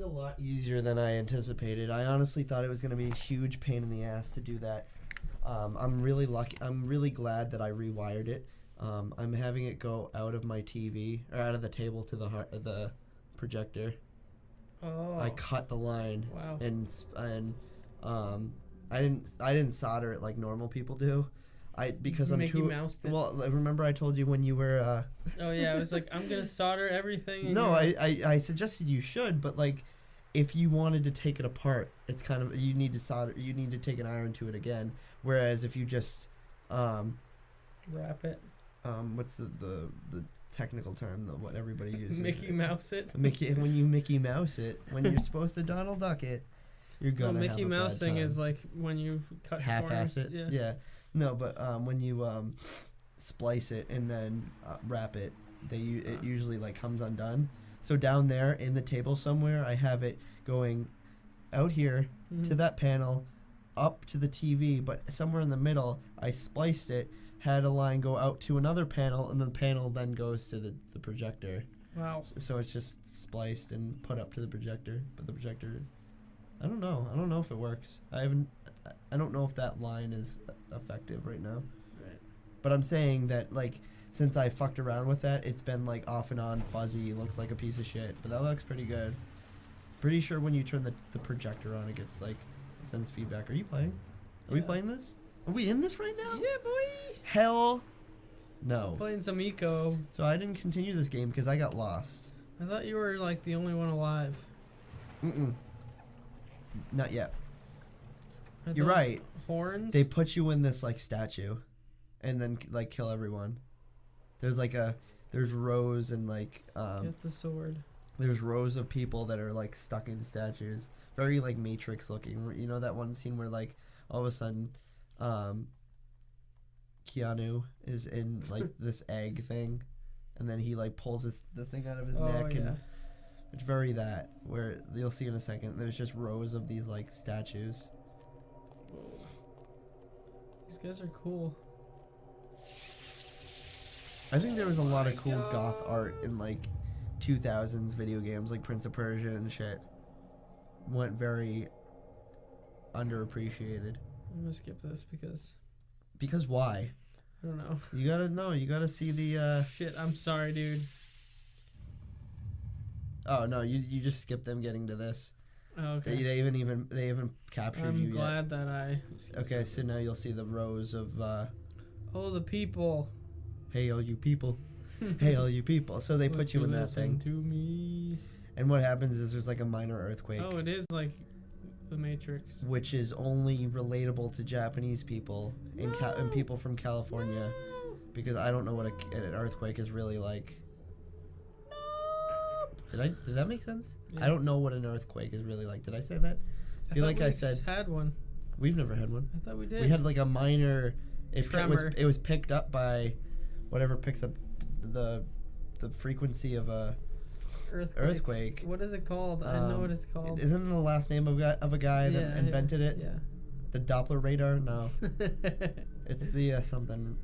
a lot easier than I anticipated. I honestly thought it was going to be a huge pain in the ass to do that. I'm really lucky. I'm really glad that I rewired it. I'm having it go out of my TV or out of the table to the projector. Oh. I cut the line. Wow. And I didn't solder it like normal people do. Because I'm Mickey too Moused it. well. Remember I told you when you were. Oh yeah, I was like, I'm gonna solder everything. No, I suggested you should, but like, if you wanted to take it apart, it's kind of you need to solder. You need to take an iron to it again. Whereas if you just, wrap it. what's the technical term? What everybody uses. Mickey Mouse it. When you Mickey Mouse it, when you're supposed to Donald Duck it, you're gonna Well, have Mickey a bad Mousing time. is like when you cut half-ass corners. it. Yeah. No, but when you splice it and then wrap it, it usually like comes undone. So down there in the table somewhere, I have it going out here to that panel, up to the TV, but somewhere in the middle, I spliced it, had a line go out to another panel, and the panel then goes to the projector. Wow. So it's just spliced and put up to the projector, but the projector, I don't know if it works. I don't know if that line is effective right now. Right. But I'm saying that, like, since I fucked around with that, it's been, like, off and on, fuzzy, looks like a piece of shit. But that looks pretty good. Pretty sure when you turn the projector on, it gets, like, it sends feedback. Are you playing? Are we playing this? Are we in this right now? Yeah, boy. Hell no. Playing some Eco. So I didn't continue this game because I got lost. I thought you were, like, the only one alive. Mm-mm. Not yet. Are You're those right. Horns? They put you in this like statue, and then like kill everyone. There's like there's rows and like Get the sword. there's rows of people that are like stuck in statues. Very like Matrix looking. You know that one scene where like all of a sudden, Keanu is in like this egg thing, and then he like pulls the thing out of his neck and. It's very that, where you'll see in a second, there's just rows of these, like, statues. Whoa. These guys are cool. I think there was a lot of cool goth art in, like, 2000s video games, like Prince of Persia and shit. Went very underappreciated. I'm gonna skip this because... Because why? I don't know. You gotta see the, Shit, I'm sorry, dude. Oh, no, you just skip them getting to this. Oh, okay. They haven't captured you yet. I'm glad that I... Okay, so now you'll see the rows of, Oh, the people. hey, all you people. Hey, all you people. So they put you in that thing. To me. And what happens is there's like a minor earthquake. Oh, it is like the Matrix. Which is only relatable to Japanese people and people from California. Because I don't know what an earthquake is really like. Did that make sense? Yeah. I don't know what an earthquake is really like. Did I say that? I feel like I said had one. We've never had one. I thought we did. We had like a minor. It was picked up by whatever picks up the frequency of a earthquake. What is it called? I know what it's called. Isn't it the last name of a guy that invented it? Yeah. The Doppler radar? No. It's the something.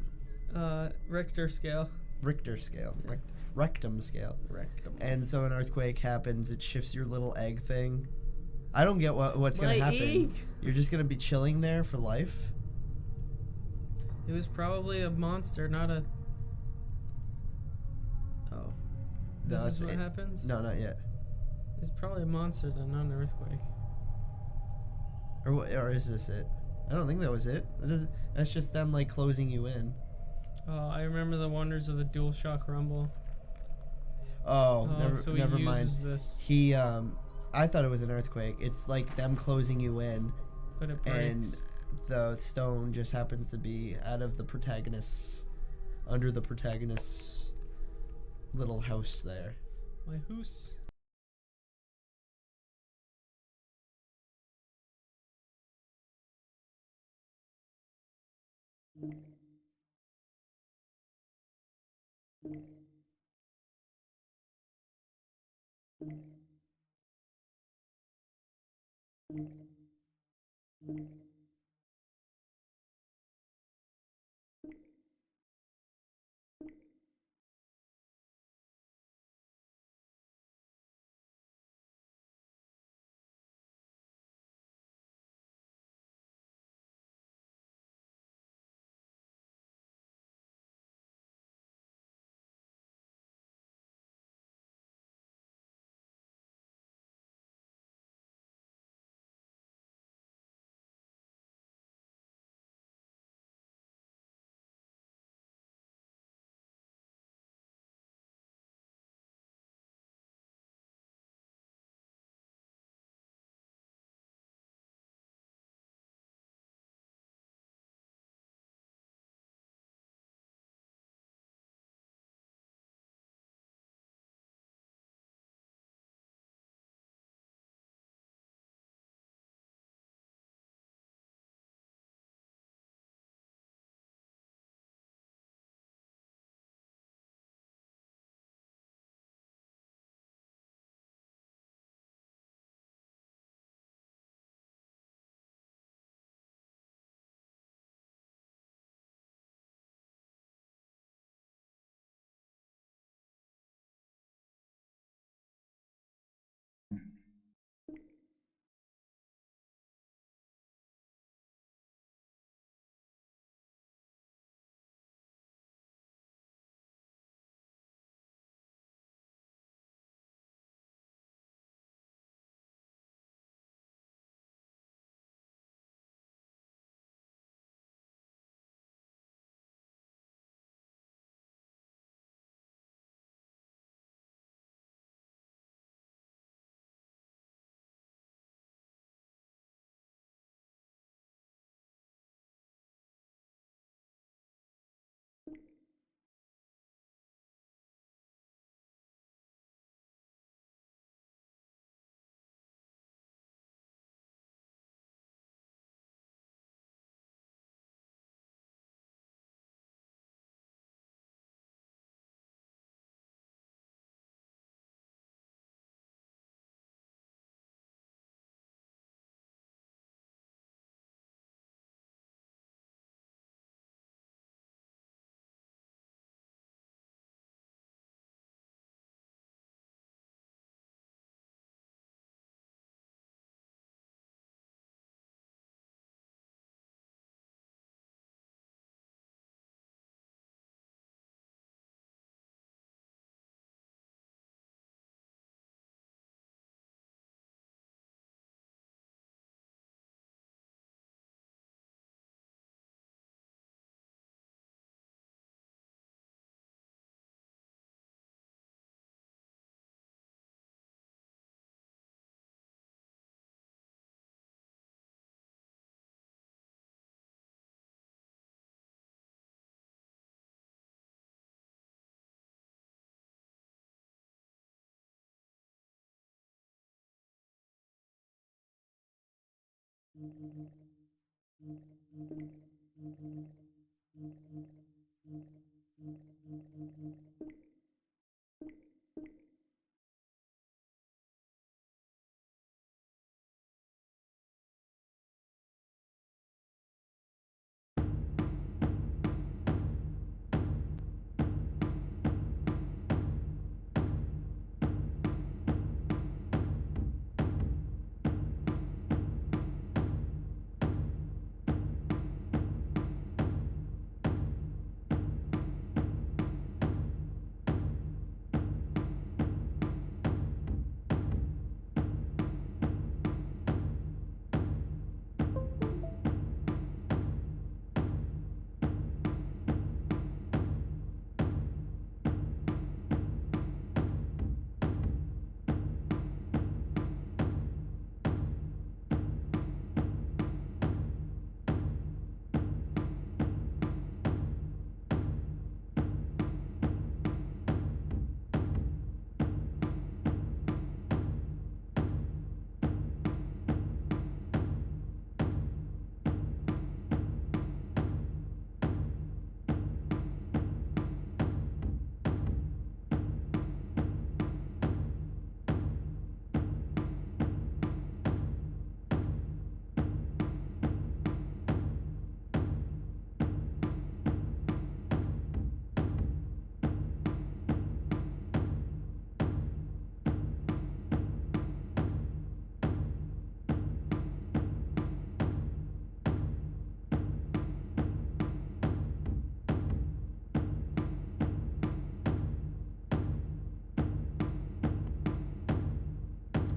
Richter scale. Richter scale. Yeah. Rectum scale. Rectum. And so an earthquake happens, it shifts your little egg thing. I don't get what's going to happen. Egg. You're just going to be chilling there for life? It was probably a monster, not a... Oh. This is what happens? No, not yet. It's probably a monster then, not an earthquake. Or is this it? I don't think that was it. That's just them like closing you in. Oh, I remember the wonders of the DualShock Rumble. Oh, so never he mind. uses this. I thought it was an earthquake. It's like them closing you in. But it breaks. And the stone just happens to be out of the protagonist's, under the protagonist's little house there. My hoose.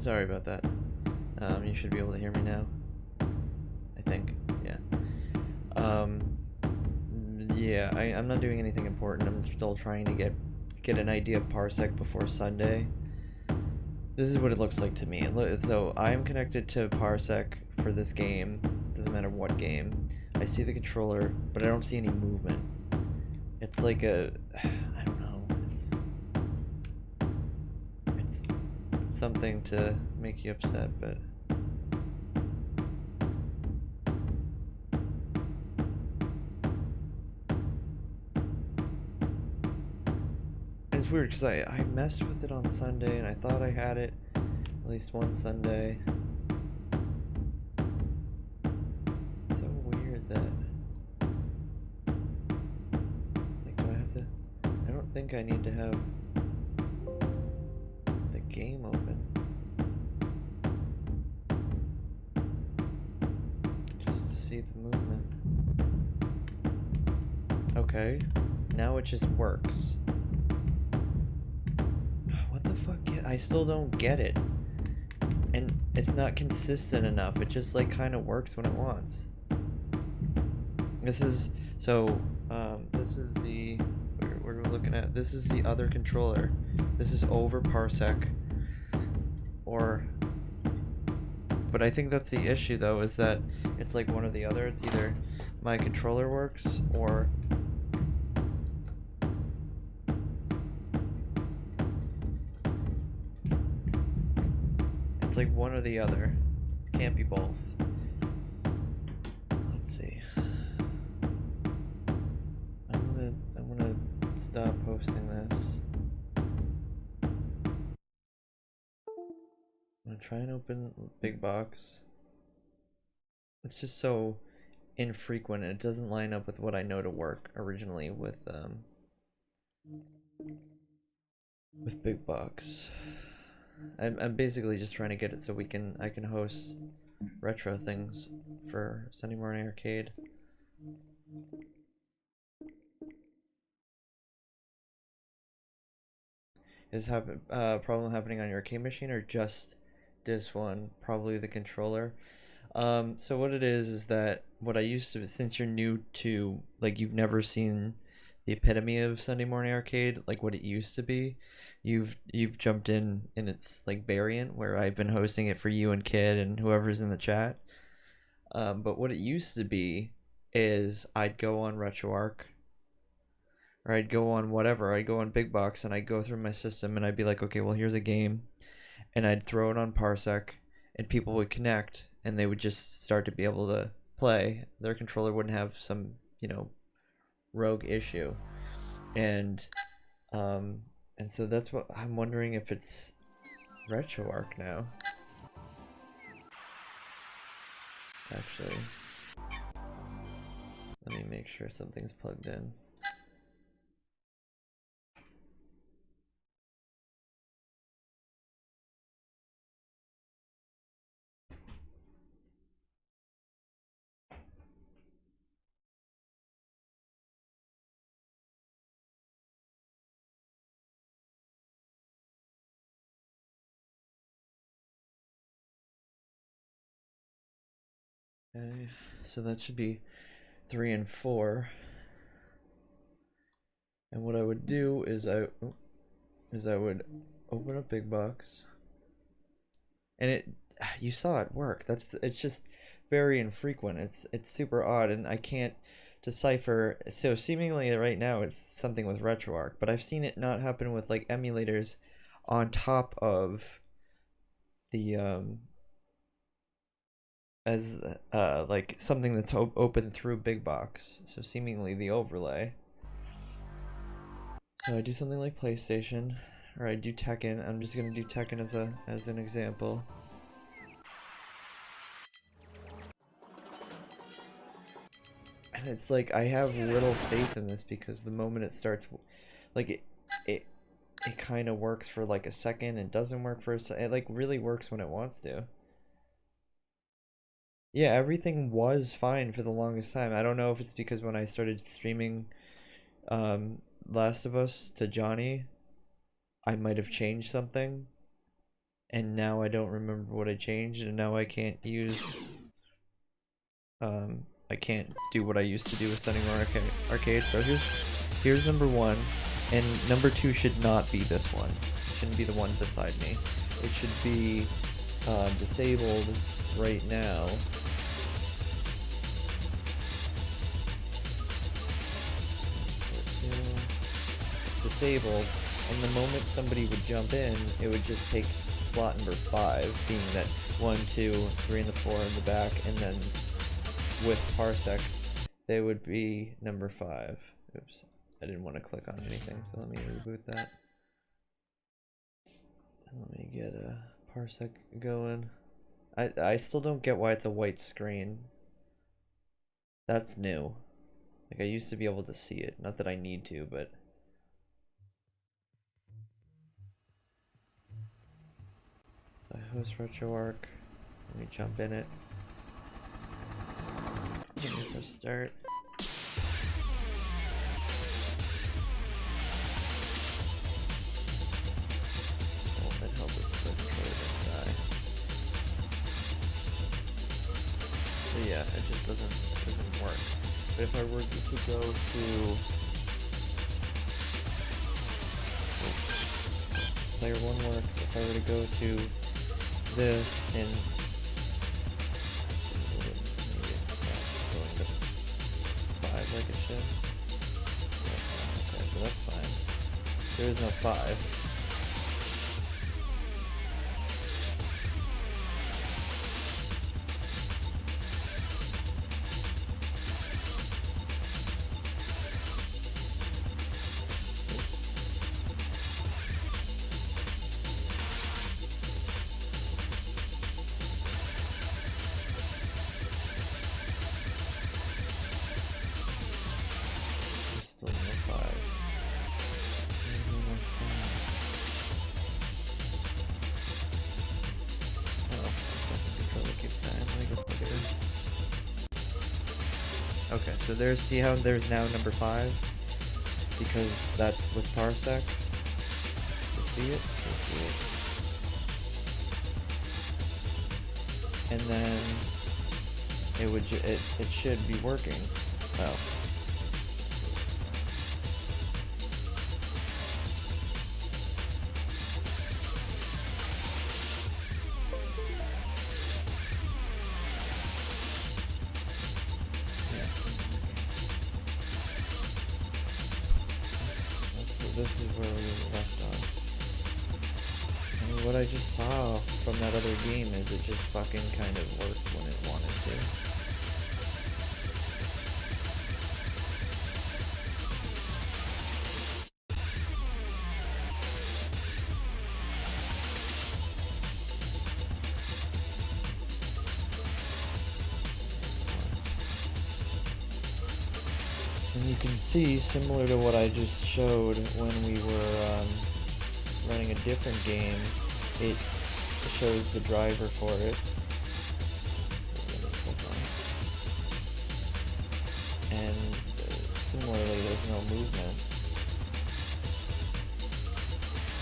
Sorry about that. You should be able to hear me now. I think. Yeah. Yeah, I'm not doing anything important. I'm still trying to get an idea of Parsec before Sunday. This is what it looks like to me. So I'm connected to Parsec for this game. Doesn't matter what game. I see the controller, but I don't see any movement. It's like a, I don't know. It's something to make you upset, but. It's weird because I messed with it on Sunday and I thought I had it at least one Sunday. It's so weird that, like, do I have to, I don't think I need to have the game open just to see the movement. Okay, now it just works. What the fuck? I still don't get it. And it's not consistent enough. It just like kind of works when it wants. This is this is the we're looking at. This is the other controller. This is over Parsec. But I think that's the issue though, is that it's like one or the other. It's either my controller works or it's like one or the other. Can't be both. Let's see. I'm gonna stop posting this. I'm gonna try and open Big Box. It's just so infrequent and it doesn't line up with what I know to work originally with Big Box. I'm basically just trying to get it so I can host retro things for Sunday Morning Arcade. Is problem happening on your arcade machine or just this one? Probably the controller. So what it is that what I used to, since you're new to, like, you've never seen the epitome of Sunday Morning Arcade, like what it used to be, you've jumped in its like variant where I've been hosting it for you and Kid and whoever's in the chat. But what it used to be is I'd go on RetroArch or I'd go on whatever, I'd go on Big Box and I'd go through my system and I'd be like, okay, well here's a game, and I'd throw it on Parsec and people would connect and they would just start to be able to play. Their controller wouldn't have some, you know, rogue issue. And so that's what I'm wondering, if it's RetroArch now. Actually, let me make sure something's plugged in. Okay, so that should be 3 and 4. And what I would do is I would open up Big Box, and you saw it work. It's just very infrequent. It's super odd, and I can't decipher. So seemingly right now it's something with RetroArch, but I've seen it not happen with like emulators on top of the as like something that's open through Big Box. So seemingly the overlay. So I do something like PlayStation, or I do Tekken. I'm just gonna do Tekken as an example. And it's like, I have little faith in this, because the moment it starts, like it kind of works for like a second, and doesn't work for a second. It like really works when it wants to. Yeah, everything was fine for the longest time. I don't know if it's because when I started streaming Last of Us to Johnny, I might have changed something, and now I don't remember what I changed, and now I can't use I can't do what I used to do with Sunny More Arcade. So here's number 1, and number 2 should not be this one. It shouldn't be the one beside me. It should be disabled right now. It's disabled, and the moment somebody would jump in, it would just take slot number 5, being that 1, 2, 3, and the 4 in the back, and then with Parsec, they would be number 5. Oops, I didn't want to click on anything, so let me reboot that. Let me get a Parsec going. I still don't get why it's a white screen. That's new. Like, I used to be able to see it. Not that I need to, but... I host RetroArch. Let me jump in it. Let me press start. Oh, that helped if the controller didn't die. So yeah, it just doesn't work. But if I were to go to player 1 works, if I were to go to this and maybe it's not going to 5 like it should. That's not okay, so that's fine. There is no 5. Still no 5. There's no 5. Oh, the controller keeps dying. Let me go plug it in. Okay, so see how there's now number 5? Because that's with Parsec. You see it? You see it. And then it should be working. Oh. This is where we left off. And what I just saw from that other game is it just fucking kind of worked when it wanted to. And you can see, similar to what I just showed when we were running a different game, it shows the driver for it. And similarly, there's no movement.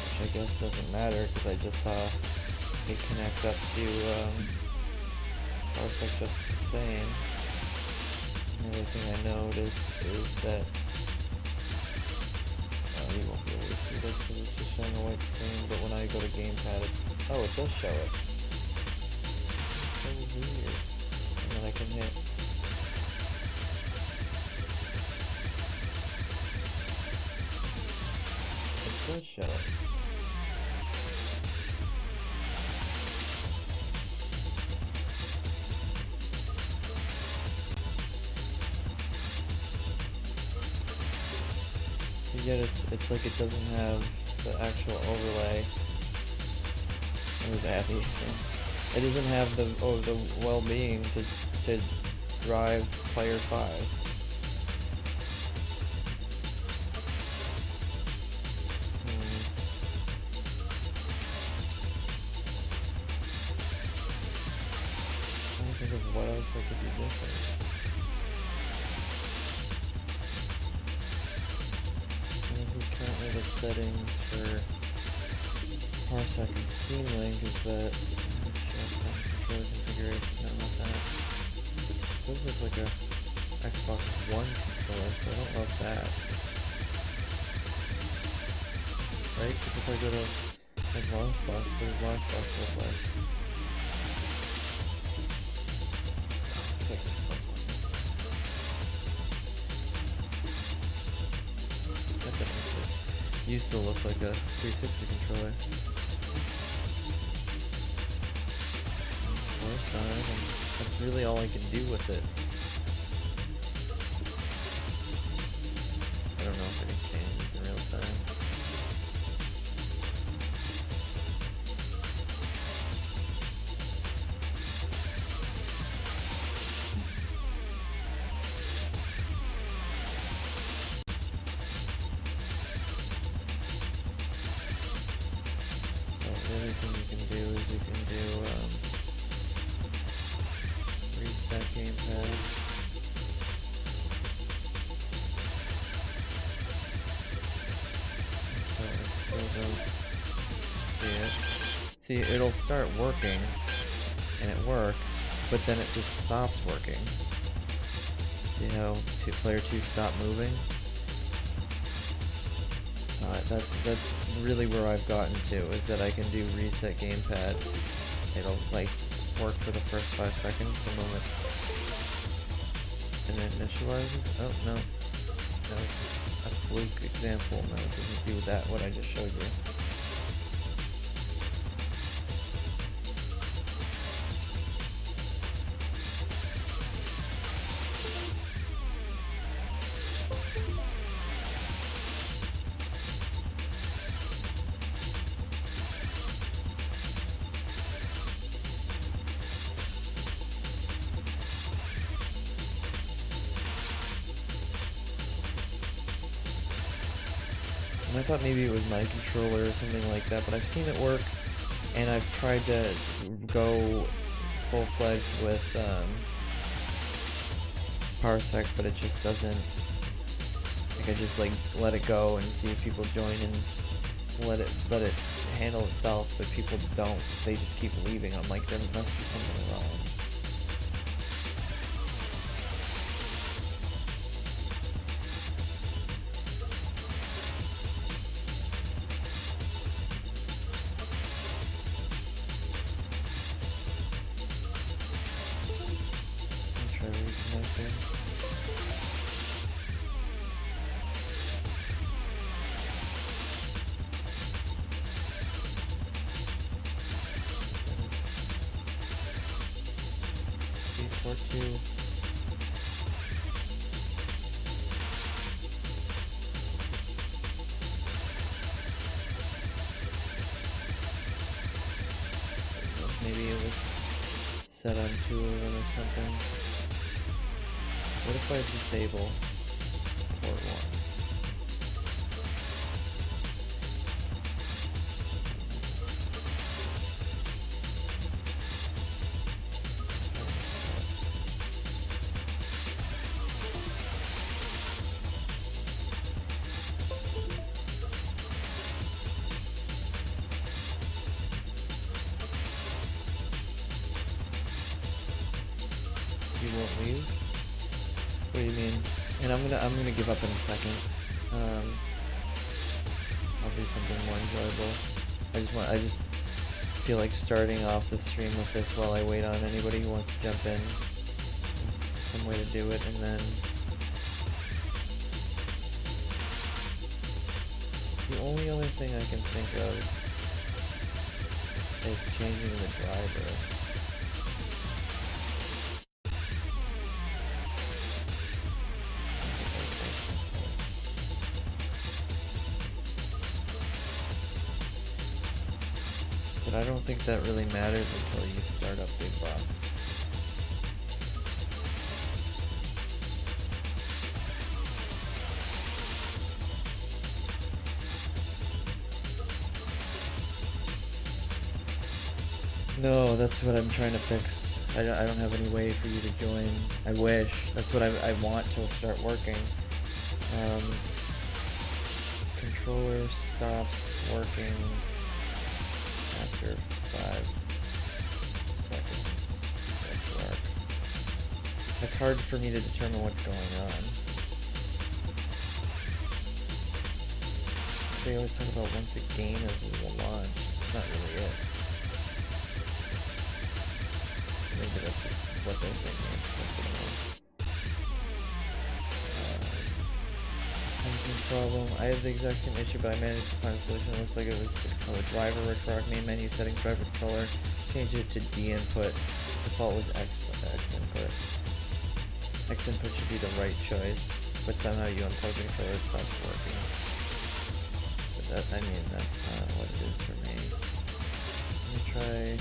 Which I guess doesn't matter because I just saw it connect up to Parsec just the same. The other thing I noticed is that you won't be able to see this because it's just showing a white screen, but when I go to gamepad, it does show it. It's so weird. And then I can hit. It does show it. Yet it's like it doesn't have the actual overlay. It was Abby. It doesn't have the well-being to drive player 5. I'm trying to think of what else I could be missing. Currently the settings for Parsec and Steam Link is that controller configuration, no, not that. It does look like a Xbox One controller, so I don't love that. Right? Because if I go to like Launchbox, what does Launchbox look like? Looks like Xbox One. That makes it. Used to look like a 360 controller. And that's really all I can do with it. I don't know if it changes in real time. The other thing you can do is you can do reset gamepad. So let's still go see it. See, it'll start working, and it works, but then it just stops working. See how player 2 stopped moving? That's really where I've gotten to, is that I can do reset gamepad. It'll like work for the first 5 seconds, the moment and it initializes. Oh no, that was just a fluke example. No, it doesn't do that what I just showed you. And I thought maybe it was my controller or something like that, but I've seen it work, and I've tried to go full-fledged with Parsec, but it just doesn't. Like I just like let it go and see if people join and let it handle itself, but people don't. They just keep leaving. I'm like, there must be something wrong. Try reconnecting. Port 2. Maybe it was set on 2 of them or something. What if I disable port 1? You won't leave? What do you mean? And I'm gonna give up in a second. I'll do something more enjoyable. I just feel like starting off the stream with this while I wait on anybody who wants to jump in. There's some way to do it, and then the only other thing I can think of is changing the driver. But I don't think that really matters until you start up Big Box. No, that's what I'm trying to fix. I don't have any way for you to join. I wish. That's what I want to start working. Controller stops working after 5 seconds. That's dark. It's hard for me to determine what's going on. They always talk about once a game is launched. It's not really it. Maybe that's just what they're thinking. That's what I know. Problem. I have the exact same issue, but I managed to find a solution. It looks like it was the controller driver. Retroarch main menu settings, driver controller. Change it to D input. Default was X input. X input should be the right choice, but somehow you unplug the controller, it stops working. But that, I mean, that's not what it is for me. Let me try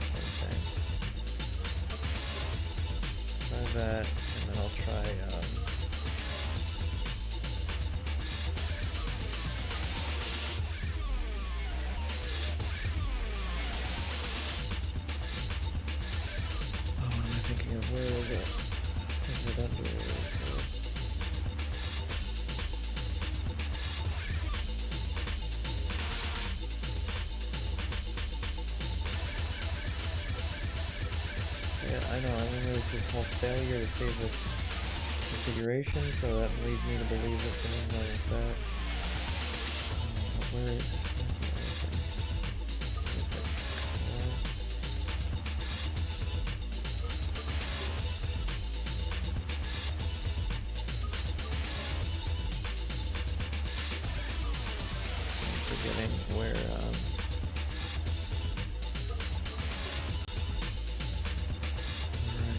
one thing. Try that, and then I'll try, where is it? Is it under this? Yeah, I know. I mean, there's this whole failure to save the configuration, so that leads me to believe that something wrong with that. But where's the other thing? Forgetting where I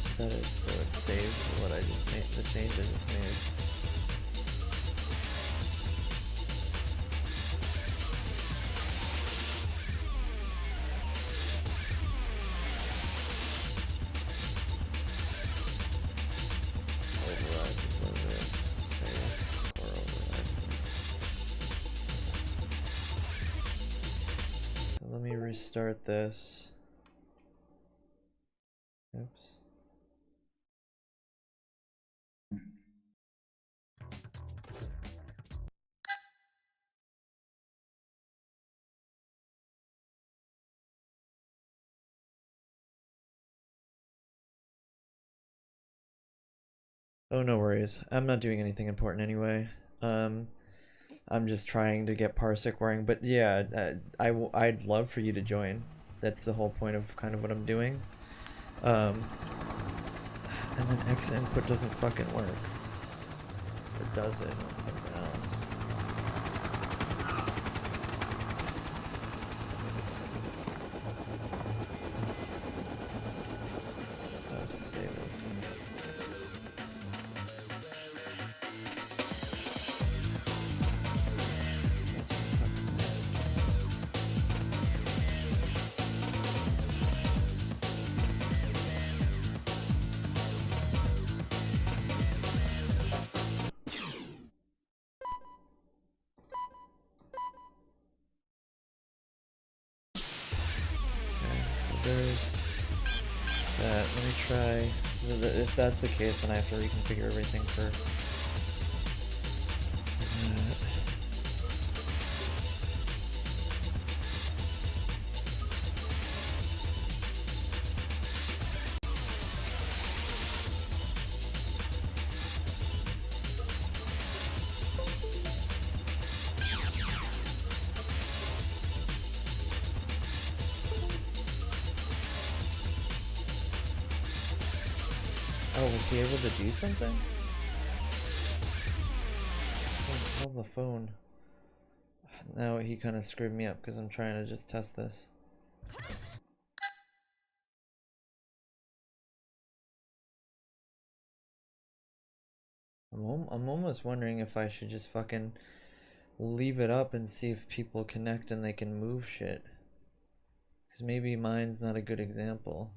set it so it saves what I just made, the change I just made. Override is what it is. Save or override. Let me restart this. Oops. Oh, no worries. I'm not doing anything important anyway. I'm just trying to get Parsec working, but yeah, I'd love for you to join. That's the whole point of kind of what I'm doing. And then X input doesn't fucking work. Or does it? It's something else. Oh, it's disabled. try. If that's the case, then I have to reconfigure everything for. Oh, was he able to do something? Oh, the phone. Now he kind of screwed me up because I'm trying to just test this. I'm almost wondering if I should just fucking leave it up and see if people connect and they can move shit. Because maybe mine's not a good example.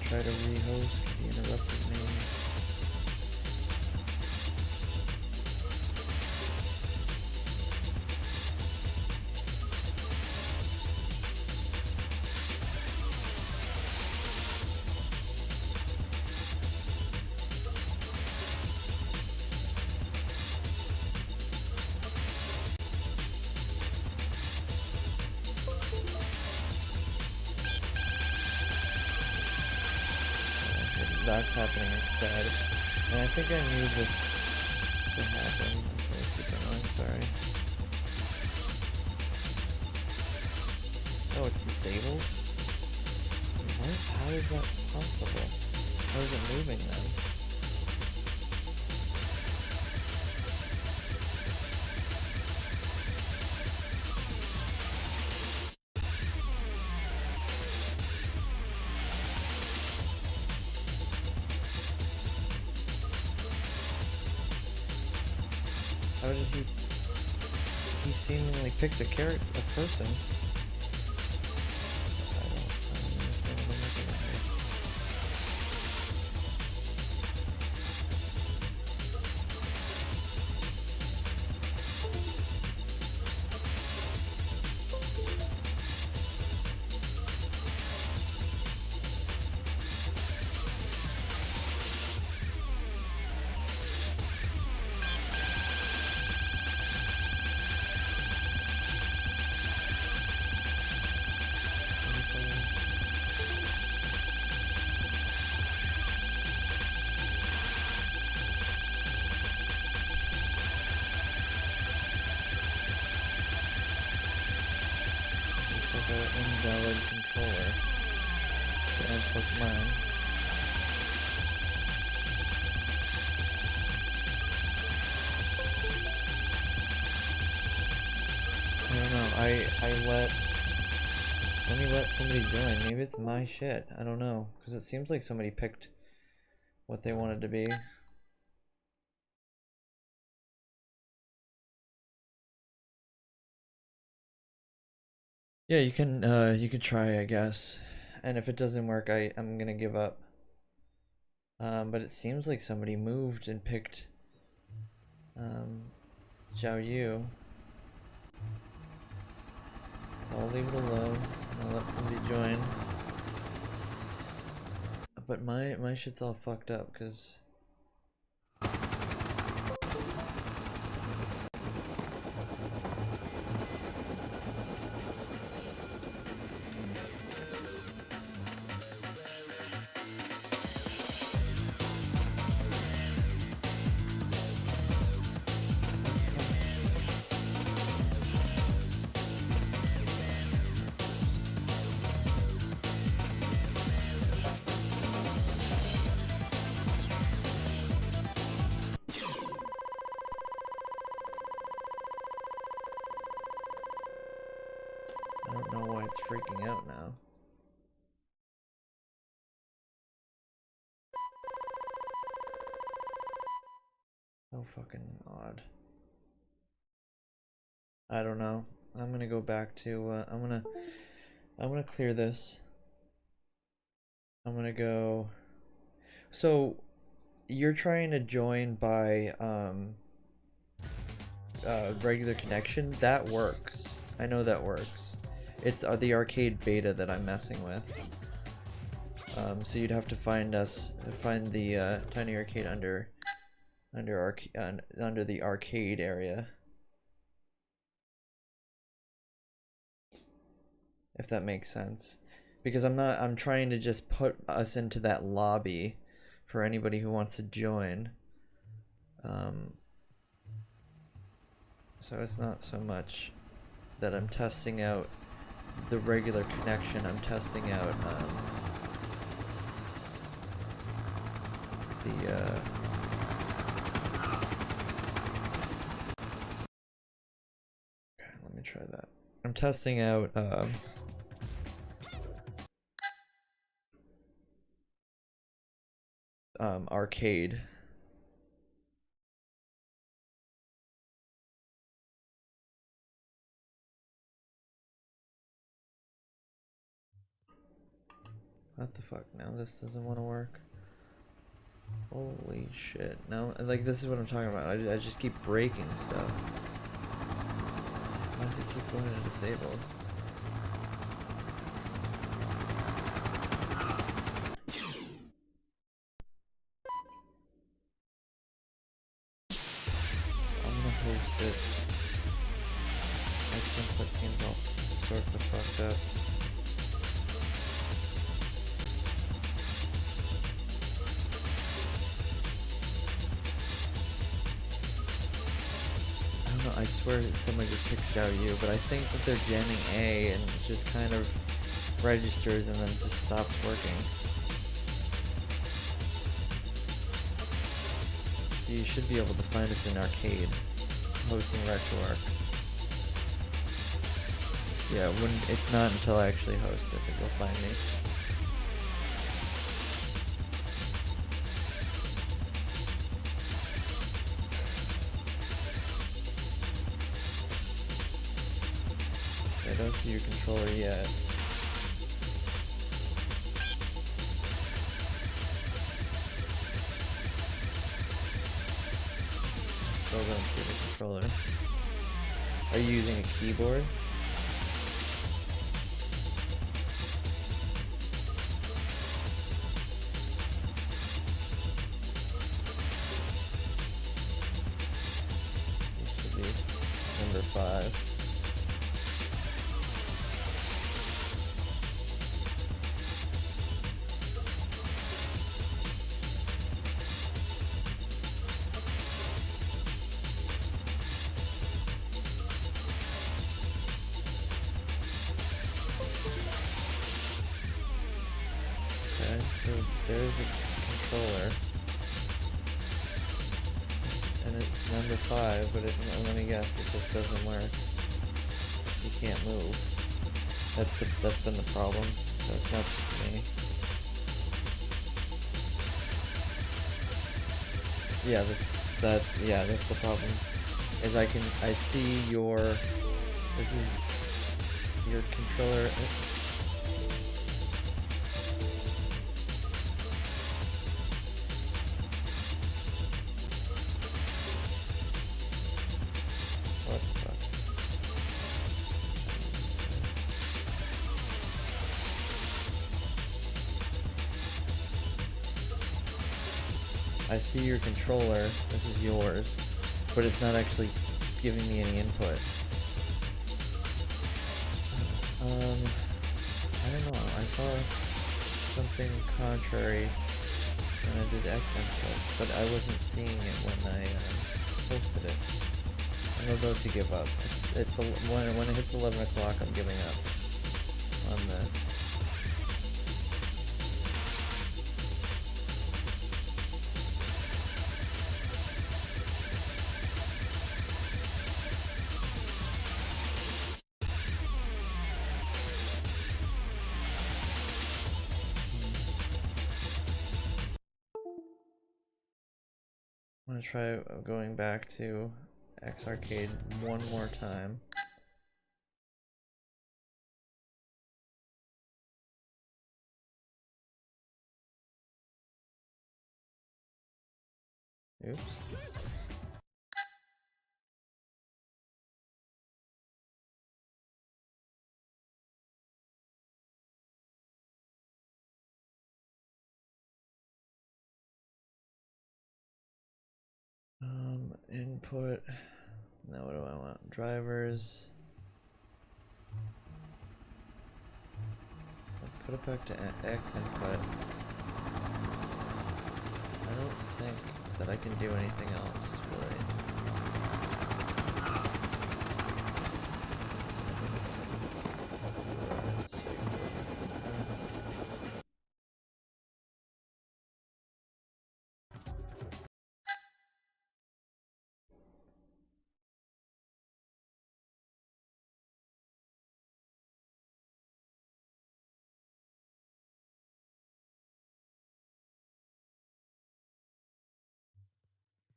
Try to rehost because he interrupted me. That's happening instead. And I think I knew this to happen. Let's see, I'm sorry. Oh, it's disabled? What? How is that possible? How is it moving then? How did he... He seemingly picked a person. I don't understand what I'm looking at here. It's like an invalid controller. To unplug mine. I don't know. Let me let somebody join. Maybe it's my shit. I don't know. Because it seems like somebody picked what they wanted to be. Yeah, you can try, I guess. And if it doesn't work, I'm gonna give up. But it seems like somebody moved and picked Zhao Yu. I'll leave it alone. I'll let somebody join. But my shit's all fucked up because I don't know why it's freaking out now. So fucking odd. I don't know. I'm gonna go back to. I'm gonna clear this. I'm gonna go. So, you're trying to join by regular connection. That works. I know that works. It's the arcade beta that I'm messing with. So you'd have to find the Tiny Arcade under the arcade area, if that makes sense. Because I'm trying to just put us into that lobby for anybody who wants to join. So it's not so much that I'm testing out the regular connection. I'm testing out the okay, let me try that. I'm testing out arcade. What the fuck? Now this doesn't want to work. Holy shit. Now, like, this is what I'm talking about. I just keep breaking stuff. Why does it keep going to disabled? So I'm gonna host it. Next input seems all sorts of fucked up. I don't know, I swear that someone just picked it out of you, but I think that they're jamming A and it just kind of registers and then just stops working. So you should be able to find us in arcade, hosting RetroArch. Yeah, it's not until I actually host it that you'll find me. I don't see your controller yet. I still don't see the controller. Are you using a keyboard? This should be number 5. Okay, so there's a controller. And it's number 5, but let me guess, it just doesn't work. You can't move. That's been the problem. So it's not just me. Yeah, that's the problem. Is I see this is your controller. What the fuck? I see your controller. This is yours, but it's not actually giving me any input. I don't know. I saw something contrary when I did X input, but I wasn't seeing it when I posted it. I'm about to give up. When it hits 11 o'clock, I'm giving up on this. I'm gonna try going back to X Arcade one more time. Oops. Input. Now what do I want? Drivers. I'll put it back to X input. I don't think that I can do anything else, really.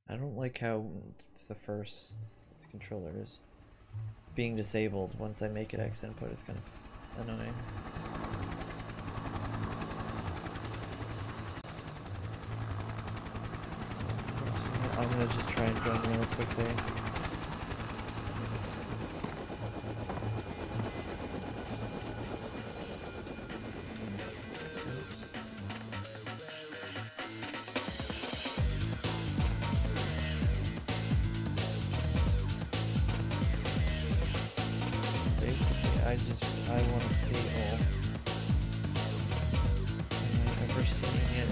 I don't like how the first controller is being disabled once I make it X input. Is kind of annoying. So I'm gonna just try and join real quickly. I want to see all. Am I ever seeing it?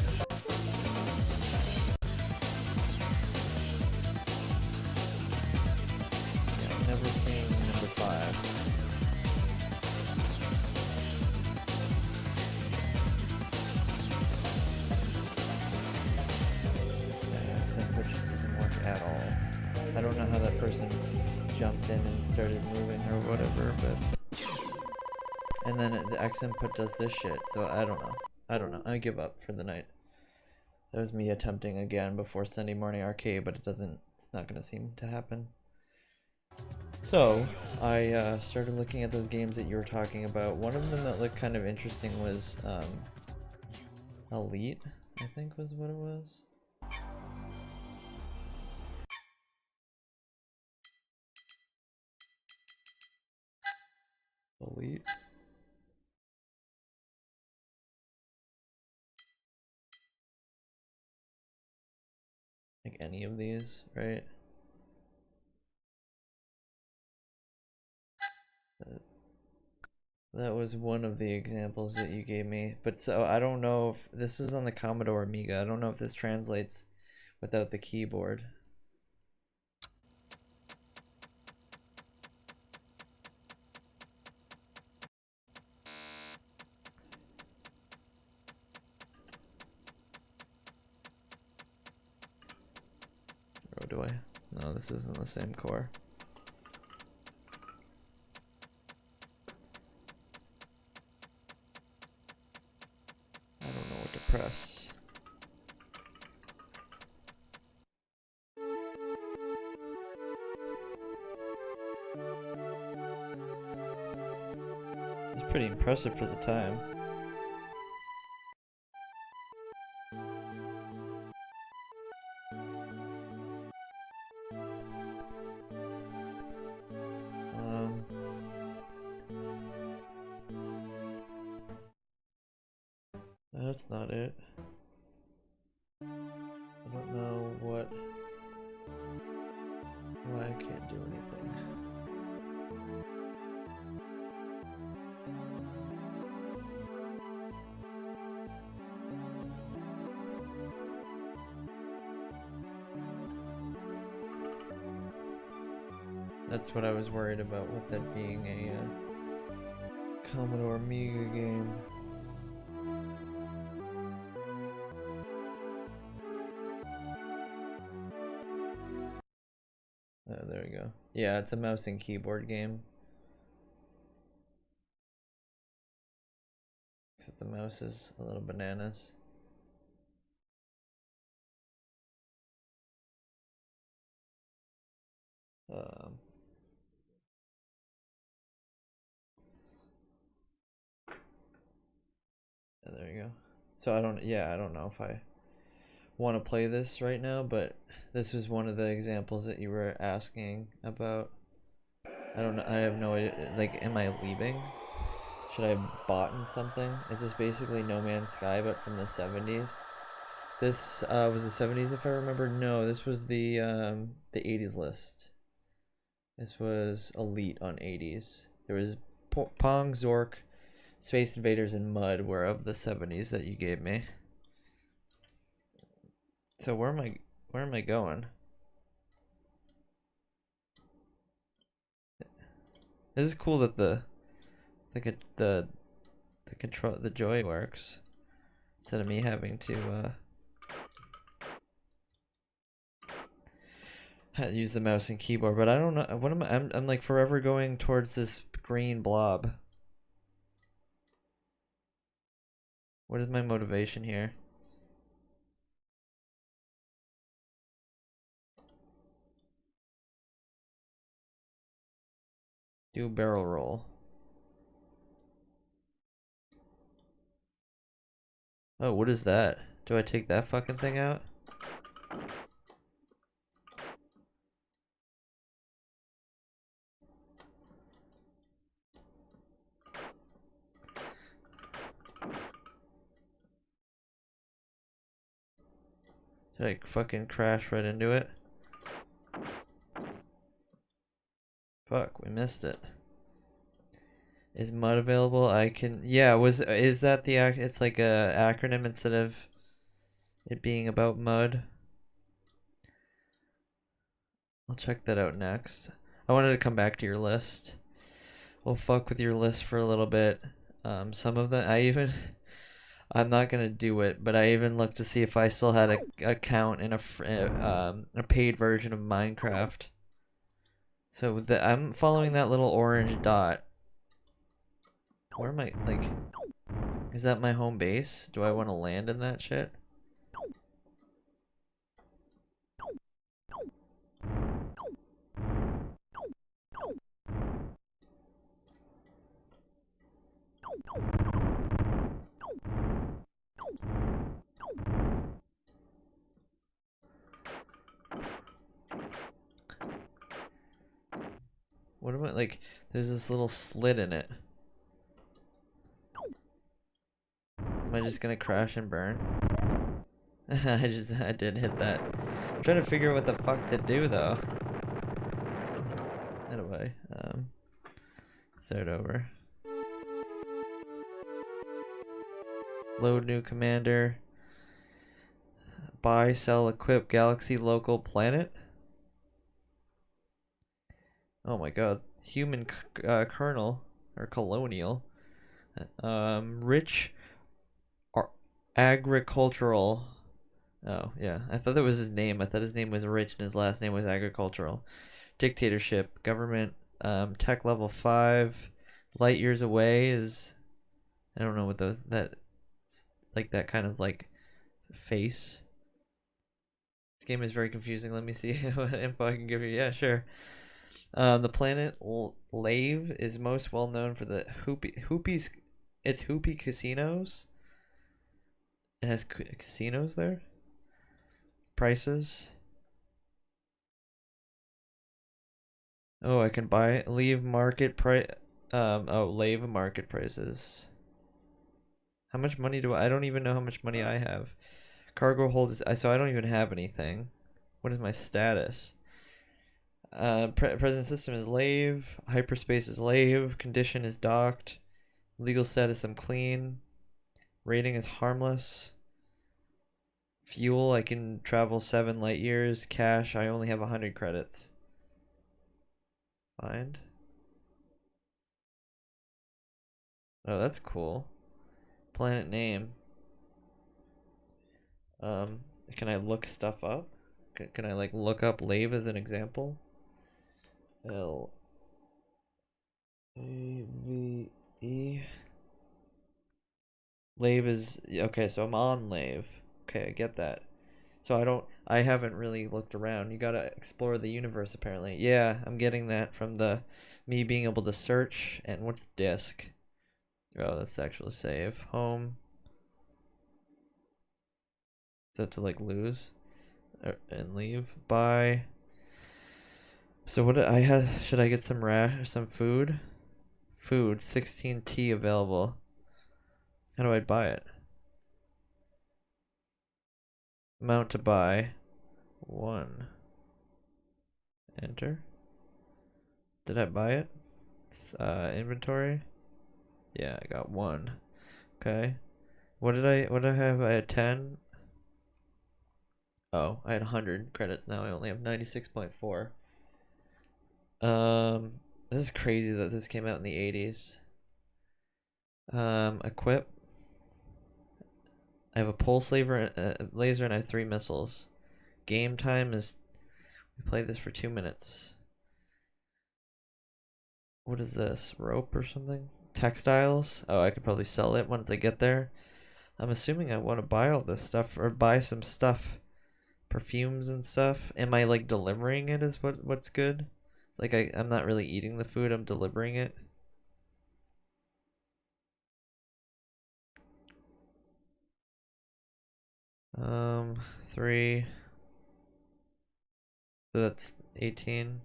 Yeah, I'm never seeing number 5. Yeah, accent purchase doesn't work at all. I don't know how that person jumped in and started moving or whatever, but... And then the X input does this shit, so I don't know. I give up for the night. That was me attempting again before Sunday morning arcade, but it's not gonna seem to happen. So, I started looking at those games that you were talking about. One of them that looked kind of interesting was, Elite, I think was what it was. Elite. Like any of these, right? That was one of the examples that you gave me. But so I don't know if this is on the Commodore Amiga. I don't know if this translates without the keyboard. Or do I? No, this isn't the same core. I don't know what to press. It's pretty impressive for the time. That's not it. I don't know why I can't do anything. That's what I was worried about with that being a Commodore Amiga game. Oh, there we go. Yeah, it's a mouse and keyboard game. Except the mouse is a little bananas. Yeah, there you go. So I don't know if I want to play this right now, but this was one of the examples that you were asking about. I don't know. I have no idea. Like, am I leaving? Should I have bought something? Is this basically No Man's Sky but from the 70s? This was the 70s if I remember. No, this was the 80s list. This was Elite on 80s. There was Pong, Zork, Space Invaders, and Mud were of the 70s that you gave me. So where am I going? This is cool that the control, the joy works instead of me having to use the mouse and keyboard. But I don't know what am I. I'm like forever going towards this green blob. What is my motivation here? Do a barrel roll. Oh, what is that? Do I take that fucking thing out? Did I fucking crash right into it? Fuck, we missed it. Is mud available? I can. Yeah, is that the it's like a acronym instead of it being about mud? I'll check that out next. I wanted to come back to your list. We'll fuck with your list for a little bit. Some of them I'm not gonna do it, but I even looked to see if I still had a account in a paid version of Minecraft. So I'm following that little orange dot. Where am I? Like, is that my home base? Do I want to land in that shit? What am I like? There's this little slit in it. Am I just gonna crash and burn? I did hit that. I'm trying to figure out what the fuck to do though. Anyway, start over. Load new commander. Buy, sell, equip, galaxy, local, planet. Oh my god. Human kernel or colonial. Rich agricultural. Oh, yeah. I thought that was his name. I thought his name was Rich and his last name was agricultural. Dictatorship. Government. Tech level 5. Light years away is. I don't know what those. That. Like that kind of like face. This game is very confusing. Let me see what info I can give you. Yeah, sure. The planet Lave is most well known for the Hoopies. It's Hoopie casinos. It has casinos there. Prices. Oh, I can buy leave market price. Oh, Lave market prices. How much money do I don't even know how much money I have. Cargo hold is so I don't even have anything. What is my status? Present system is Lave. Hyperspace is Lave. Condition is docked. Legal status I'm clean. Rating is harmless. Fuel I can travel 7 light years. Cash I only have 100 credits. Find. Oh, that's cool. Planet name. Can I look stuff up? Can I like look up Lave as an example? L A V E. Lave is okay, so I'm on Lave. Okay, I get that. So I haven't really looked around. You gotta explore the universe apparently. Yeah, I'm getting that from the me being able to search. And what's disk? Oh, that's actually save. Home. that to like lose and leave. Buy. So what I had? Should I get some food? Food, 16 tea available. How do I buy it? Amount to buy. 1. Enter. Did I buy it? Inventory. Yeah, I got 1. Okay. What did I have? I had 10. Oh, I had 100 credits. Now I only have 96.4. This is crazy that this came out in the 80s. Equip. I have a pulse laser and I have 3 missiles. Game time is, we played this for 2 minutes. What is this? Rope or something? Textiles? Oh, I could probably sell it once I get there. I'm assuming I want to buy all this stuff or buy some stuff. Perfumes and stuff. Am I like delivering it is what's good? It's like I'm not really eating the food, I'm delivering it. Um, 3. So that's 18.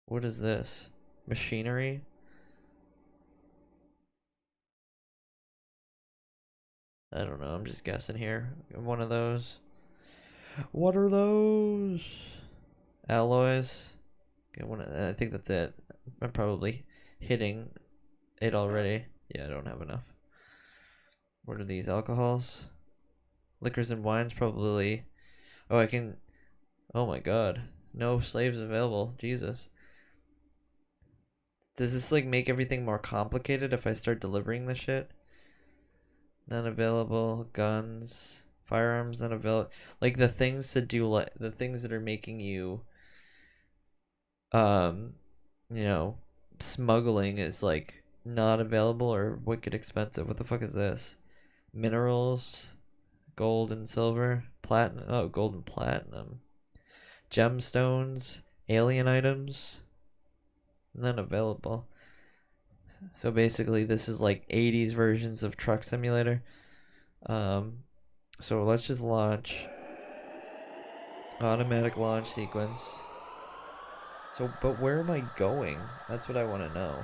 What is this? Machinery? I don't know, I'm just guessing here. One of those. What are those? Alloys. Okay, I think that's it. I'm probably hitting it already. Yeah, I don't have enough. What are these? Alcohols? Liquors and wines, probably. Oh, I can. Oh my god. No slaves available. Jesus. Does this like make everything more complicated if I start delivering the shit? None available. Guns. Firearms not available. Like the things to do, like the things that are making you, um, you know, smuggling is like not available or wicked expensive. What the fuck is this? Minerals. Gold and silver. Platinum. Oh, gold and platinum. Gemstones. Alien items. None available. So basically this is like 80s versions of Truck Simulator. So let's just launch. Automatic launch sequence. So, but where am I going? That's what I want to know.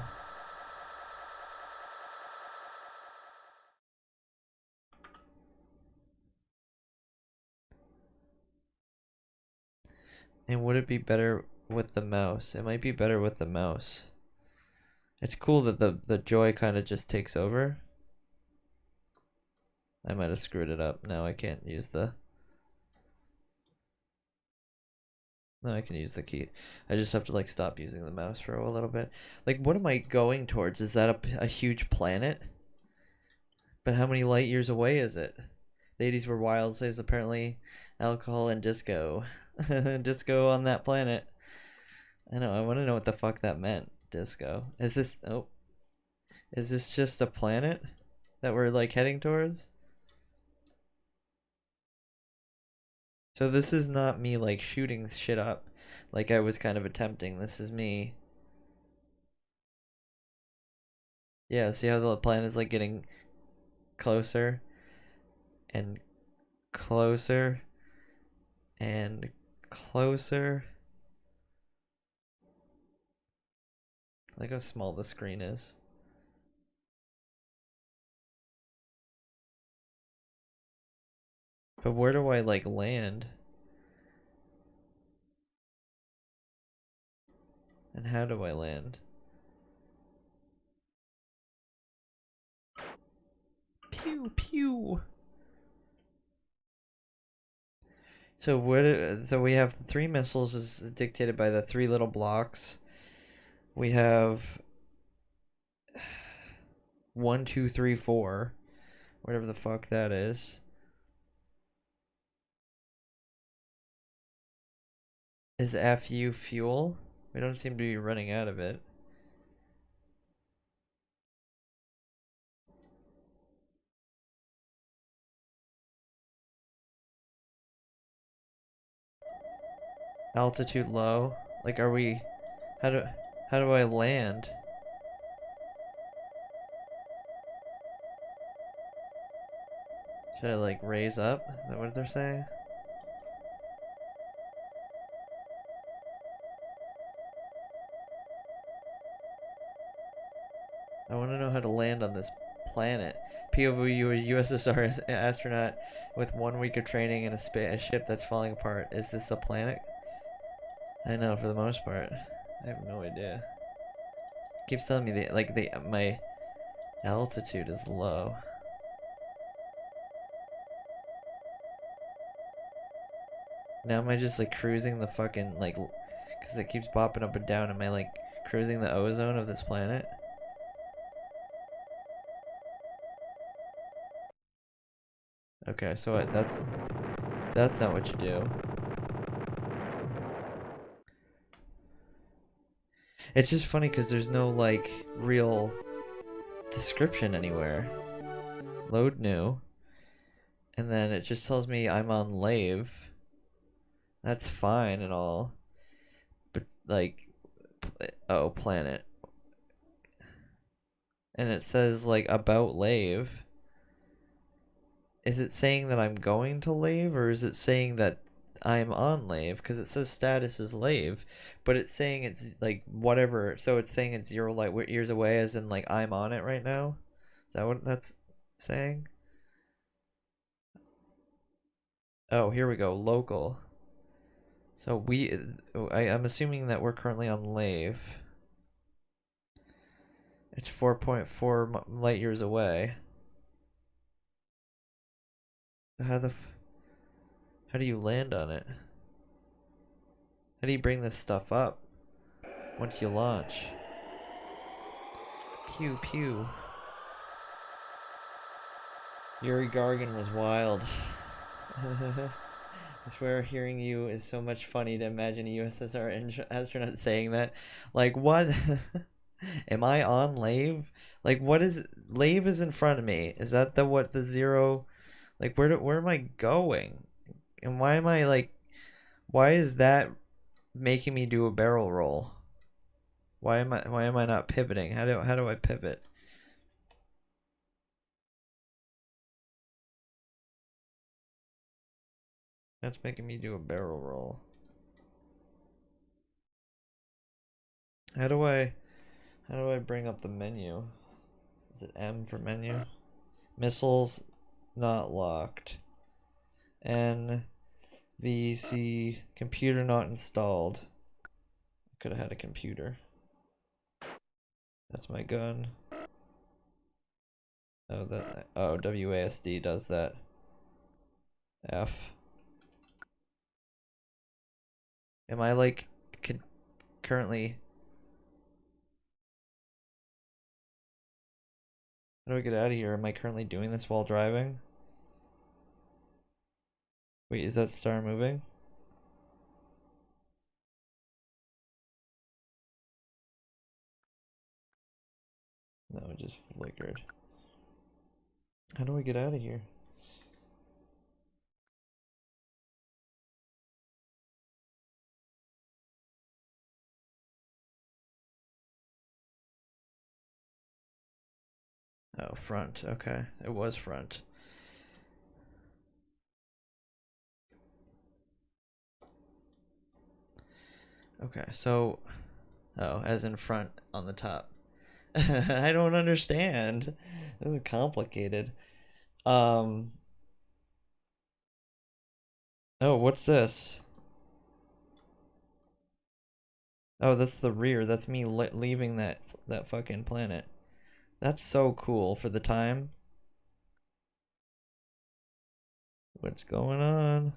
And would it be better with the mouse? It might be better with the mouse. It's cool that the joy kind of just takes over. I might have screwed it up. Now I can't use the... No, I can use the key. I just have to like stop using the mouse for a little bit. Like, what am I going towards? Is that a huge planet? But how many light years away is it? The 80s were wild, says apparently alcohol and disco. Disco on that planet. I know, I want to know what the fuck that meant. Disco. Is this... Oh. Is this just a planet that we're like heading towards? So this is not me like shooting shit up like I was kind of attempting. This is me. Yeah, see how the planet is like getting closer and closer and closer. Like how small the screen is. But where do I like land? And how do I land? Pew pew. So so we have 3 missiles is dictated by the 3 little blocks. We have 1, 2, 3, 4, whatever the fuck that is. Is FU fuel? We don't seem to be running out of it. Altitude low. Like, are we? How do I land? Should I like raise up? Is that what they're saying? I want to know how to land on this planet. POV, you a USSR astronaut with 1 week of training in a ship that's falling apart. Is this a planet? I know, for the most part. I have no idea. Keeps telling me my altitude is low. Now am I just like cruising the fucking like, because it keeps bopping up and down. Am I like cruising the ozone of this planet? Okay, so that's not what you do. It's just funny because there's no like real description anywhere. Load new, and then it just tells me I'm on Lave. That's fine and all, but like, oh, planet, and it says like about Lave. Is it saying that I'm going to Lave, or is it saying that I'm on Lave? Because it says status is Lave, but it's saying it's like whatever. So it's saying it's 0 light years away, as in like I'm on it right now. Is that what that's saying? Oh, here we go. Local. So I'm assuming that we're currently on Lave. It's 4.4 light years away. How do you land on it? How do you bring this stuff up once you launch? Pew pew. Yuri Gargan was wild. I swear hearing you is so much funny to imagine a USSR astronaut saying that. Like, what? Am I on Lave? Like, what is... Lave is in front of me. Is that the 0... Like, where am I going? And why am I, like... Why is that making me do a barrel roll? Why am I not pivoting? How do I pivot? That's making me do a barrel roll. How do I bring up the menu? Is it M for menu? Missiles not locked. N V C computer not installed. Could have had a computer. That's my gun. Oh, WASD does that. F. Am I like currently? How do I get out of here? Am I currently doing this while driving? Wait, is that star moving? No, it just flickered. How do I get out of here? Oh, front. Okay, it was front. Okay, so... Oh, as in front on the top. I don't understand. This is complicated. Oh, what's this? Oh, that's the rear. That's me leaving that fucking planet. That's so cool for the time. What's going on?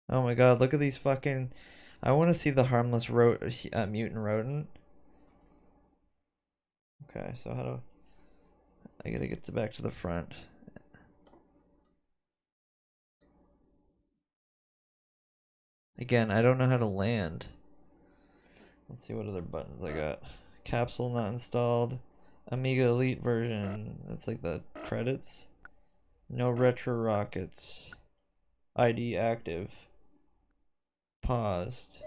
Oh my god, look at these fucking... I want to see the harmless mutant rodent. Okay, so how do... I gotta get back to the front. Again, I don't know how to land. Let's see what other buttons I got. Capsule not installed. Amiga Elite version. That's like the credits. No retro rockets. ID active. Paused.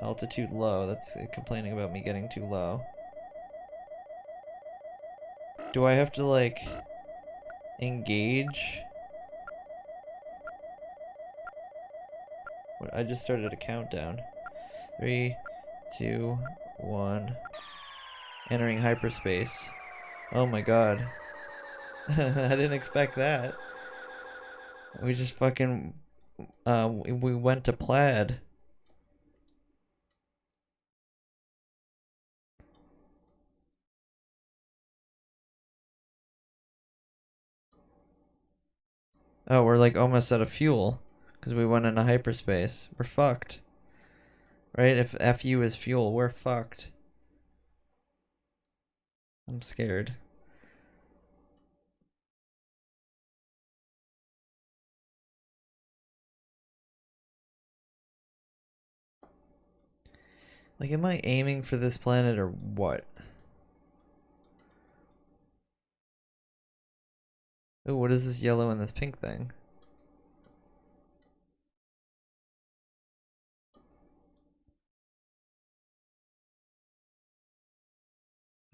Altitude low. That's complaining about me getting too low. Do I have to like engage? I just started a countdown. 3, 2, 1. Entering hyperspace. Oh my god. I didn't expect that. We just fucking we went to plaid. Oh, we're like almost out of fuel because we went into hyperspace. We're fucked. Right? If FU is fuel, we're fucked. I'm scared. Like, am I aiming for this planet or what? Oh, what is this yellow and this pink thing?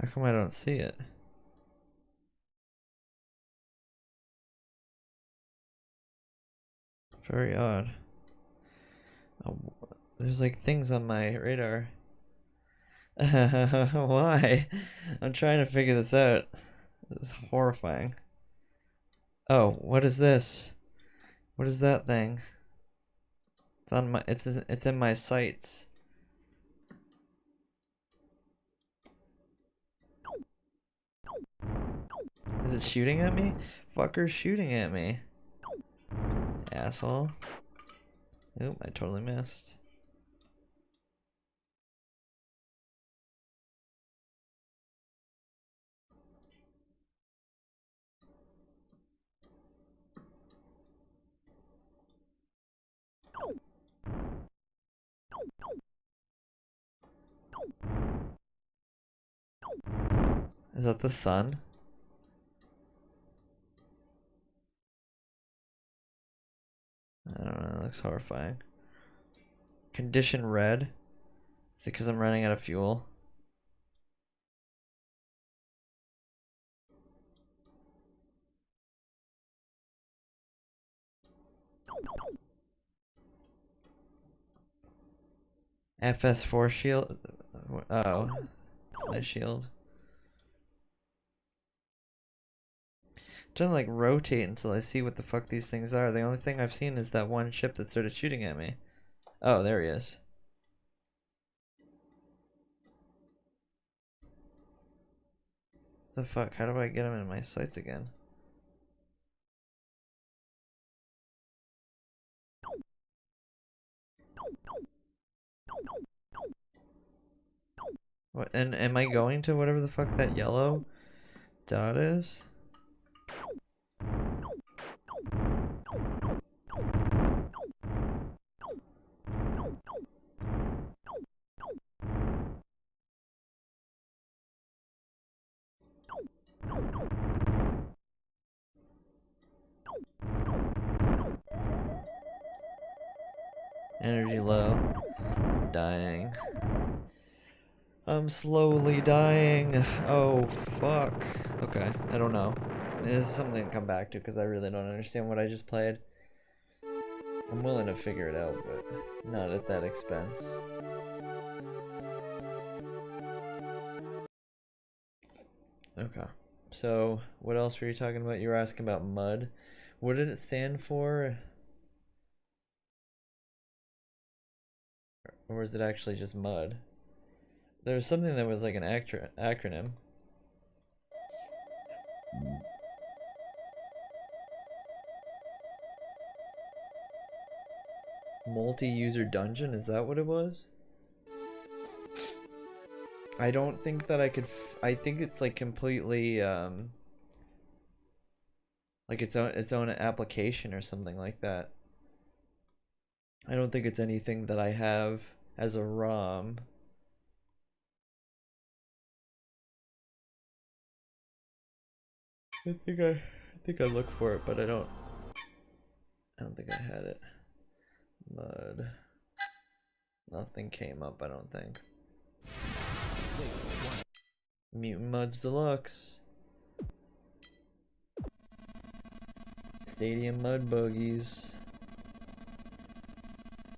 How come I don't see it? Very odd. Oh, there's like things on my radar. Why? I'm trying to figure this out. This is horrifying. Oh, what is this? What is that thing? It's on my it's in my sights. Is it shooting at me? Fucker's shooting at me. Asshole. Oop, I totally missed. Is that the sun? I don't know, it looks horrifying. Condition red? Is it because I'm running out of fuel? FS4 shield? Oh, it's my shield. Trying to like rotate until I see what the fuck these things are. The only thing I've seen is that one ship that started shooting at me. Oh, there he is. The fuck? How do I get him in my sights again? What? And am I going to whatever the fuck that yellow dot is? Energy low. Dying. I'm slowly dying. Oh, fuck. Okay, I don't know. This is something to come back to because I really don't understand what I just played. I'm willing to figure it out, but not at that expense. Okay. So, what else were you talking about? You were asking about mud. What did it stand for? Or was it actually just mud? There was something that was like an acronym. Multi-user dungeon, is that what it was? I don't think that I could I think it's like completely like its own application or something like that. I don't think it's anything that I have as a ROM. I think I looked for it, but I don't think I had it. Mud. Nothing came up, I don't think. Mutant Muds Deluxe. Stadium Mud Buggies.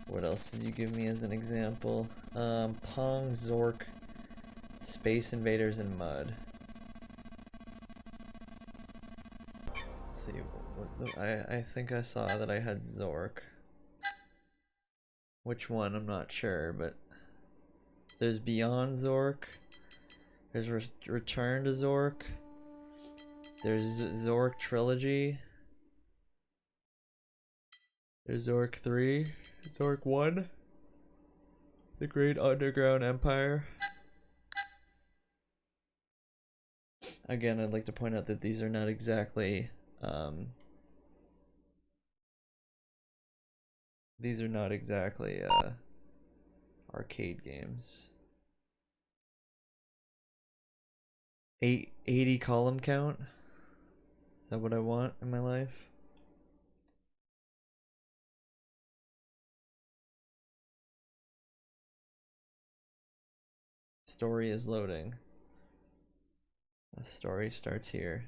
What else did you give me as an example? Pong, Zork, Space Invaders, and Mud. Let's see. I think I saw that I had Zork. Which one? I'm not sure, but there's Beyond Zork. There's Return to Zork. There's Zork Trilogy. There's Zork 3. Zork 1. The Great Underground Empire. Again, I'd like to point out that these are not exactly arcade games. 80 column count? Is that what I want in my life? Story is loading. The story starts here.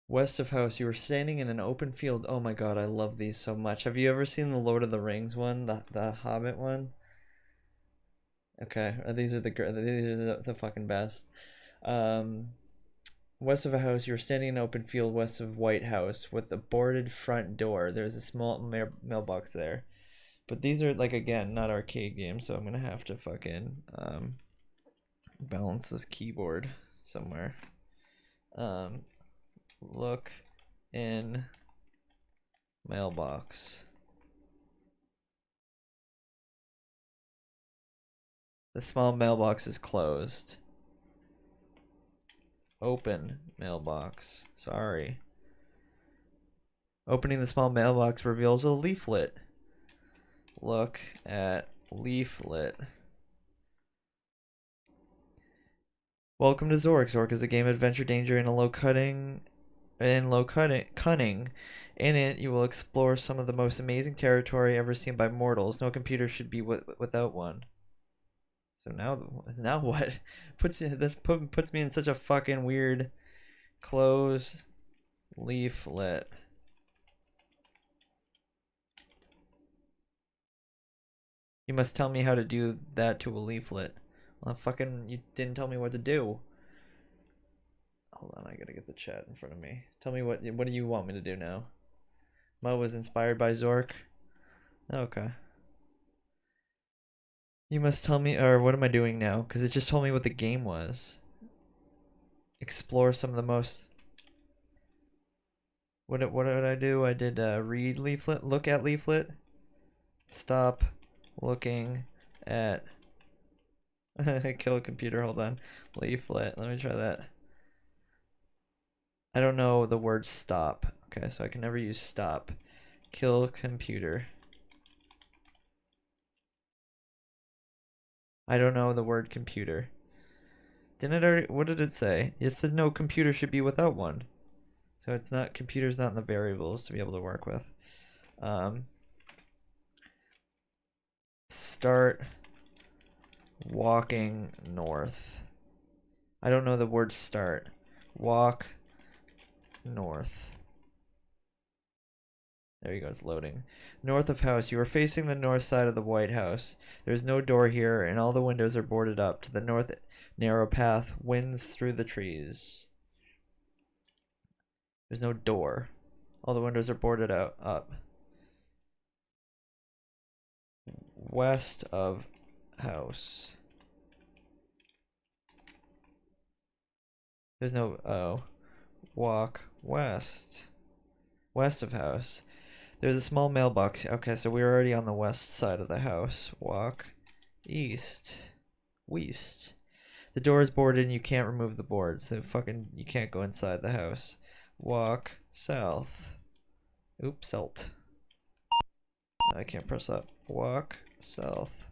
West of house, you were standing in an open field. Oh my god, I love these so much. Have you ever seen the Lord of the Rings one, the Hobbit one? Okay, these are the fucking best. West of a house, you were standing in an open field west of White House with a boarded front door. There's a small mailbox there. But these are, like, again, not arcade games, so I'm gonna have to fucking balance this keyboard somewhere. Look in mailbox. The small mailbox is closed. Open mailbox. Sorry. Opening the small mailbox reveals a leaflet. Look at leaflet. Welcome to Zork. Zork is a game of adventure, danger, and low cunning. In it, you will explore some of the most amazing territory ever seen by mortals. No computer should be without one. So now what? Puts me in such a fucking weird close leaflet. You must tell me how to do that to a leaflet. Well, fucking, you didn't tell me what to do. Hold on, I gotta get the chat in front of me. Tell me what do you want me to do now? Mo was inspired by Zork. Okay. You must tell me, or what am I doing now? Because it just told me what the game was. Explore some of the most. What did I do? I did read leaflet, look at leaflet, stop looking at. Kill a computer. Hold on, leaflet. Let me try that. I don't know the word stop. Okay, so I can never use stop. Kill computer. I don't know the word computer. Didn't it already, what did it say? It said no computer should be without one. So it's not, computer's not in the variables to be able to work with. Start walking north. I don't know the word start. Walk north. There you go, it's loading. North of house. You are facing the north side of the White House. There's no door here, and all the windows are boarded up. To the north, narrow path winds through the trees. There's no door. All the windows are boarded up. West of house. There's no, oh. Walk west. West of house. There's a small mailbox. Okay, so we're already on the west side of the house. Walk east. West. The door is boarded and you can't remove the board, so fucking you can't go inside the house. Walk south. Oops, salt. I can't press up. Walk south.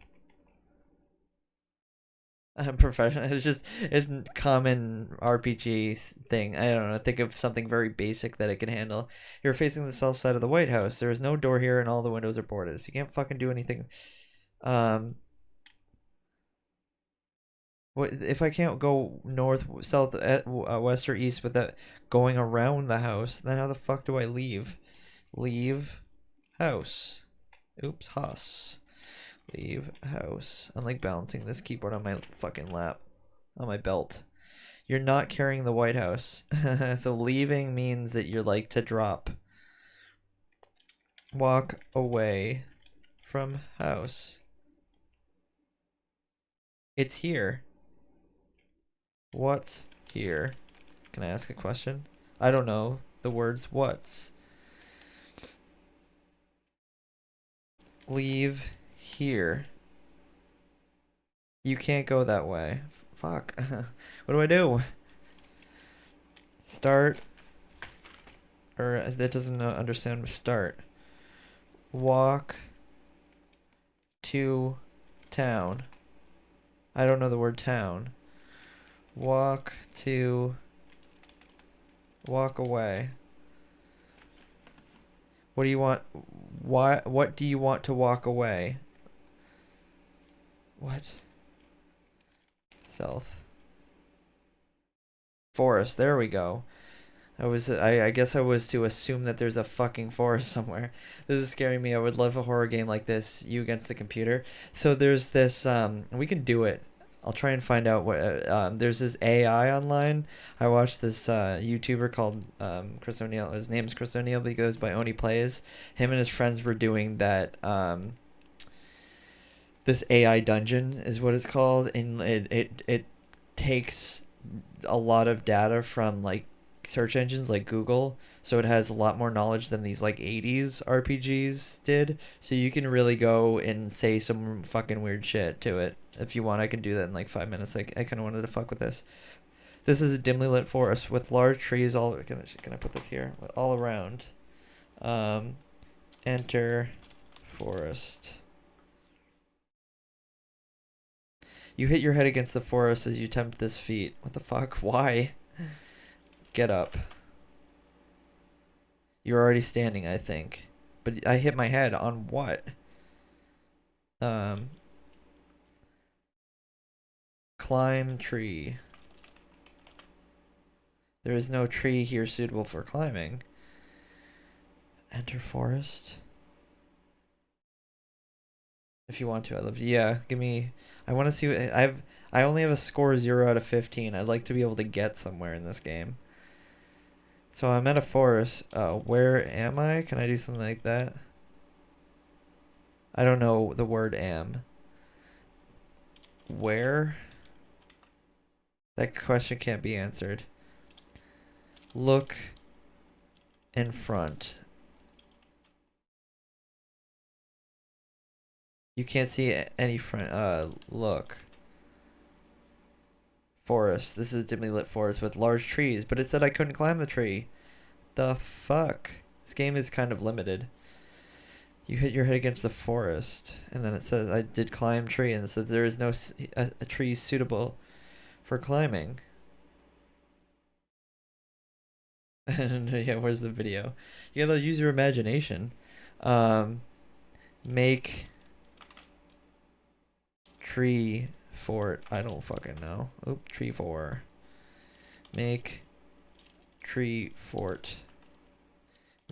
I'm professional. It's common RPG thing. I don't know. Think of something very basic that it can handle. You're facing the south side of the White House. There is no door here, and all the windows are boarded, so you can't fucking do anything. What if I can't go north, south, west, or east without going around the house? Then how the fuck do I leave? Leave house. Oops, house. Leave house. I'm like balancing this keyboard on my fucking lap, on my belt. You're not carrying the White House. So leaving means that you're like to drop. Walk away from house. It's here. What's here? Can I ask a question? I don't know the words what's. Leave here. You can't go that way. Fuck. What do I do? Start. Or that doesn't understand start. Walk to town. I don't know the word town. Walk to. Walk away. What do you want? Why? What do you want to walk away? What? South. Forest. There we go. I guess I was to assume that there's a fucking forest somewhere. This is scaring me. I would love a horror game like this, you against the computer. So there's this we can do it. I'll try and find out what there's this AI online. I watched this YouTuber called Chris O'Neill. His name's Chris O'Neill, but he goes by Oni Plays. Him and his friends were doing that this AI dungeon is what it's called, and it takes a lot of data from like search engines like Google, so it has a lot more knowledge than these like 80s RPGs did. So you can really go and say some fucking weird shit to it. If you want, I can do that in like 5 minutes. Like I kind of wanted to fuck with this. This is a dimly lit forest with large trees all. Can I put this here? All around. Enter forest. You hit your head against the forest as you attempt this feat. What the fuck? Why? Get up. You're already standing, I think. But I hit my head on what? Climb tree. There is no tree here suitable for climbing. Enter forest. If you want to, I'd love to. Yeah, give me. I want to see what I only have a score 0 out of 15. I'd like to be able to get somewhere in this game. So I'm at a forest. Where am I? Can I do something like that? I don't know the word am. Where? That question can't be answered. Look in front. You can't see any front. Look. Forest. This is a dimly lit forest with large trees, but it said I couldn't climb the tree. The fuck? This game is kind of limited. You hit your head against the forest, and then it says I did climb tree, and it says there is no a tree suitable for climbing. And yeah, where's the video? You gotta use your imagination. Make tree fort. I don't fucking know. Oop, tree 4. Make tree fort.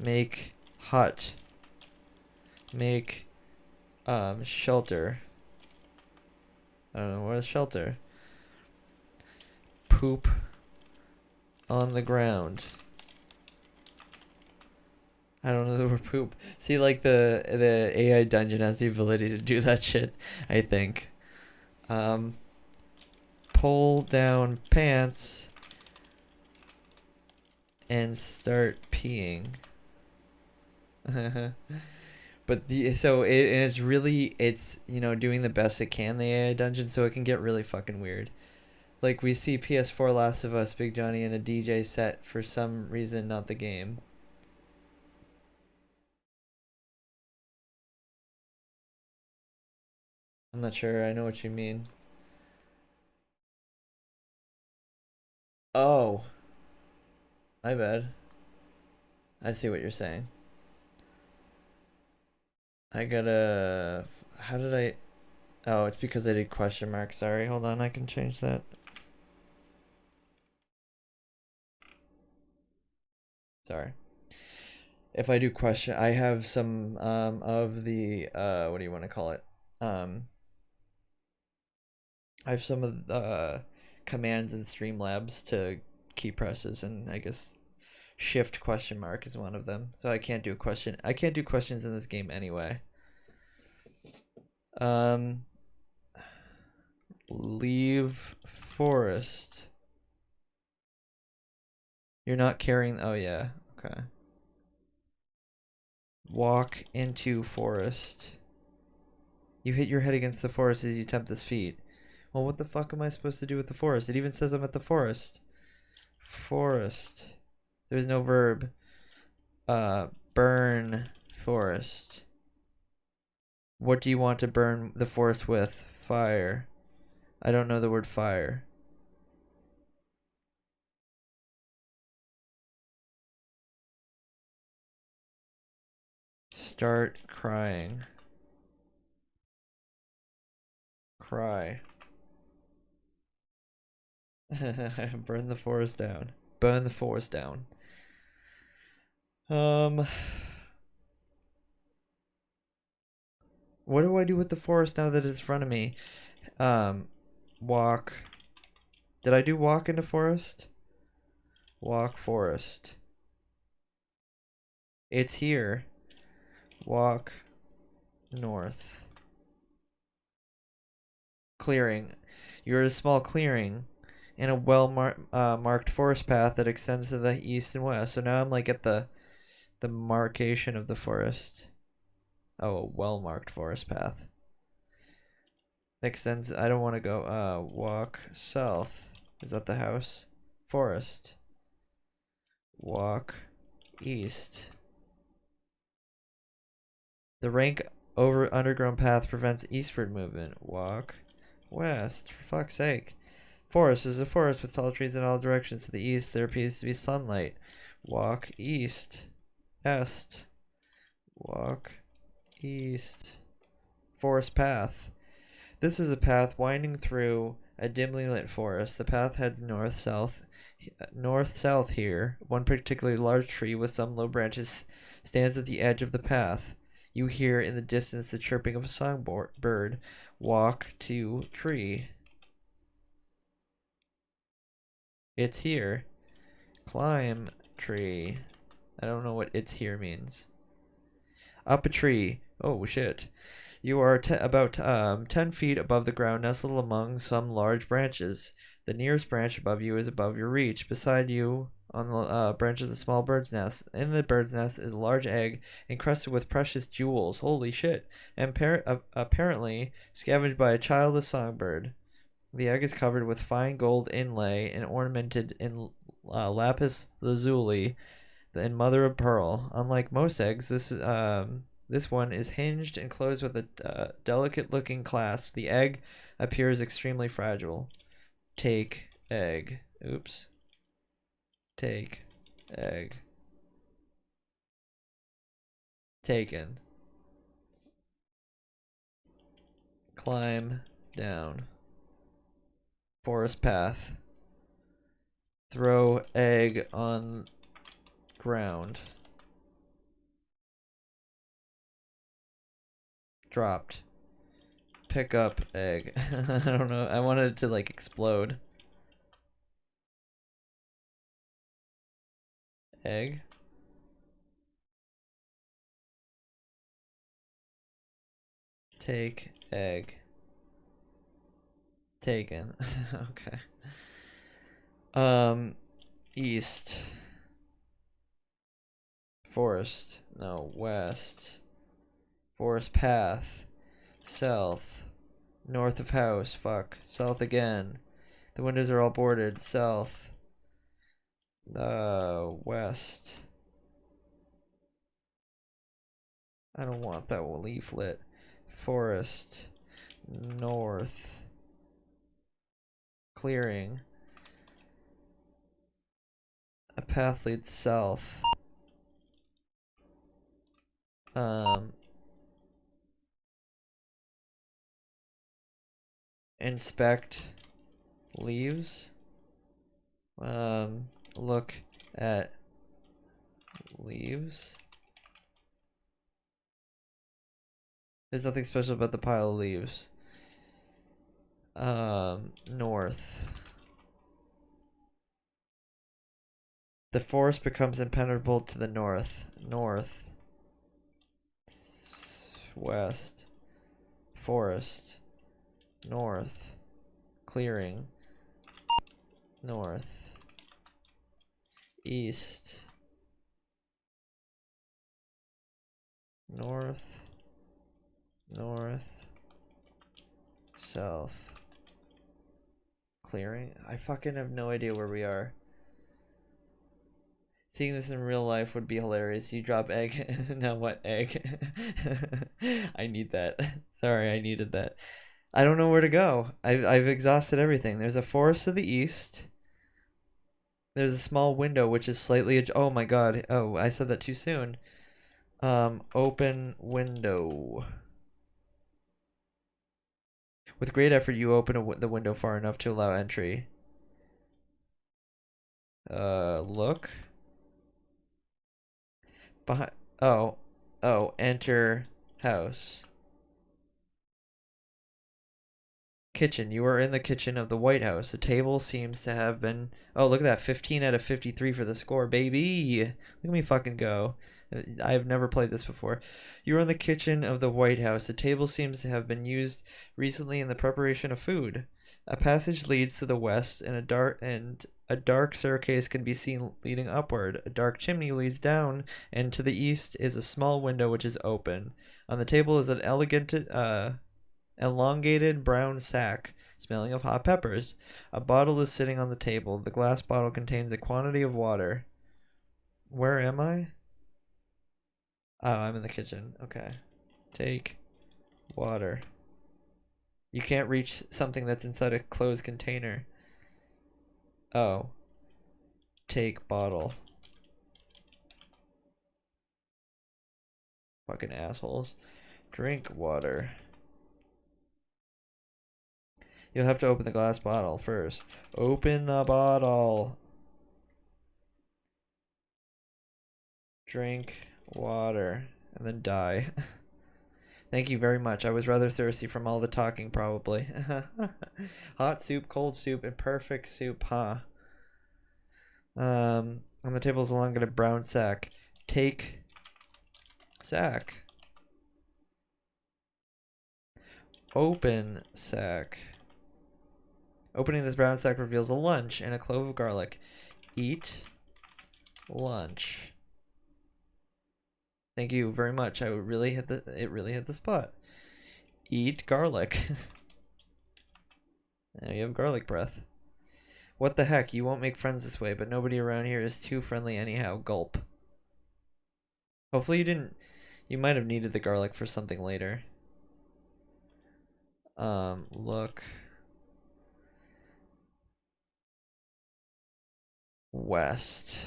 Make hut. Make shelter. I don't know, where's shelter? Poop on the ground. I don't know the word poop. See, like the AI dungeon has the ability to do that shit, I think. Pull down pants and start peeing. But it's you know, doing the best it can, the AI dungeon, so it can get really fucking weird. Like we see PS4 Last of Us, Big Johnny in a DJ set for some reason, not the game. I'm not sure. I know what you mean. Oh, my bad. I see what you're saying. I gotta. How did I? Oh, it's because I did question mark. Sorry, hold on, I can change that. Sorry. If I do question, I have some of the what do you want to call it? I have some of the commands in Streamlabs to key presses, and I guess shift question mark is one of them. So I can't do questions in this game anyway. Leave forest. You're not carrying. Oh yeah. Okay. Walk into forest. You hit your head against the forest as you attempt this feat. Well, what the fuck am I supposed to do with the forest? It even says I'm at the forest. Forest. There's no verb. Burn forest. What do you want to burn the forest with? Fire. I don't know the word fire. Start crying. Cry. Burn the forest down. Burn the forest down. What do I do with the forest now that it's in front of me? Walk. Did I do walk into forest? Walk forest. It's here. Walk north. Clearing. You're at a small clearing in a marked forest path that extends to the east and west. So now I'm like at the marcation of the forest. Oh, a well-marked forest path. Extends. I don't want to go. Walk south. Is that the house? Forest. Walk east. The rank over underground path prevents eastward movement. Walk west. For fuck's sake. Forest is a forest with tall trees in all directions. To the east, there appears to be sunlight. Walk east. Est. Walk east. Forest path. This is a path winding through a dimly lit forest. The path heads north-south here. One particularly large tree with some low branches stands at the edge of the path. You hear in the distance the chirping of a songbird. Walk to tree. It's here. Climb tree. I don't know what it's here means. Up a tree. Oh shit. You are about 10 feet above the ground, nestled among some large branches. The nearest branch above you is above your reach. Beside you, on the branch, is a small bird's nest. In the bird's nest is a large egg encrusted with precious jewels. Holy shit. And apparently scavenged by a childless songbird. The egg is covered with fine gold inlay and ornamented in lapis lazuli and mother of pearl. Unlike most eggs, this one is hinged and closed with a delicate-looking clasp. The egg appears extremely fragile. Take egg. Oops. Take egg. Taken. Climb down. Forest path. Throw egg on ground. Dropped. Pick up egg. I don't know. I wanted it to like explode. Egg. Take egg. Taken. Okay. East. Forest. No, west. Forest path. South. North of house. Fuck. South again. The windows are all boarded. South. West. I don't want that leaflet. Forest. North. Clearing. A path leads south. inspect leaves. Look at leaves. There's nothing special about the pile of leaves. North. The forest becomes impenetrable to the north. North. West. Forest. North. Clearing. North. East. North. North. South. Clearing? I fucking have no idea where we are. Seeing this in real life would be hilarious. You drop egg. Now what egg? I need that. Sorry, I needed that. I don't know where to go. I've exhausted everything. There's a forest to the east. There's a small window which is slightly oh my god. Oh, I said that too soon. Open window. With great effort, you open the window far enough to allow entry. Look. Behind. Oh. Oh, enter house. Kitchen. You are in the kitchen of the White House. The table seems to have been... Oh, look at that. 15 out of 53 for the score, baby. Look at me fucking go. I've never played this before. You are in the kitchen of the White House. The table seems to have been used recently in the preparation of food. A passage leads to the west, and a dark staircase can be seen leading upward. A dark chimney leads down, and to the east is a small window which is open. On the table is an elongated brown sack, smelling of hot peppers. A bottle is sitting on the table. The glass bottle contains a quantity of water. Where am I? Oh, I'm in the kitchen. Okay. Take water. You can't reach something that's inside a closed container. Oh. Take bottle. Fucking assholes. Drink water. You'll have to open the glass bottle first. Open the bottle. Drink water. And then die. Thank you very much. I was rather thirsty from all the talking, probably. Hot soup, cold soup, and perfect soup, huh? On the table is a elongated brown sack. Take sack. Open sack. Opening this brown sack reveals a lunch and a clove of garlic. Eat lunch. Thank you very much. It really hit the spot. Eat garlic. Now you have garlic breath. What the heck? You won't make friends this way, but nobody around here is too friendly anyhow. Gulp. Hopefully you didn't... You might have needed the garlic for something later. Look. West.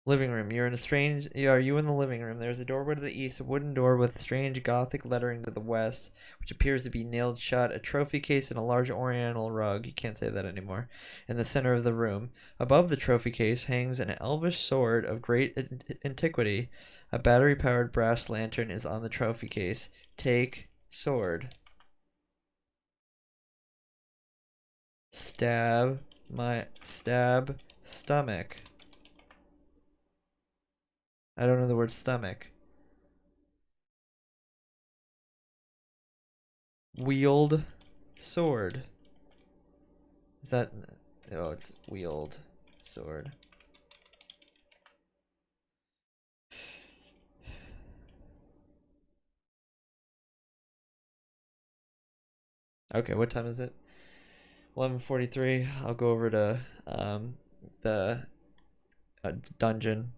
Living room. You're in a strange... Are you in the living room? There's a doorway to the east, a wooden door with strange Gothic lettering to the west, which appears to be nailed shut, a trophy case, and a large oriental rug. You can't say that anymore. In the center of the room. Above the trophy case hangs an elvish sword of great antiquity. A battery-powered brass lantern is on the trophy case. Take sword. Stab stomach. I don't know the word stomach. Wield sword. Is that... Oh, it's wield sword. Okay, what time is it? 11:43. I'll go over to the dungeon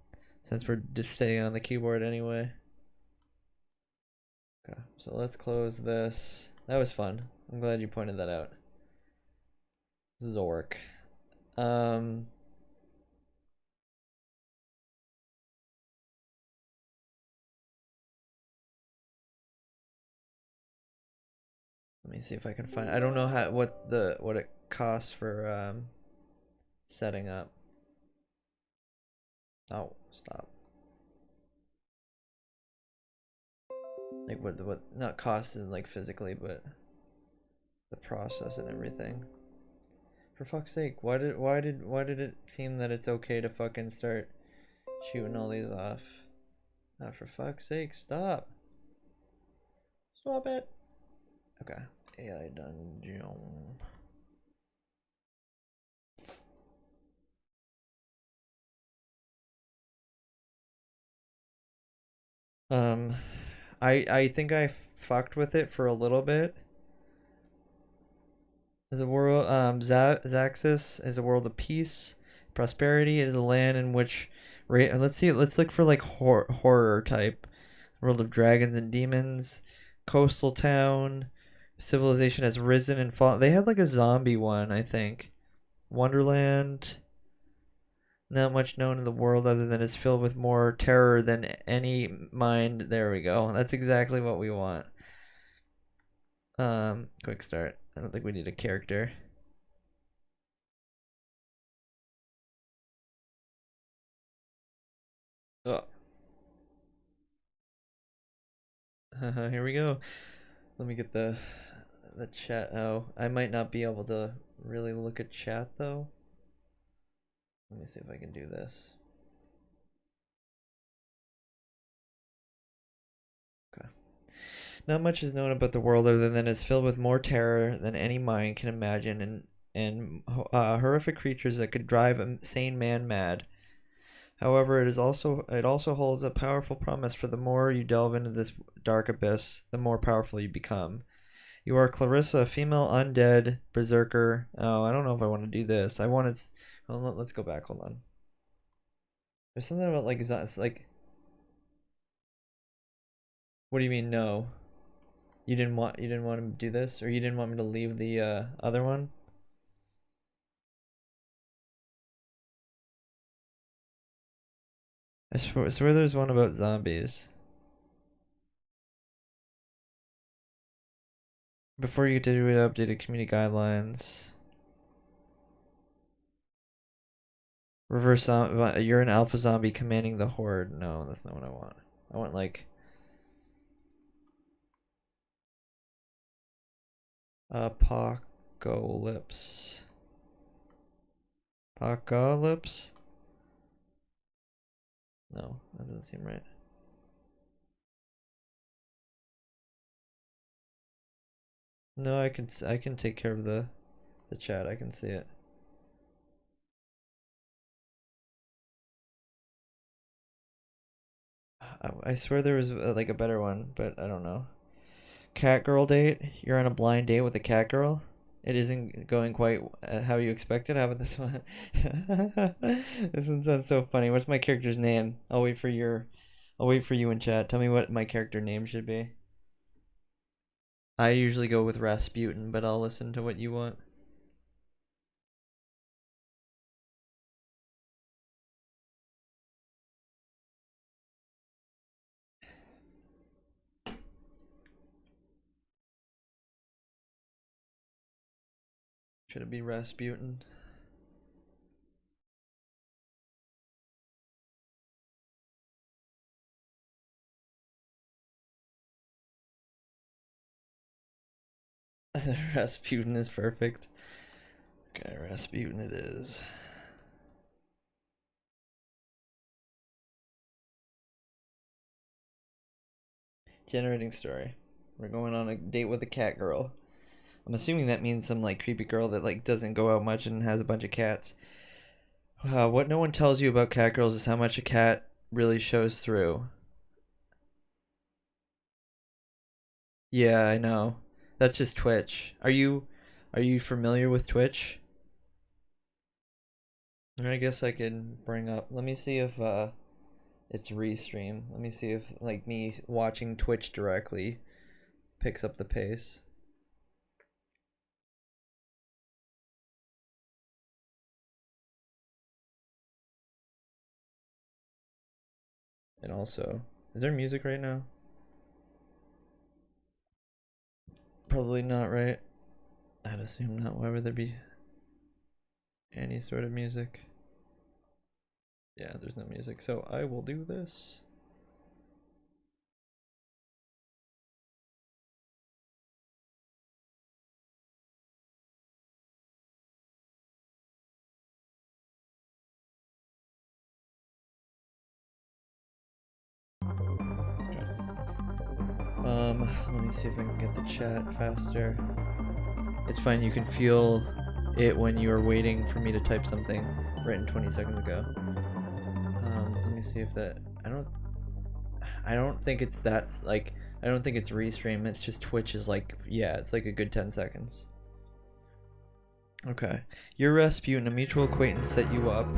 since we're just staying on the keyboard anyway. Okay, so let's close this. That was fun. I'm glad you pointed that out. Zork. Let me see if I can find. I don't know what it costs for setting up. Oh, stop. Like what not cost is like physically, but the process and everything. For fuck's sake, why did it seem that it's okay to fucking start shooting all these off? Oh, for fuck's sake, stop. Stop it. Okay. AI dungeon. Um, I think I fucked with it for a little bit. The world, Zaxxas is a world of peace, prosperity. It is a land in which, let's see, let's look for like horror type. World of dragons and demons, coastal town, civilization has risen and fallen. They had like a zombie one, I think. Wonderland. Not much known in the world other than it's filled with more terror than any mind. There we go. That's exactly what we want. Quick start. I don't think we need a character. Oh. Here we go. Let me get the chat. Oh, I might not be able to really look at chat though. Let me see if I can do this. Okay. Not much is known about the world other than it's filled with more terror than any mind can imagine and horrific creatures that could drive a sane man mad. However, it also holds a powerful promise for the more you delve into this dark abyss, the more powerful you become. You are Clarissa, a female undead berserker. Oh, I don't know if I want to do this. I wanted. Well, let's go back. Hold on. There's something about like it's like. What do you mean no? You didn't want to do this, or you didn't want me to leave the other one? I swear there's one about zombies. Before you get to do it, updated community guidelines. Reverse zombie. You're an alpha zombie commanding the horde. No, that's not what I want. I want like apocalypse. Apocalypse? No, that doesn't seem right. No, I can take care of the chat. I can see it. I swear there was like a better one, but I don't know. Cat girl date. You're on a blind date with a cat girl. It isn't going quite how you expected. How about this one? This one sounds so funny. What's my character's name? I'll wait for you in chat. Tell me what my character name should be. I usually go with Rasputin, but I'll listen to what you want. Should it be Rasputin? Rasputin is perfect. Okay, Rasputin it is. Generating story. We're going on a date with a cat girl. I'm assuming that means some like creepy girl that like doesn't go out much and has a bunch of cats. What no one tells you about cat girls is how much a cat really shows through. Yeah, I know. That's just Twitch. Are you familiar with Twitch? I guess I can bring up. Let me see if it's restream. Let me see if like me watching Twitch directly picks up the pace. And also, is there music right now? Probably not, right? I'd assume not. Why would there be any sort of music? Yeah, there's no music, so I will do this. Let me see if I can get the chat faster. It's fine, you can feel it when you are waiting for me to type something written 20 seconds ago. Let me see if that, I don't think it's that, like, I don't think it's restream, it's just Twitch is like, yeah, it's like a good 10 seconds. Okay. Your Rasputin, a mutual acquaintance set you up.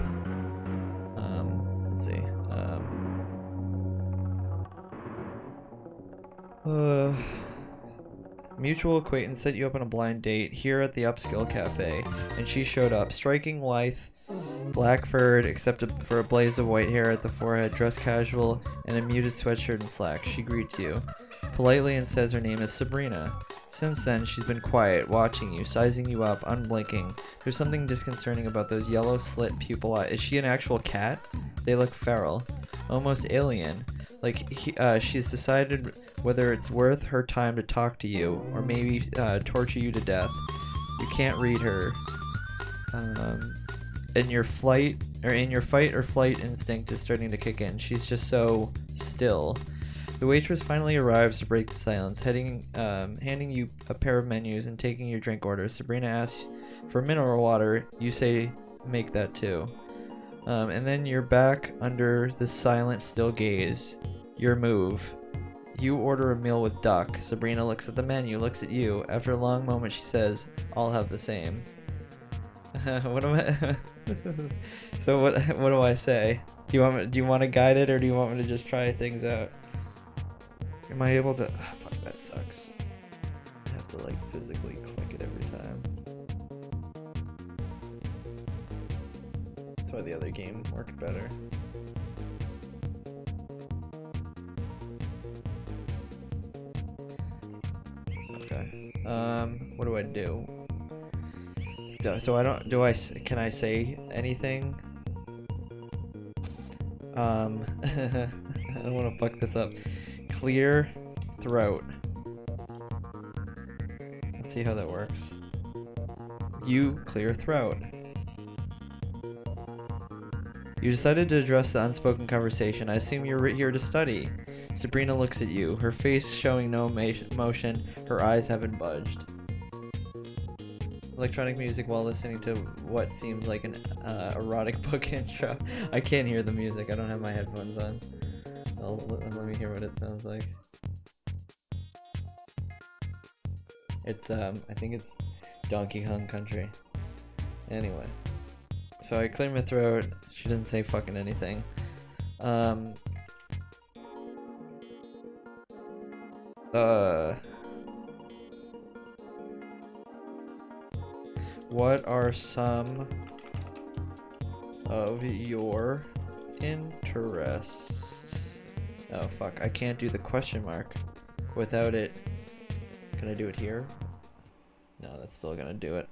Let's see. Mutual acquaintance set you up on a blind date here at the Upskill Cafe, and she showed up. Striking, lithe, black-furred, except for a blaze of white hair at the forehead, dressed casual, and a muted sweatshirt and slacks. She greets you politely and says her name is Sabrina. Since then, she's been quiet, watching you, sizing you up, unblinking. There's something disconcerting about those yellow slit pupil eyes. Is she an actual cat? They look feral, almost alien. Like she's decided whether it's worth her time to talk to you, or maybe torture you to death. You can't read her. In your fight or flight instinct is starting to kick in. She's just so still. The waitress finally arrives to break the silence, handing you a pair of menus and taking your drink order. Sabrina asks for mineral water. You say, make that too. And then you're back under the silent, still gaze. Your move. You order a meal with duck. Sabrina looks at the menu, looks at you. After a long moment, she says, I'll have the same. What am I? So what do I say? Do you want to guide it, or do you want me to just try things out? Am I able to? Oh, fuck, that sucks. I have to like physically click it every time. That's why the other game worked better. Okay. What do I do? So I don't. Can I say anything? I don't want to fuck this up. Clear throat. Let's see how that works. You clear throat. You decided to address the unspoken conversation. I assume you're here to study. Sabrina looks at you, her face showing no emotion, her eyes haven't budged. Electronic music while listening to what seems like an erotic book intro. I can't hear the music, I don't have my headphones on. Let me hear what it sounds like. It's, I think it's Donkey Kong Country. Anyway. So I clear my throat, she doesn't say fucking anything. What are some of your interests? Oh fuck, I can't do the question mark without it. Can I do it here? No, that's still gonna do it.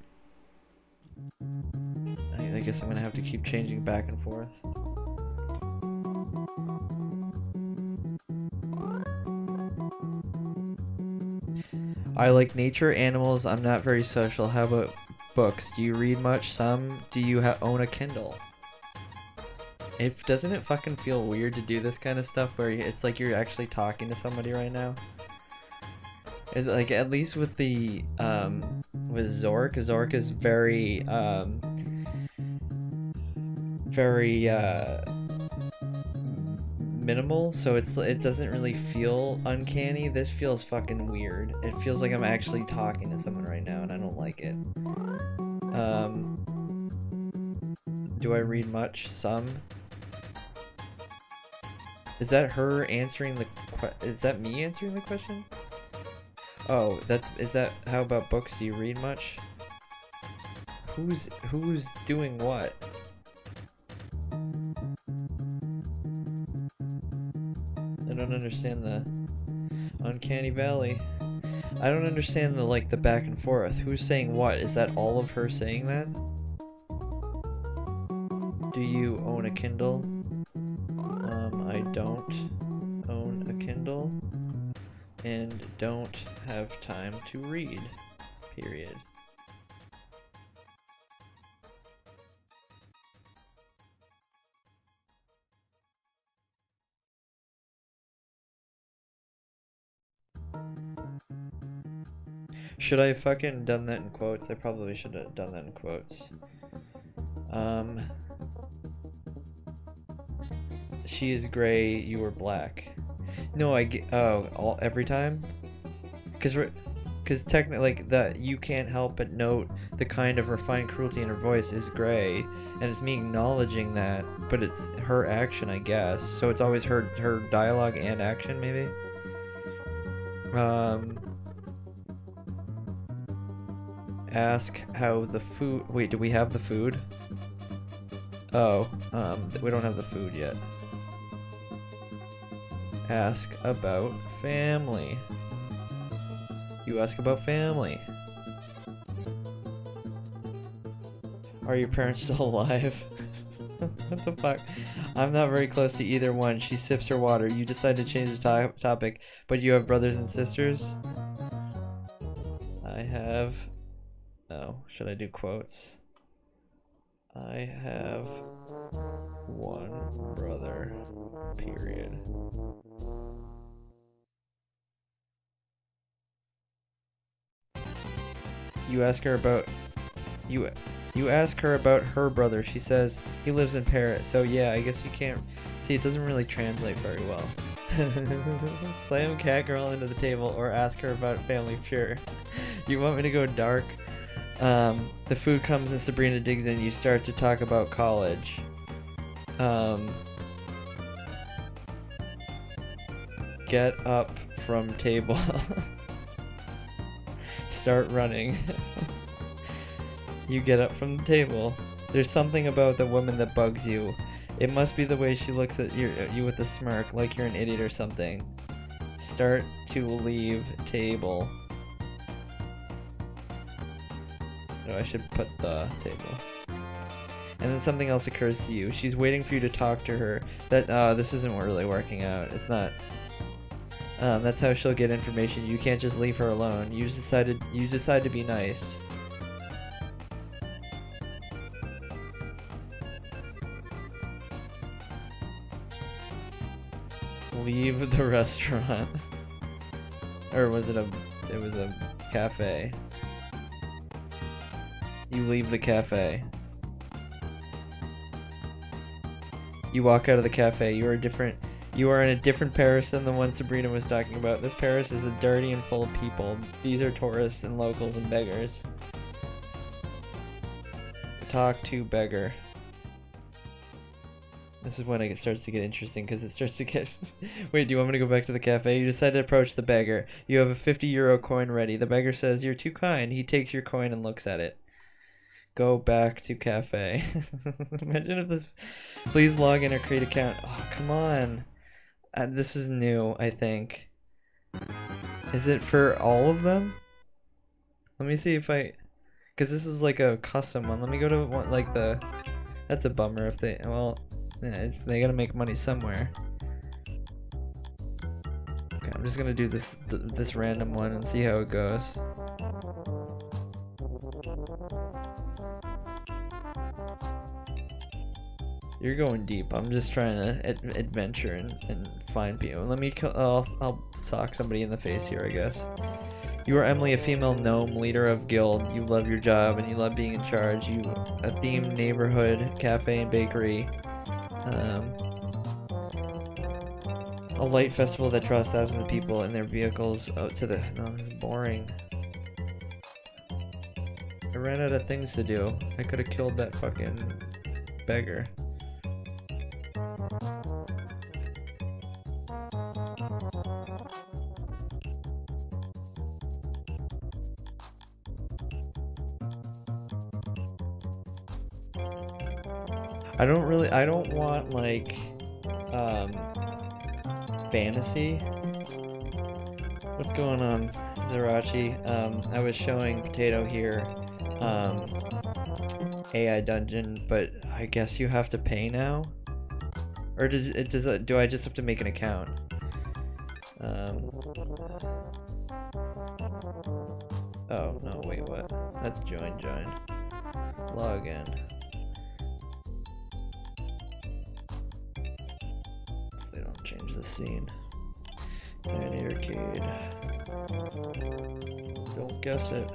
I guess I'm gonna have to keep changing back and forth. I like nature, animals. I'm not very social. How about books? Do you read much? Some? Do you own a Kindle? Doesn't it fucking feel weird to do this kind of stuff where it's like you're actually talking to somebody right now? Like, at least with the with Zork is very minimal, so it doesn't really feel uncanny. This feels fucking weird. It feels like I'm actually talking to someone right now, and I don't like it. Do I read much? Some. Is that her answering the is that me answering the question? Oh, how about books? Do you read much? Who's doing what? I don't understand the uncanny valley. I don't understand the like the back and forth. Who's saying what? Is that all of her saying that? Do you own a Kindle? I don't own a Kindle and don't have time to read. Period. Should I have fucking done that in quotes? I probably should have done that in quotes. She is gray, you are black. No, I get, oh, every time? Because technically, like, that you can't help but note the kind of refined cruelty in her voice is gray, and it's me acknowledging that, but it's her action, I guess. So it's always her dialogue and action, maybe? Ask how the food... Wait, do we have the food? Oh, we don't have the food yet. Ask about family. You ask about family. Are your parents still alive? What the fuck? I'm not very close to either one. She sips her water. You decide to change the topic, but you have brothers and sisters? I have... Oh, should I do quotes? I have one brother, period. You ask her about you ask her about her brother. She says he lives in Paris. So yeah, I guess you can't see, it doesn't really translate very well. Slam cat girl into the table or ask her about family. Sure. You want me to go dark? The food comes and Sabrina digs in. You start to talk about college. Get up from table. Start running. You get up from the table. There's something about the woman that bugs you. It must be the way she looks at you with a smirk, like you're an idiot or something. Start to leave table. No, I should put the table. And then something else occurs to you. She's waiting for you to talk to her. That this isn't really working out. It's not. That's how she'll get information. You can't just leave her alone. You decide to be nice. Leave the restaurant. Or was it it was a cafe. You leave the cafe. You walk out of the cafe. You are in a different Paris than the one Sabrina was talking about. This Paris is dirty and full of people. These are tourists and locals and beggars. Talk to beggar. This is when it starts to get interesting, because it starts to get... Wait, do you want me to go back to the cafe? You decide to approach the beggar. You have a 50-euro coin ready. The beggar says, "You're too kind." He takes your coin and looks at it. Go back to cafe. Imagine if this... Please log in or create account. Oh, come on. This is new, I think. Is it for all of them? Let me see if I... Because this is like a custom one. Let me go to one, like the... That's a bummer if they... Well, yeah, they gotta make money somewhere. Okay, I'm just gonna do this random one and see how it goes. You're going deep. I'm just trying to adventure and find people. Let me... I'll sock somebody in the face here, I guess. You are Emily, a female gnome, leader of guild. You love your job and you love being in charge. You a themed neighborhood cafe and bakery. A light festival that draws thousands of people in their vehicles out to the... No, this is boring. I ran out of things to do. I could have killed that fucking beggar. I don't want like fantasy. What What's going on, Zerachi? I was showing Potato here, AI dungeon, but I guess you have to pay now? Or do I just have to make an account? Oh, no, wait, what? That's join. Log in. They don't change the scene. Tiny arcade. Don't guess it.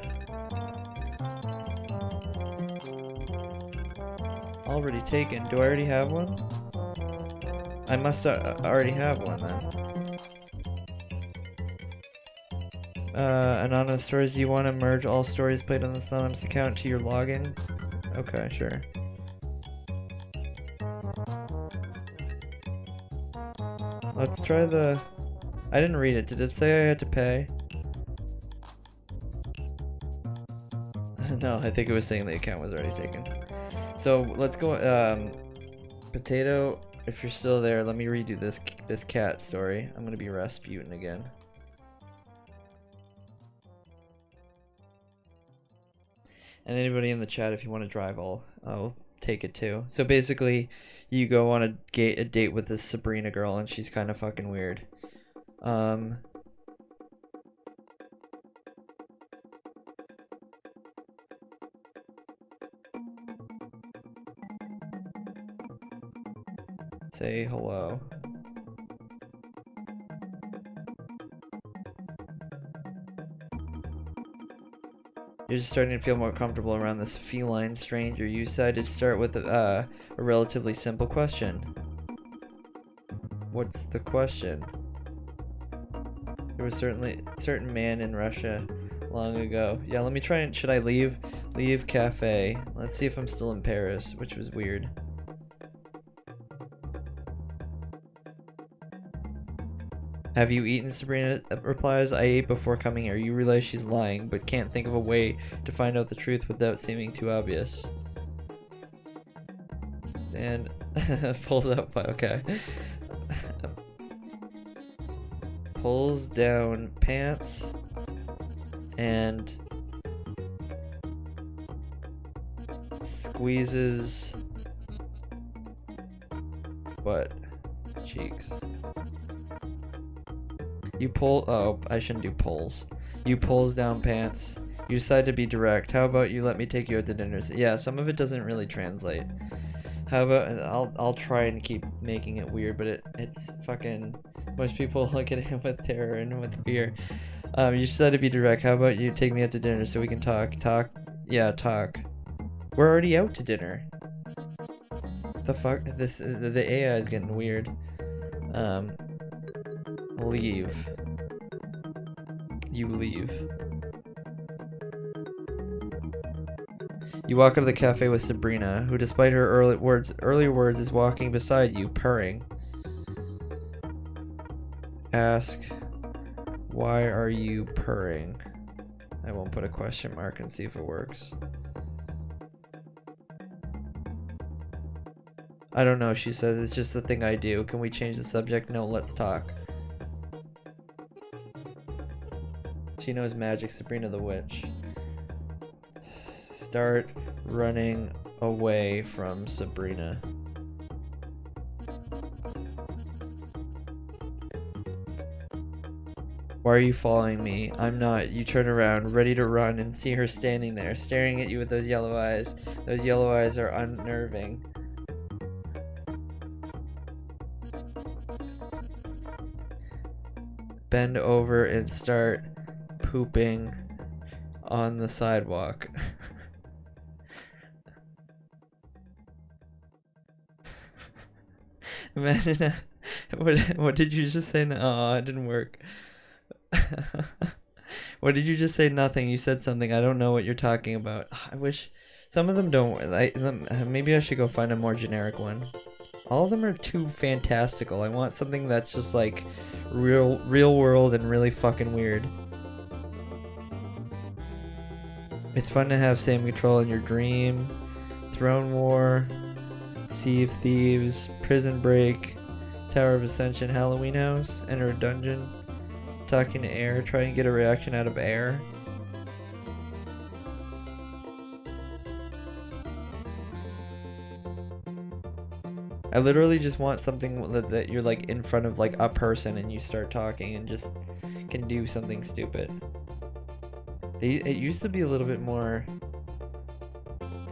Already taken. Do I already have one? I must already have one then. Anonymous stories. Do you want to merge all stories played on this anonymous account to your login? Okay, sure. Let's try the... I didn't read it. Did it say I had to pay? No, I think it was saying the account was already taken. So let's go. Potato, if you're still there, let me redo this cat story. I'm gonna be Rasputin again. And anybody in the chat, if you want to drive, I'll take it too. So basically, you go on a date with this Sabrina girl, and she's kind of fucking weird. Say hello. You're just starting to feel more comfortable around this feline stranger. You decided to start with a relatively simple question. What's the question? There was certainly a certain man in Russia long ago. Yeah, let me try and... Should I leave? Leave cafe. Let's see if I'm still in Paris, which was weird. Have you eaten? Sabrina replies, I ate before coming here. You realize she's lying, but can't think of a way to find out the truth without seeming too obvious. And pulls up, okay. Pulls down pants and squeezes butt cheeks. You pull... Oh, I shouldn't do pulls. You pulls down pants. You decide to be direct. How about you let me take you out to dinner? Yeah, some of it doesn't really translate. How about... I'll try and keep making it weird, but it's fucking... Most people look at him with terror and with fear. You decide to be direct. How about you take me out to dinner so we can talk? Talk? Yeah, talk. We're already out to dinner. The fuck? The AI is getting weird. Leave. You leave. You walk out of the cafe with Sabrina, who despite her earlier words is walking beside you, purring. Ask, why are you purring? I won't put a question mark and see if it works. I don't know, she says, it's just the thing I do. Can we change the subject? No, let's talk. She knows magic, Sabrina the witch. Start running away from Sabrina. Why are you following me? I'm not. You turn around, ready to run, and see her standing there, staring at you with those yellow eyes. Those yellow eyes are unnerving. Bend over and start pooping on the sidewalk. Imagine what did you just say? Oh, it didn't work. What did you just say? Nothing. You said something. I don't know what you're talking about. I wish some of them don't. Maybe I should go find a more generic one. All of them are too fantastical. I want something that's just like real world and really fucking weird. It's fun to have Sam control in your dream. Throne War, Sea of Thieves, Prison Break, Tower of Ascension, Halloween House, Enter a Dungeon. talking to air, trying to get a reaction out of air. I literally just want something that you're like in front of like a person and you start talking and just can do something stupid. It used to be a little bit more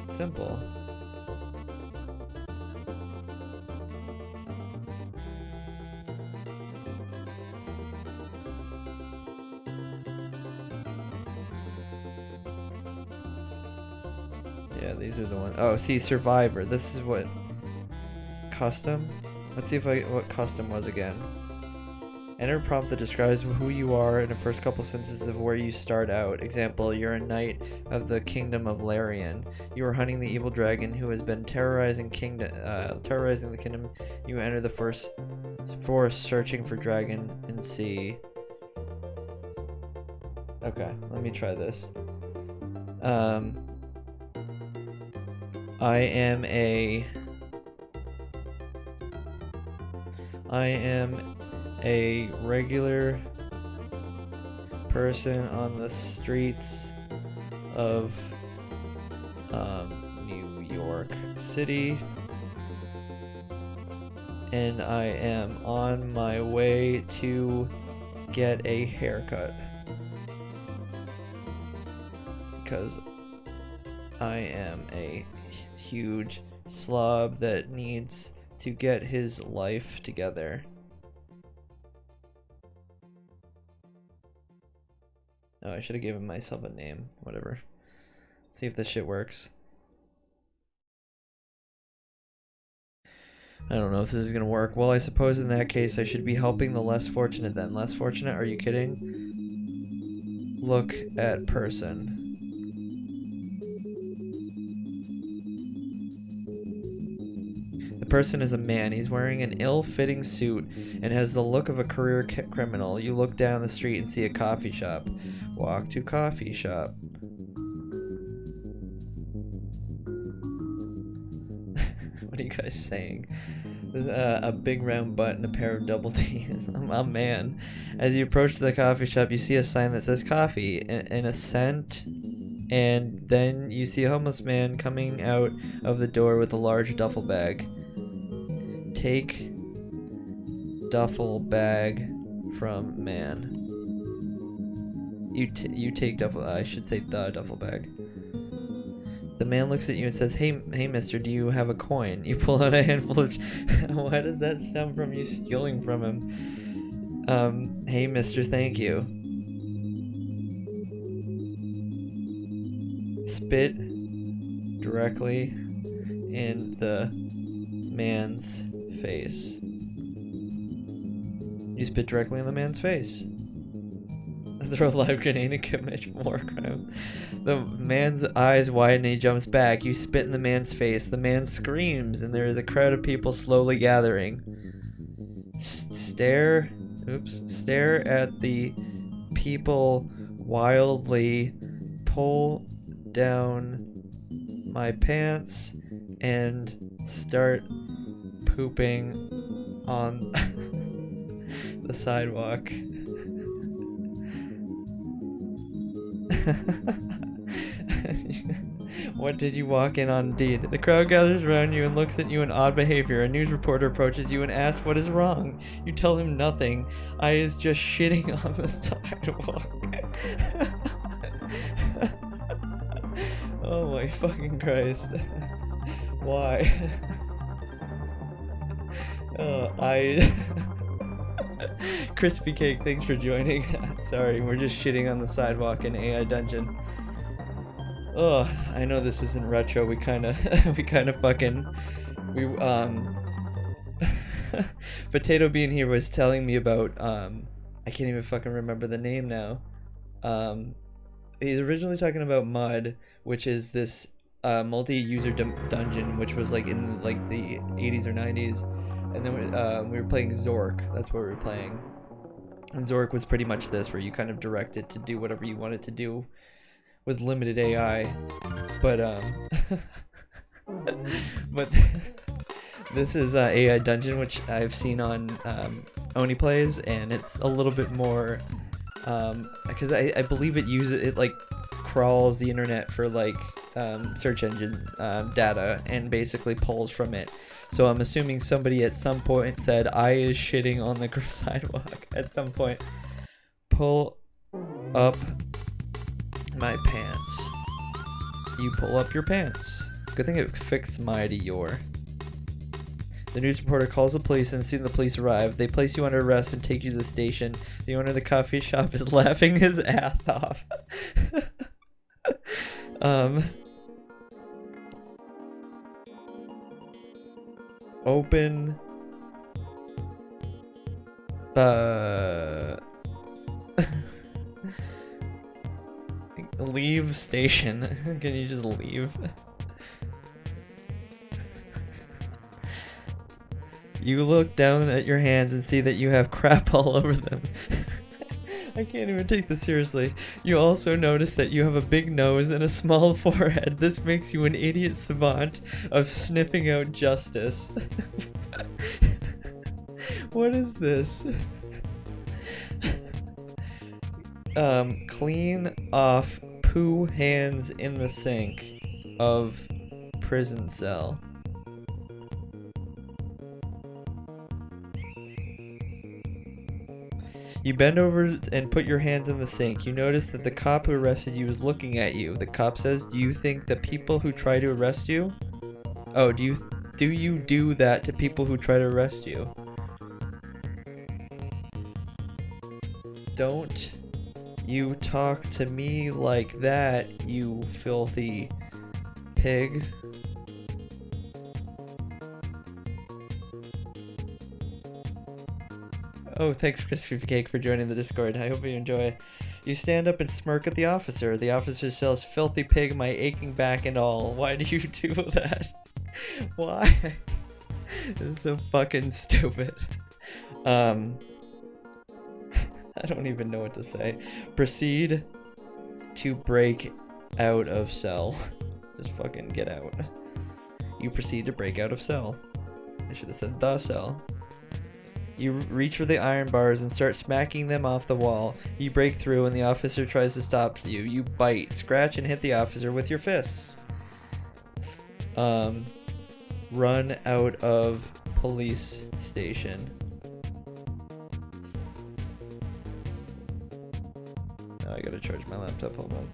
simple. Yeah, these are the ones. Oh, see, Survivor. This is what... Custom? Let's see if what custom was again. Enter a prompt that describes who you are in the first couple sentences of where you start out. Example, you're a knight of the kingdom of Larian. You are hunting the evil dragon who has been terrorizing the kingdom. You enter the first forest searching for dragon and sea. Okay, let me try this. I am a regular person on the streets of New York City, and I am on my way to get a haircut because I am a huge slob that needs to get his life together. Oh, I should have given myself a name. Whatever. See if this shit works. I don't know if this is gonna work. Well, I suppose in that case I should be helping the less fortunate then. Less fortunate? Are you kidding? Look at person. The person is a man. He's wearing an ill-fitting suit and has the look of a career criminal. You look down the street and see a coffee shop. Walk to coffee shop. What are you guys saying? A big round butt and a pair of double T's. I'm a man. As you approach the coffee shop, you see a sign that says coffee and a scent. And then you see a homeless man coming out of the door with a large duffel bag. Take duffel bag from man. You take duffel. I should say the duffel bag. The man looks at you and says, "Hey, mister, do you have a coin?" You pull out a handful of... Why does that stem from you stealing from him? Hey, mister, thank you. Spit directly in the man's face. You spit directly in the man's face. Throw a live grenade and commit more crime. The man's eyes widen and he jumps back. You spit in the man's face. The man screams and there is a crowd of people slowly gathering. Stare at the people wildly. Pull down my pants and start pooping on the sidewalk. What did you walk in on, indeed? The crowd gathers around you and looks at you in odd behavior. A news reporter approaches you and asks what is wrong. You tell him nothing. I is just shitting on the sidewalk. Oh my fucking Christ. Why? Crispy Cake, thanks for joining. Sorry, we're just shitting on the sidewalk in AI Dungeon. Oh, I know this isn't retro. We kind of Potato Bean here was telling me about I can't even fucking remember the name now. He's originally talking about Mud, which is this multi-user dungeon, which was like in like the 80s or 90s, and then we were playing Zork. That's what we were playing. And Zork was pretty much this, where you kind of direct it to do whatever you want it to do with limited AI, but but this is AI Dungeon, which I've seen on Oni Plays, and it's a little bit more because I believe it like crawls the internet for like search engine data and basically pulls from it. So I'm assuming somebody at some point said I is shitting on the sidewalk at some point. Pull up my pants. You pull up your pants. Good thing it fixed my Dior. The news reporter calls the police, and soon the police arrive. They place you under arrest and take you to the station. The owner of the coffee shop is laughing his ass off. Open. Leave station. Can you just leave? You look down at your hands and see that you have crap all over them. I can't even take this seriously. You also notice that you have a big nose and a small forehead. This makes you an idiot savant of sniffing out justice. What is this? Clean off poo hands in the sink of prison cell. You bend over and put your hands in the sink. You notice that the cop who arrested you is looking at you. The cop says, "Do you think the people who try to arrest you? Oh, do you do that to people who try to arrest you? Don't you talk to me like that, you filthy pig." Oh, thanks Crispy Cake for joining the Discord. I hope you enjoy. You stand up and smirk at the officer. The officer says, "Filthy pig, my aching back and all." Why do you do that? Why? This is so fucking stupid. I don't even know what to say. Proceed to break out of cell. Just fucking get out. You proceed to break out of cell. I should have said the cell. You reach for the iron bars and start smacking them off the wall. You break through and the officer tries to stop you. You bite, scratch, and hit the officer with your fists. Run out of police station. Oh, I gotta charge my laptop, hold on.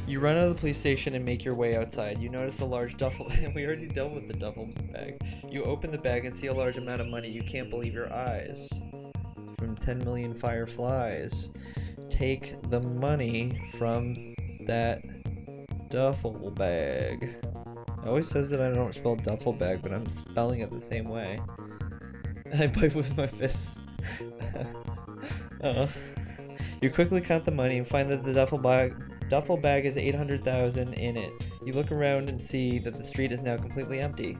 You run out of the police station and make your way outside. You notice a large duffel bag. We already dealt with the duffel bag. You open the bag and see a large amount of money. You can't believe your eyes. From 10 million fireflies. Take the money from that duffel bag. It always says that I don't spell duffel bag, but I'm spelling it the same way. I bite with my fists. You quickly count the money and find that the duffel bag is 800,000 in it. You look around and see that the street is now completely empty.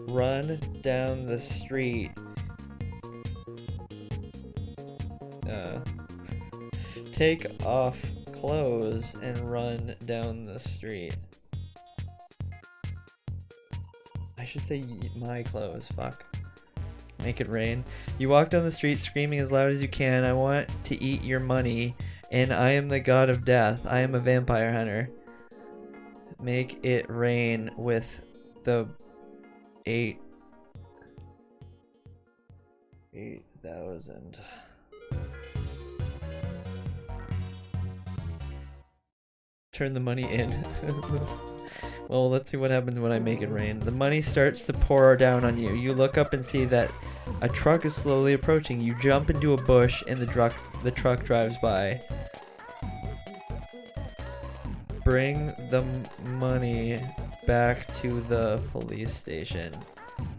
Run down the street. Take off clothes and run down the street. I should say my clothes, fuck. Make it rain. You walk down the street screaming as loud as you can, "I want to eat your money, and I am the god of death. I am a vampire hunter." Make it rain with the 8,000. Turn the money in. Well, let's see what happens when I make it rain. The money starts to pour down on you. You look up and see that a truck is slowly approaching. You jump into a bush and the truck drives by. Bring the money back to the police station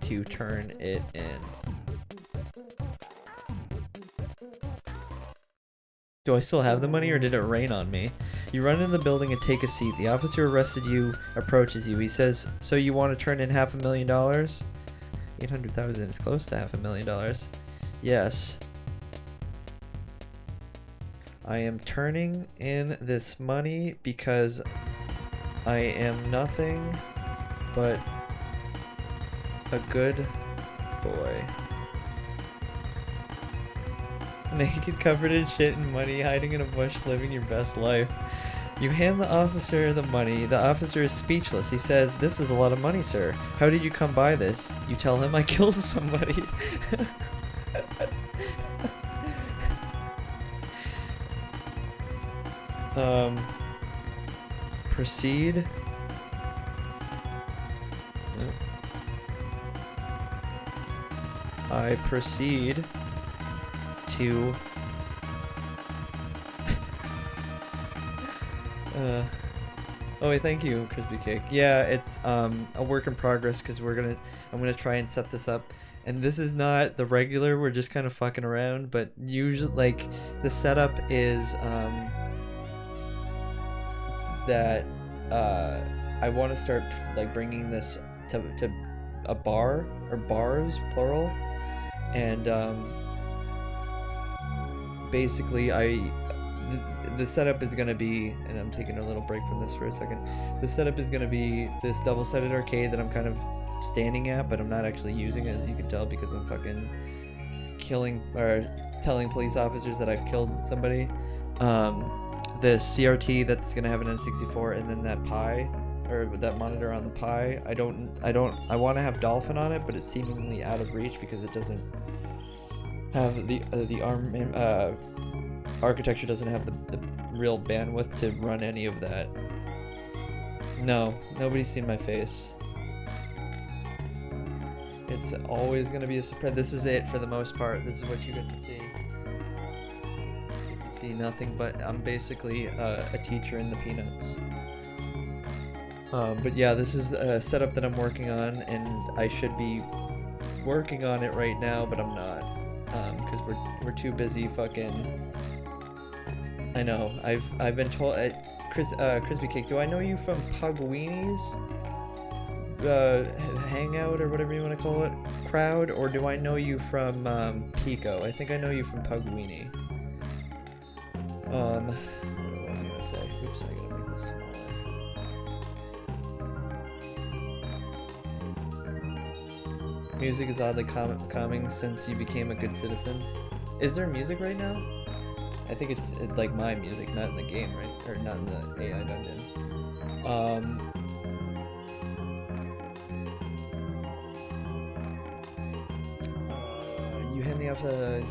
to turn it in. Do I still have the money or did it rain on me? You run in the building and take a seat. The officer who arrested you approaches you. He says, "So you want to turn in $500,000? 800,000 is close to $500,000. Yes. I am turning in this money because I am nothing but a good boy." naked, covered in shit and money, hiding in a bush, living your best life. You hand the officer the money. The officer is speechless. He says, "This is a lot of money, sir. How did you come by this?" You tell him, "I killed somebody." Proceed. I proceed to oh wait, thank you, Crispy Cake. Yeah, it's a work in progress because I'm gonna try and set this up, and this is not the regular. We're just kind of fucking around, but usually like the setup is that I want to start like bringing this to a bar or bars plural, and basically the setup is going to be, and I'm taking a little break from this for a second, the setup is going to be this double-sided arcade that I'm kind of standing at, but I'm not actually using it, as you can tell, because I'm fucking killing or telling police officers that I've killed somebody. The CRT that's going to have an N64, and then that Pi, or that monitor on the Pi, I want to have Dolphin on it, but it's seemingly out of reach because it doesn't have the ARM architecture doesn't have the real bandwidth to run any of that. No, nobody's seen my face. It's always going to be a surprise. This is it for the most part. This is what you get to see. You get to see nothing but I'm basically a teacher in the Peanuts. But yeah, this is a setup that I'm working on, and I should be working on it right now, but I'm not. Because we're too busy fucking... I know. I've been told. Crispy Cake, do I know you from Pugweenies? Hangout or whatever you want to call it, crowd, or do I know you from Pico? I think I know you from Pugweenie. What was I gonna say? Oops, I gotta make this smaller. Music is oddly calming since you became a good citizen. Is there music right now? I think it's like my music, not in the game, right? Or not in the AI dungeon. You hand the alpha.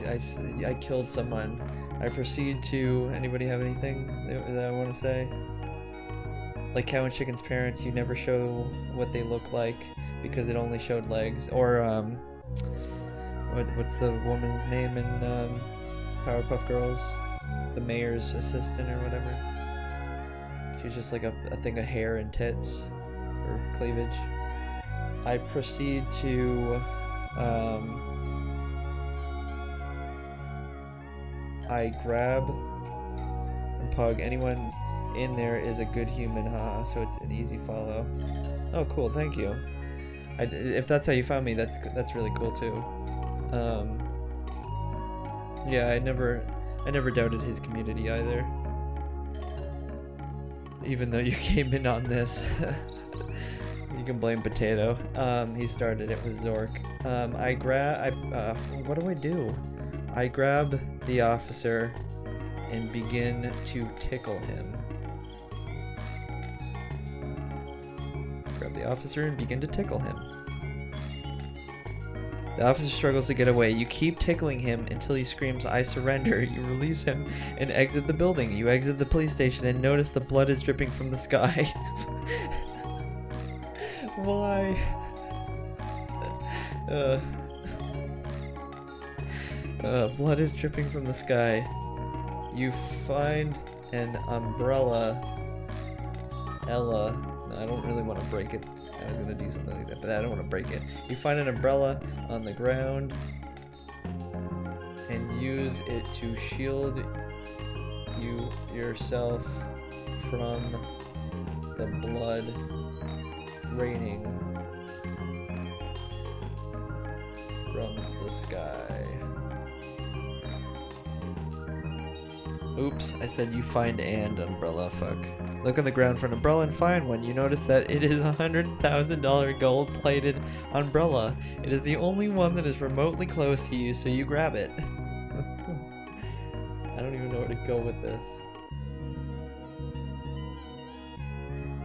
I killed someone. I proceed to. Anybody have anything that I want to say? Like Cow and Chicken's parents, you never show what they look like because it only showed legs. Or what's the woman's name in Powerpuff Girls? The mayor's assistant or whatever. She's just like a thing of hair and tits or cleavage. I proceed to I grab and Pug. Anyone in there is a good human, haha, so it's an easy follow. Oh cool, thank you. If that's how you found me, that's really cool too. Yeah, I never doubted his community either. Even though you came in on this. You can blame Potato. He started it with Zork. What do I do? I grab the officer and begin to tickle him. Grab the officer and begin to tickle him. The officer struggles to get away. You keep tickling him until he screams, "I surrender." You release him and exit the building. You exit the police station and notice the blood is dripping from the sky. Why? Blood is dripping from the sky. You find an umbrella. Ella. No, I don't really want to break it. I was gonna do something like that, but I don't want to break it. You find an umbrella on the ground and use it to shield yourself from the blood raining from the sky. Oops, I said you find an umbrella, fuck. Look on the ground for an umbrella and find one. You notice that it is a $100,000 gold-plated umbrella. It is the only one that is remotely close to you, so you grab it. where to go with this.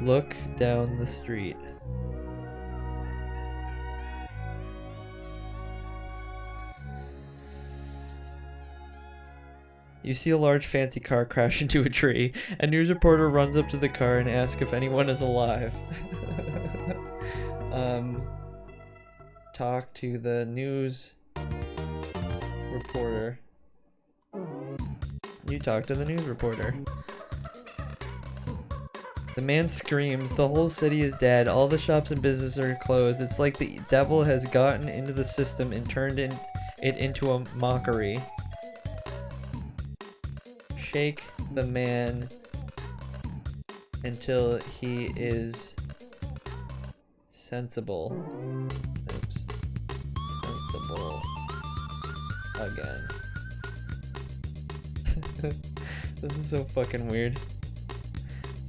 Look down the street. You see a large fancy car crash into a tree. A news reporter runs up to the car and asks if anyone is alive. Talk to the news reporter. You talk to the news reporter. The man screams, the whole city is dead, all the shops and businesses are closed. It's like the devil has gotten into the system and turned it into a mockery. Shake the man until he is sensible. Oops. Sensible again. This is so fucking weird.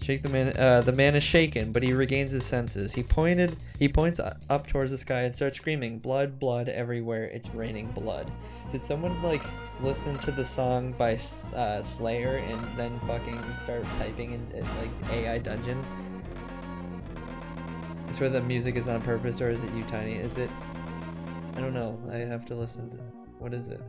Shake the man. The man is shaken, but he regains his senses. He points up towards the sky and starts screaming, "Blood, blood everywhere! It's raining blood." Did someone like listen to the song by Slayer and then fucking start typing in like AI Dungeon? It's where the music is on purpose, or is it you, Tiny? Is it? I don't know. I have to listen to. What is it?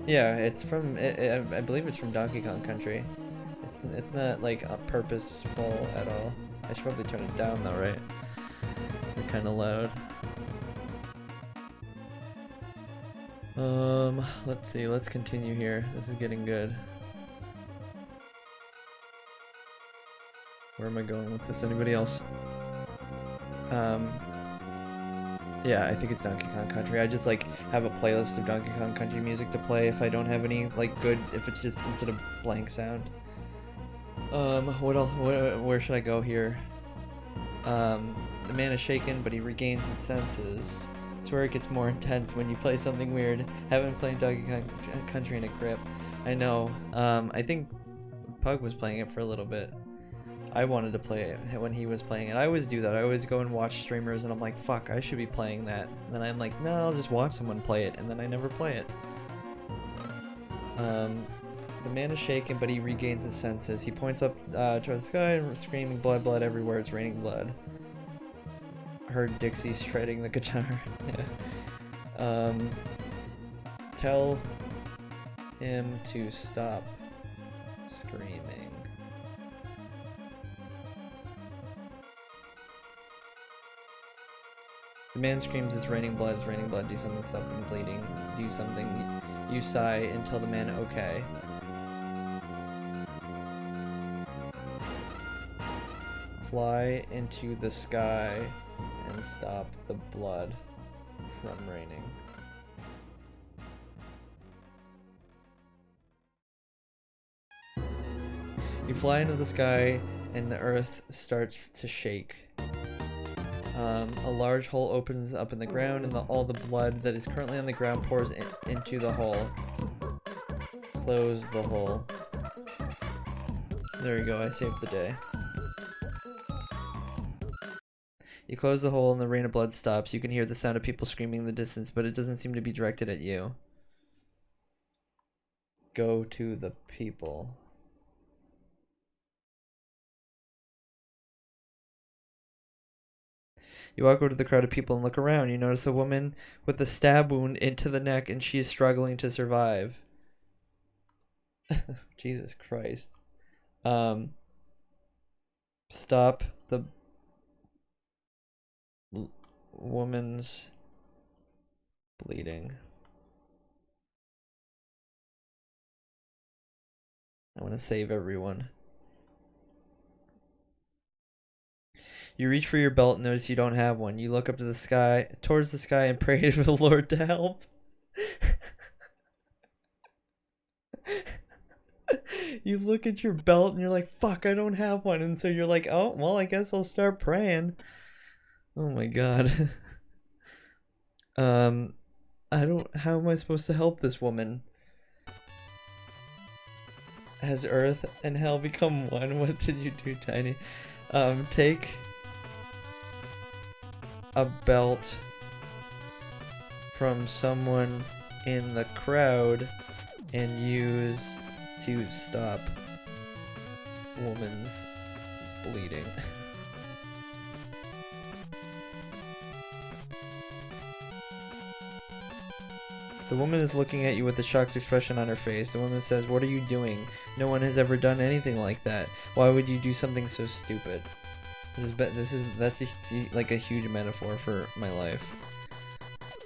Yeah, it's from. I believe it's from Donkey Kong Country. It's not like purposeful at all. I should probably turn it down though, right? They're kind of loud. Let's see. Let's continue here. This is getting good. Where am I going with this? Anybody else? Yeah, I think it's Donkey Kong Country. I just like have a playlist of Donkey Kong Country music to play if I don't have any like good, if it's just instead of blank sound. What else? Where should I go here? The man is shaken, but he regains his senses. It's where it gets more intense when you play something weird. Haven't played Donkey Kong Country in a grip. I know. I think Pug was playing it for a little bit. I wanted to play it when he was playing it. I always do that. I always go and watch streamers and I'm like, fuck, I should be playing that. And then I'm like, no, I'll just watch someone play it, and then I never play it. The man is shaken, but he regains his senses. He points up towards the sky and screaming, "Blood, blood everywhere! It's raining blood." Heard Dixie shredding the guitar. Yeah. Tell him to stop screaming. The man screams, "It's raining blood, it's raining blood, do something, stop them bleeding, do something." You sigh and tell the man, "Okay." Fly into the sky and stop the blood from raining. You fly into the sky and the earth starts to shake. A large hole opens up in the ground and all the blood that is currently on the ground pours into the hole. Close the hole. There you go, I saved the day. You close the hole and the rain of blood stops. You can hear the sound of people screaming in the distance, but it doesn't seem to be directed at you. Go to the people. You walk over to the crowd of people and look around. You notice a woman with a stab wound into the neck, and she is struggling to survive. Jesus Christ. Stop the woman's bleeding. I want to save everyone. You reach for your belt and notice you don't have one. You look up to the sky, towards the sky, and pray to the Lord to help. You look at your belt and you're like, fuck, I don't have one. And so you're like, oh, well, I guess I'll start praying. Oh my god. How am I supposed to help this woman? Has Earth and Hell become one? What did you do, Tiny? Take a belt from someone in the crowd and use to stop woman's bleeding. The woman is looking at you with a shocked expression on her face. The woman says, "What are you doing? No one has ever done anything like that. Why would you do something so stupid?" That's like a huge metaphor for my life.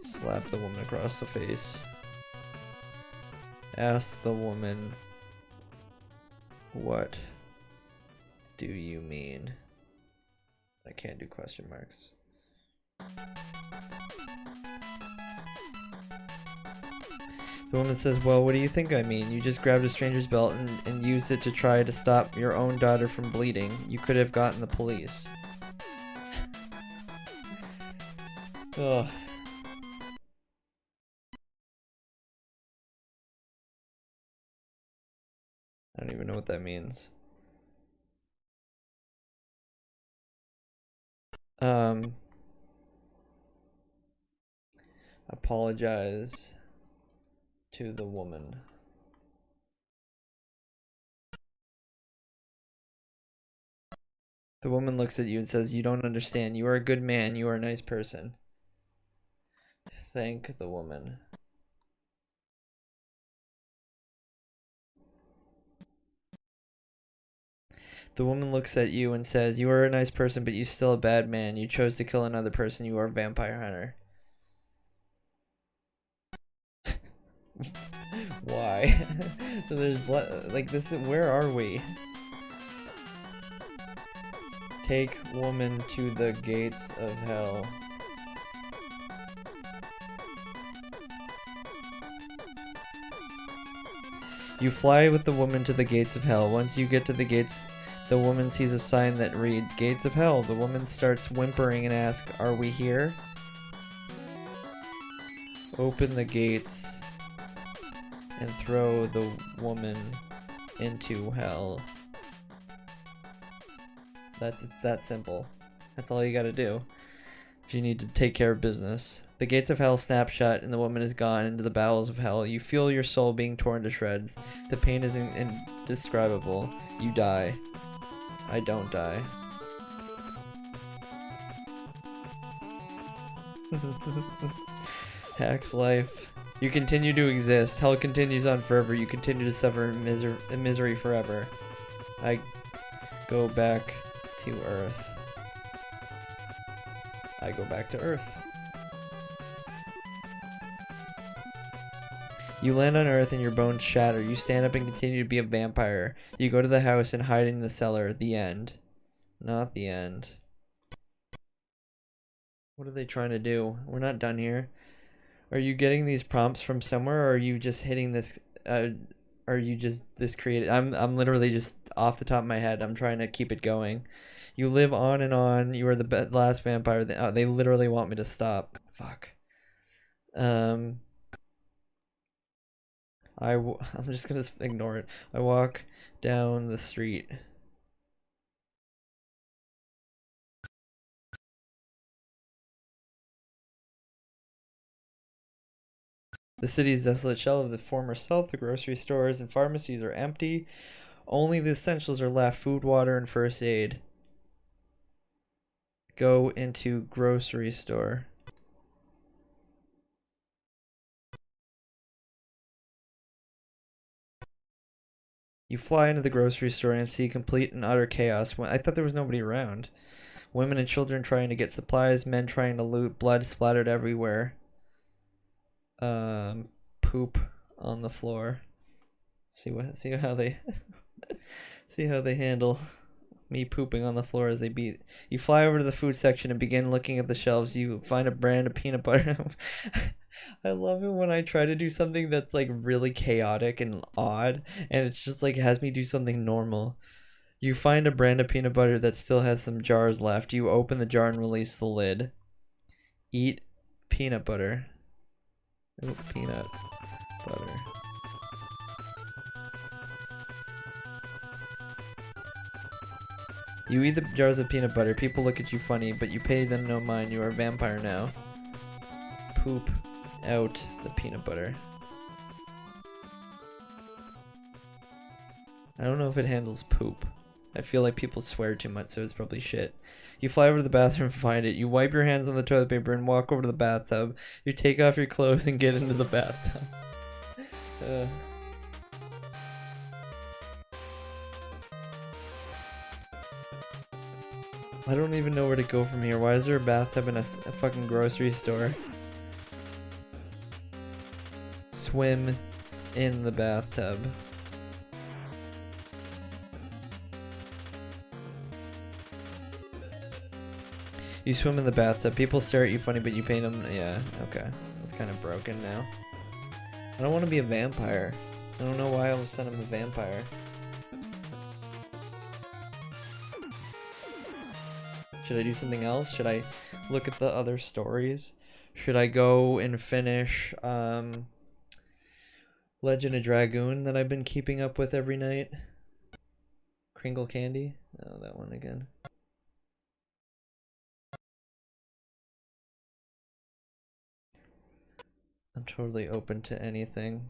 Slap the woman across the face. Ask the woman, "What do you mean?" I can't do question marks. The woman says, "Well, what do you think I mean? You just grabbed a stranger's belt and used it to try to stop your own daughter from bleeding. You could have gotten the police." Ugh. I don't even know what that means. Apologize to the woman. The woman looks at you and says, "You don't understand. You are a good man. You are a nice person." Thank the woman. The woman looks at you and says, "You are a nice person, but you're still a bad man. You chose to kill another person. You are a vampire hunter." Why? So there's blood. Like, this is, where are we? Take woman to the gates of hell. You fly with the woman to the gates of hell. Once you get to the gates, the woman sees a sign that reads, "Gates of Hell." The woman starts whimpering and asks, "Are we here?" Open the gates and throw the woman into hell. It's that simple. That's all you gotta do if you need to take care of business. The gates of hell snap shut and the woman is gone into the bowels of hell. You feel your soul being torn to shreds. The pain is indescribable. You die. I don't die. Hack's life. You continue to exist. Hell continues on forever. You continue to suffer misery forever. I go back to Earth. I go back to Earth. You land on Earth and your bones shatter. You stand up and continue to be a vampire. You go to the house and hide in the cellar. The end. Not the end. What are they trying to do? We're not done here. Are you getting these prompts from somewhere, or are you just hitting this? Are you just this created? I'm literally just off the top of my head. I'm trying to keep it going. You live on and on. You are the last vampire. They literally want me to stop. Fuck. I'm just gonna ignore it. I walk down the street. The city's desolate shell of the former self. The grocery stores and pharmacies are empty. Only the essentials are left: food, water, and first aid. Go into grocery store. You fly into the grocery store and see complete and utter chaos. I thought there was nobody around. Women and children trying to get supplies, men trying to loot, blood splattered everywhere. Poop on the floor. See how they see how they handle me pooping on the floor as they beat. You fly over to the food section and begin looking at the shelves. You find a brand of peanut butter. I love it when I try to do something that's like really chaotic and odd, and it's just like it has me do something normal. You find a brand of peanut butter that still has some jars left. You open the jar and release the lid. Eat peanut butter. Ooh, peanut butter. You eat the jars of peanut butter. People look at you funny, but you pay them no mind. You are a vampire now. Poop out the peanut butter. I don't know if it handles poop. I feel like people swear too much, so it's probably shit. You fly over to the bathroom and find it. You wipe your hands on the toilet paper and walk over to the bathtub. You take off your clothes and get into the bathtub. I don't even know where to go from here. Why is there a bathtub in a fucking grocery store? Swim in the bathtub. You swim in the bathtub. People stare at you funny, but you paint them. Yeah, okay. That's kind of broken now. I don't want to be a vampire. I don't know why all of a sudden I'm a vampire. Should I do something else? Should I look at the other stories? Should I go and finish Legend of Dragoon that I've been keeping up with every night? Kringle Candy? Oh, that one again. I'm totally open to anything.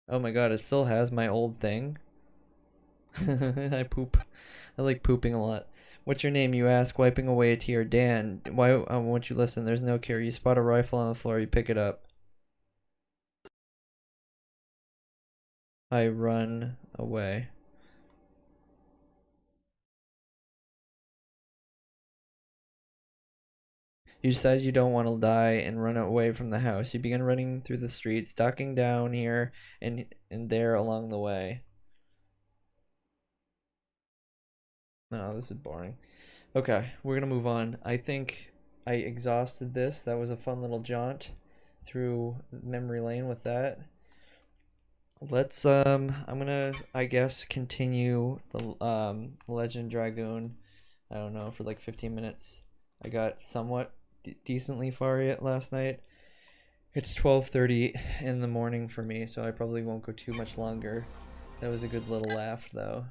Oh my god, it still has my old thing. I poop. I like pooping a lot. What's your name, you ask, wiping away a tear. Dan, why won't you listen? There's no cure. You spot a rifle on the floor, you pick it up. I run away. You decide you don't want to die and run away from the house. You begin running through the streets, ducking down here and there along the way. No, this is boring. Okay, we're gonna move on. I think I exhausted this. That was a fun little jaunt through memory lane with that. Let's I'm gonna, I guess, continue the Legend Dragoon. I don't know, for like 15 minutes. I got somewhat decently far yet last night. It's 12:30 in the morning for me, so I probably won't go too much longer. That was a good little laugh though.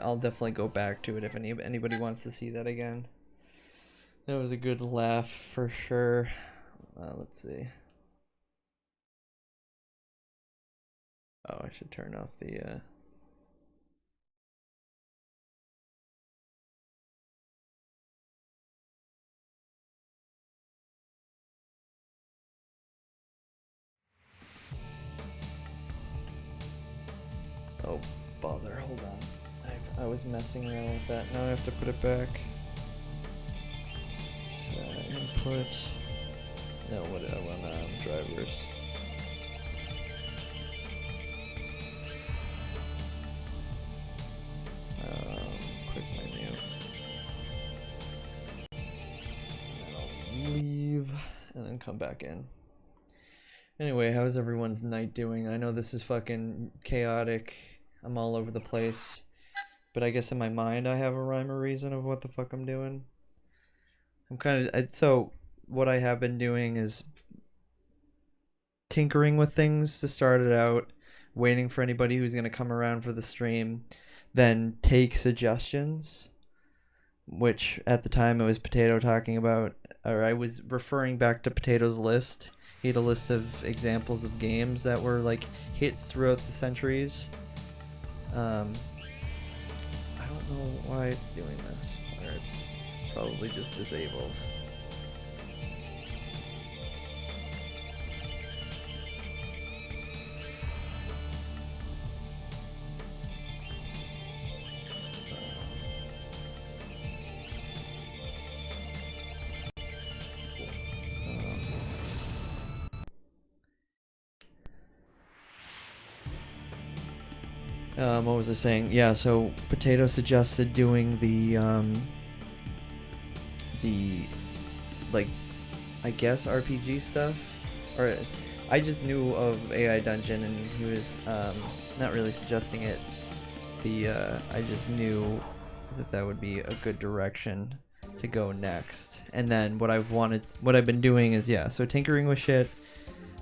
I'll definitely go back to it if anybody wants to see that again. That was a good laugh for sure. Let's see. Oh, I should turn off the Oh, bother, hold on. I was messing around with that. Now I have to put it back. So, input. No, what I want drivers. Quick menu. And then I'll leave and then come back in. Anyway, how's everyone's night doing? I know this is fucking chaotic. I'm all over the place. But I guess in my mind I have a rhyme or reason of what the fuck I'm doing. I'm kind of... So, what I have been doing is tinkering with things to start it out, waiting for anybody who's going to come around for the stream, then take suggestions, which at the time it was Potato talking about, or I was referring back to Potato's list. He had a list of examples of games that were like hits throughout the centuries. I don't know why it's doing this, or it's probably just disabled. What was I saying? Yeah, so Potato suggested doing the like, I guess RPG stuff, or I just knew of AI Dungeon and he was not really suggesting it I just knew that would be a good direction to go next. And then what I've been doing is, yeah, so tinkering with shit,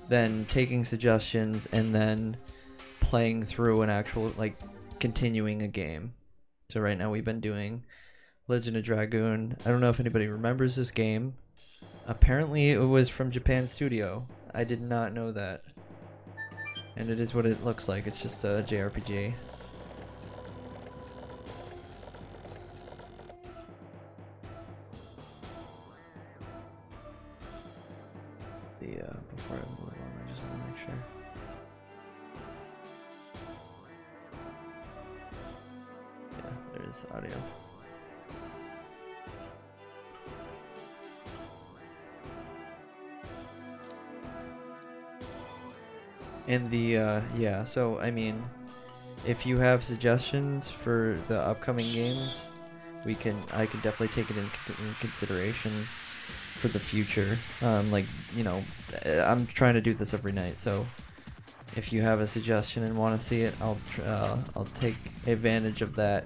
then taking suggestions, and then playing through an actual, like, continuing a game. So right now we've been doing Legend of Dragoon. I don't know if anybody remembers this game. Apparently it was from Japan Studio. I did not know that. And it is what it looks like. It's just a JRPG. Before I move on, I just want to make sure. Yeah, there is audio. And yeah, so I mean, if you have suggestions for the upcoming games, I can definitely take it in consideration for the future. Like, you know, I'm trying to do this every night, so if you have a suggestion and want to see it, I'll take advantage of that.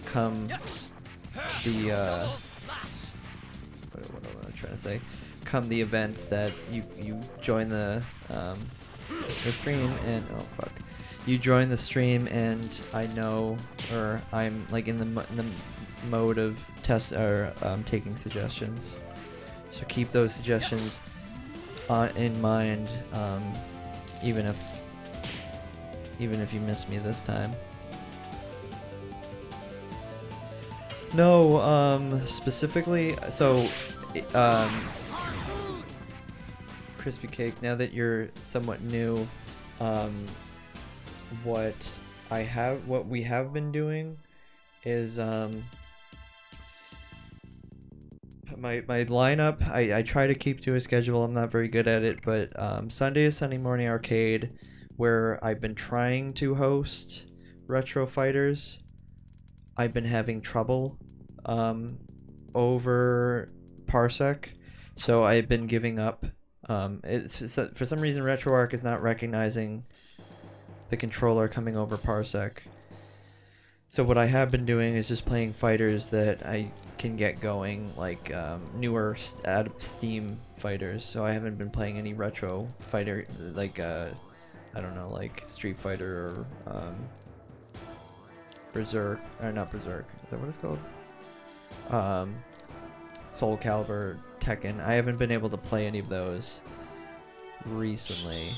Come the what am I trying to say? Come the event that you join the stream, and oh fuck, you join the stream, and I know, or I'm like in the mode of test or taking suggestions. So keep those suggestions in mind, even if you miss me this time. No, specifically, so Crispy Cake, now that you're somewhat new, what we have been doing is my lineup. I try to keep to a schedule. I'm not very good at it, but Sunday is Sunday Morning Arcade, where I've been trying to host Retro Fighters. I've been having trouble over Parsec, so I've been giving up. For some reason RetroArch is not recognizing the controller coming over Parsec. So what I have been doing is just playing fighters that I can get going, like newer out of Steam fighters. So I haven't been playing any retro fighter, like I don't know, like Street Fighter or Berserk, or not Berserk, is that what it's called? Soul Calibur, Tekken. I haven't been able to play any of those recently.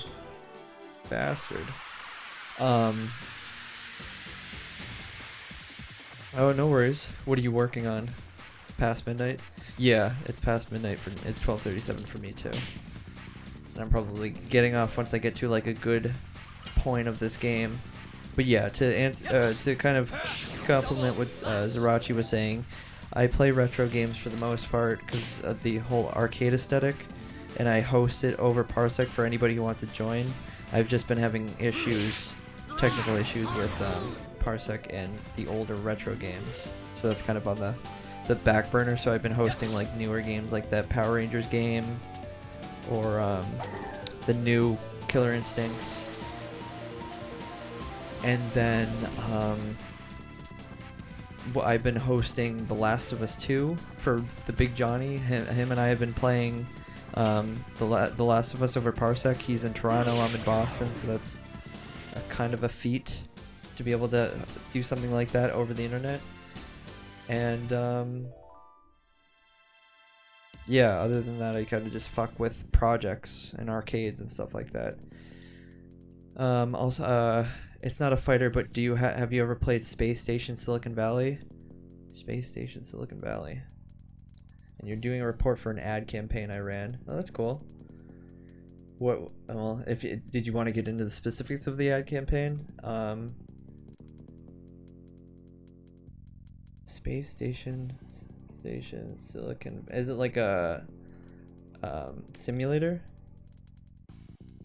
Bastard. Oh, no worries. What are you working on? It's past midnight? Yeah, it's past midnight. It's 12:37 for me too. And I'm probably getting off once I get to like a good point of this game. But yeah, to kind of complement what Zerachi was saying, I play retro games for the most part because of the whole arcade aesthetic, and I host it over Parsec for anybody who wants to join. I've just been having technical issues with Parsec and the older retro games, so that's kind of on the back burner. So I've been hosting like newer games like that Power Rangers game, or the new Killer Instincts. And then I've been hosting The Last of Us 2 for the Big Johnny. Him and I have been playing The Last of Us over Parsec. He's in Toronto, I'm in Boston, so that's a kind of a feat to be able to do something like that over the internet. And yeah, other than that, I kind of just fuck with projects and arcades and stuff like that. Also, it's not a fighter, but do you have you ever played Space Station Silicon Valley? Space Station Silicon Valley. And you're doing a report for an ad campaign I ran. Oh, that's cool. What? Well, did you want to get into the specifics of the ad campaign? Space Station Silicon. Is it like a simulator?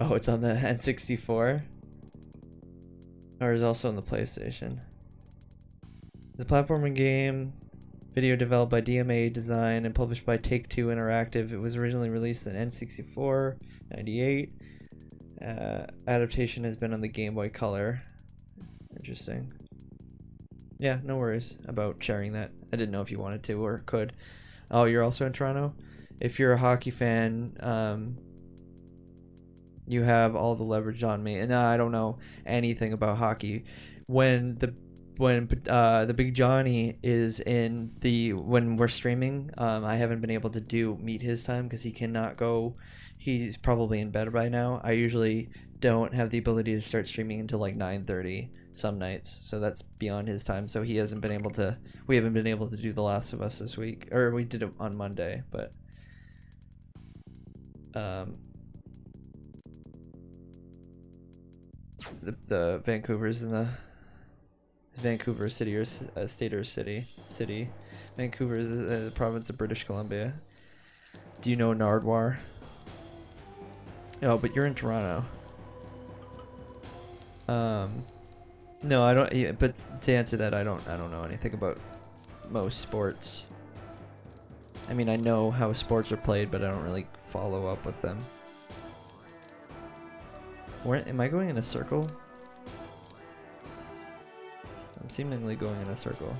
Oh, it's on the N64. Or is also on the PlayStation. The platforming game, video developed by DMA Design and published by Take-Two Interactive. It was originally released on N64, 98. Adaptation has been on the Game Boy Color. Interesting. Yeah, no worries about sharing that. I didn't know if you wanted to or could. Oh, you're also in Toronto? If you're a hockey fan, you have all the leverage on me. And I don't know anything about hockey. When the Big Johnny is in the when we're streaming, I haven't been able to meet his time because he cannot go. He's probably in bed by now. I usually don't have the ability to start streaming until like 9:30 some nights, so that's beyond his time. So he hasn't been able to. We haven't been able to do The Last of Us this week, or we did it on Monday, but the Vancouver's in the Vancouver city or state or city. Vancouver is the province of British Columbia. Do you know Nardwar? Oh, but you're in Toronto. No, I don't. Yeah, but to answer that, I don't know anything about most sports. I mean, I know how sports are played, but I don't really follow up with them. Where am I going in a circle? I'm seemingly going in a circle.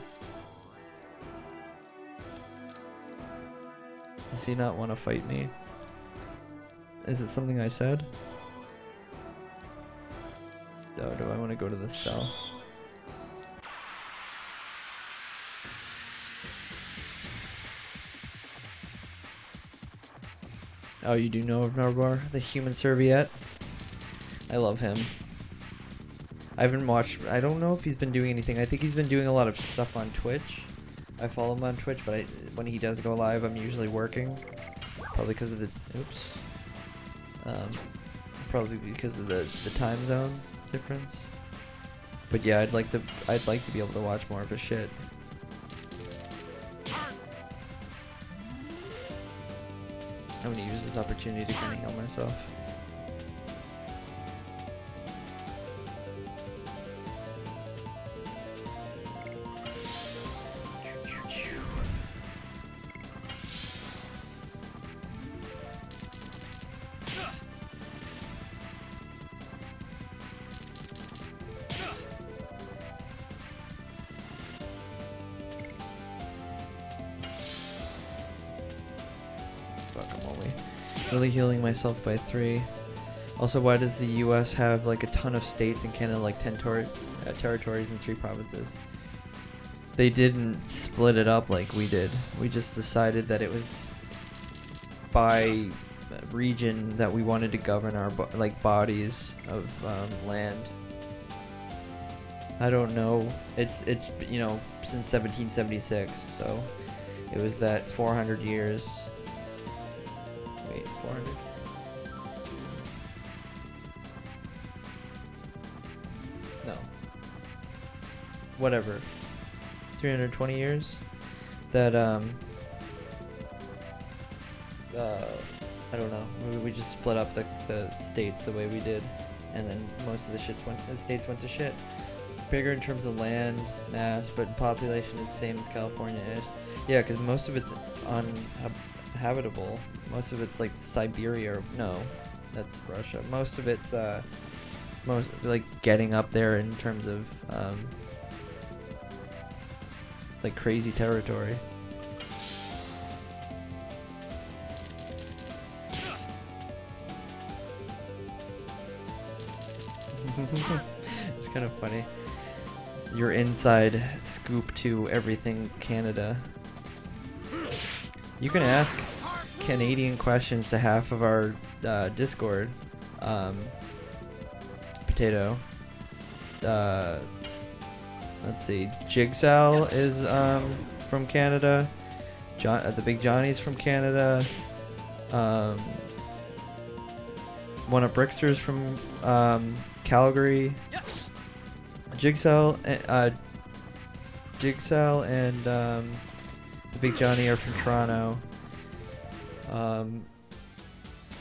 Does he not want to fight me? Is it something I said? Oh, do I want to go to the cell? Oh, you do know of Narbar, the human serviette? I love him. I haven't watched. I don't know if he's been doing anything. I think he's been doing a lot of stuff on Twitch. I follow him on Twitch, but when he does go live, I'm usually working. Probably because of the. Oops. Probably because of the time zone difference. But yeah, I'd like to be able to watch more of his shit. I'm gonna use this opportunity to kind of heal myself. Really healing myself by 3. Also, why does the U.S. have like a ton of states and Canada like 10 territories and 3 provinces? They didn't split it up like we did. We just decided that it was by region that we wanted to govern our bodies of land. I don't know. It's you know, since 1776, so it was that 400 years. 400. No. Whatever. 320 years that I don't know. We just split up the states the way we did, and then most of the states went to shit. Bigger in terms of land mass, but population is the same as California is. Yeah, because most of it's uninhabitable. Most of it's like Siberia. No, that's Russia. Most of it's most like getting up there in terms of like crazy territory. It's kind of funny. Your inside scoop to everything Canada. You can ask Canadian questions to half of our Discord. Potato. Let's see. Jigsaw is from Canada. The Big Johnny's from Canada. One of Brickster's from Calgary. Jigsaw and the Big Johnny are from Toronto.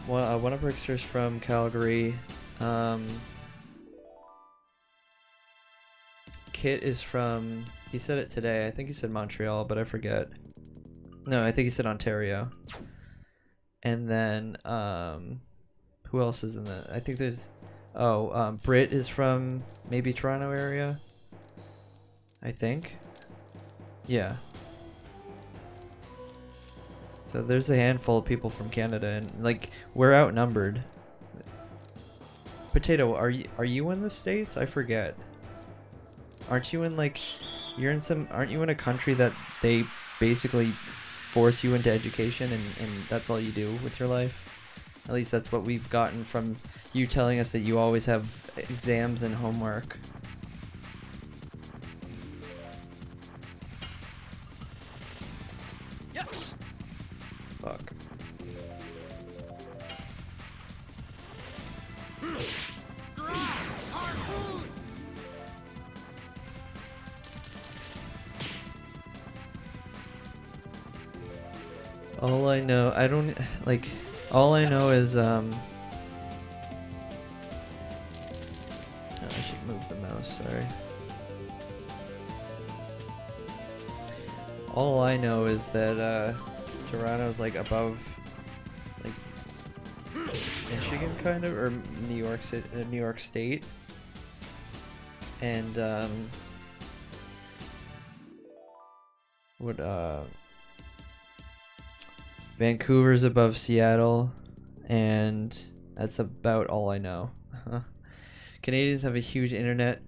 One of Brickster's from Calgary. Kit is from. He said it today. I think he said Montreal, but I forget. No, I think he said Ontario. And then who else is in the? I think there's. Brit is from maybe Toronto area. I think. Yeah. So there's a handful of people from Canada, and like we're outnumbered. Potato, are you in the States? I forget. Aren't you in like aren't you in a country that they basically force you into education and that's all you do with your life? At least that's what we've gotten from you telling us that you always have exams and homework. Yes. Fuck. All I know, I don't like. All I know is oh, I should move the mouse. Sorry. All I know is that Toronto's like above, like Michigan kind of, or New York City, New York State, and what Vancouver's above Seattle, and that's about all I know. Canadians have a huge internet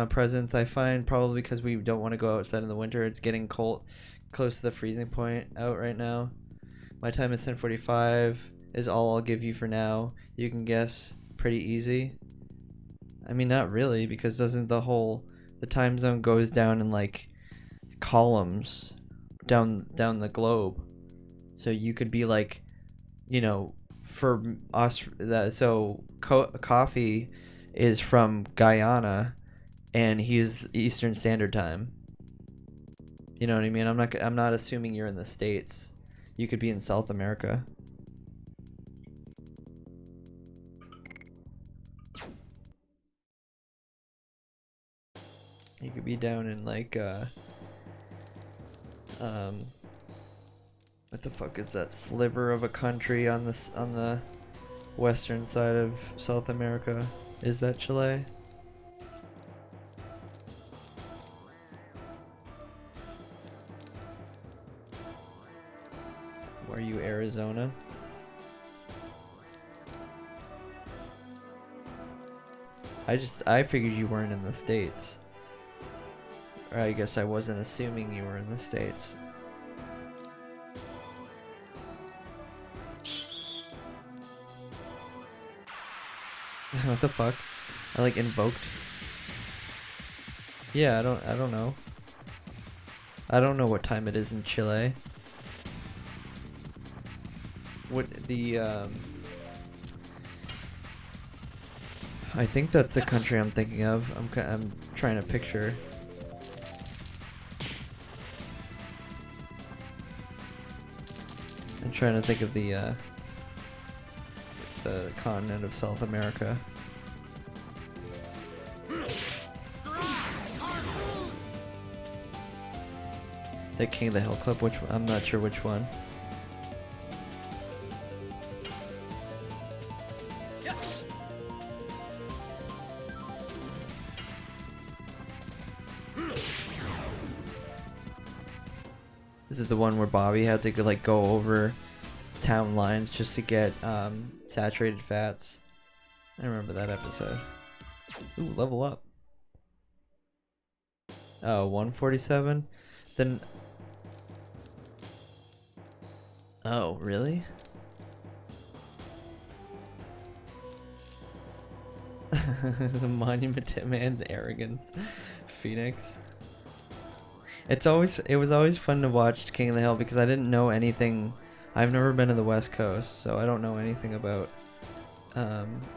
presence, I find, probably because we don't want to go outside in the winter. It's getting cold, close to the freezing point out right now. My time is 10:45 is all I'll give you for now. You can guess pretty easy. I mean, not really, because doesn't the time zone goes down in like columns down the globe. So you could be like, you know, for us, Coffee is from Guyana, and he's Eastern Standard Time. You know what I mean? I'm not assuming you're in the States. You could be in South America. You could be down in like what the fuck is that sliver of a country on the western side of South America? Is that Chile? Are you Arizona? I figured you weren't in the States. Or I guess I wasn't assuming you were in the States. What the fuck? I like invoked. Yeah, I don't know. I don't know what time it is in Chile. What the I think that's the country I'm thinking of. I'm trying to picture. I'm trying to think of the continent of South America. The King of the Hill Club, which I'm not sure which one. Yes. This is the one where Bobby had to like go over town lines just to get saturated fats. I remember that episode. Ooh, level up. Oh, 147? Then... Oh, really? The Monument to Man's Arrogance. Phoenix. It was always fun to watch King of the Hill because I didn't know anything. I've never been to the West Coast, so I don't know anything about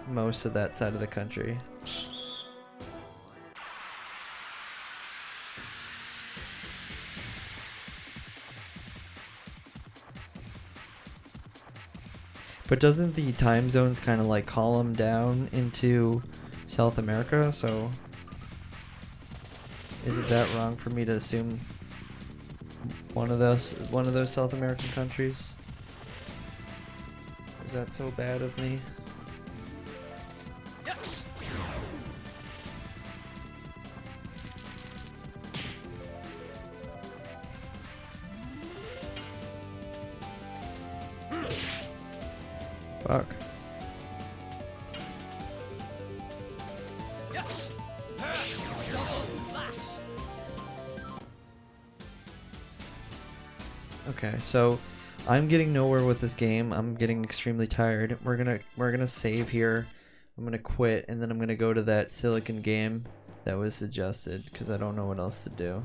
most of that side of the country. But doesn't the time zones kind of like column down into South America? So is it that wrong for me to assume one of those South American countries? Is that so bad of me? Yes. Fuck. Okay, so I'm getting nowhere with this game. I'm getting extremely tired. We're gonna save here. I'm gonna quit, and then I'm gonna go to that Silicon game that was suggested because I don't know what else to do.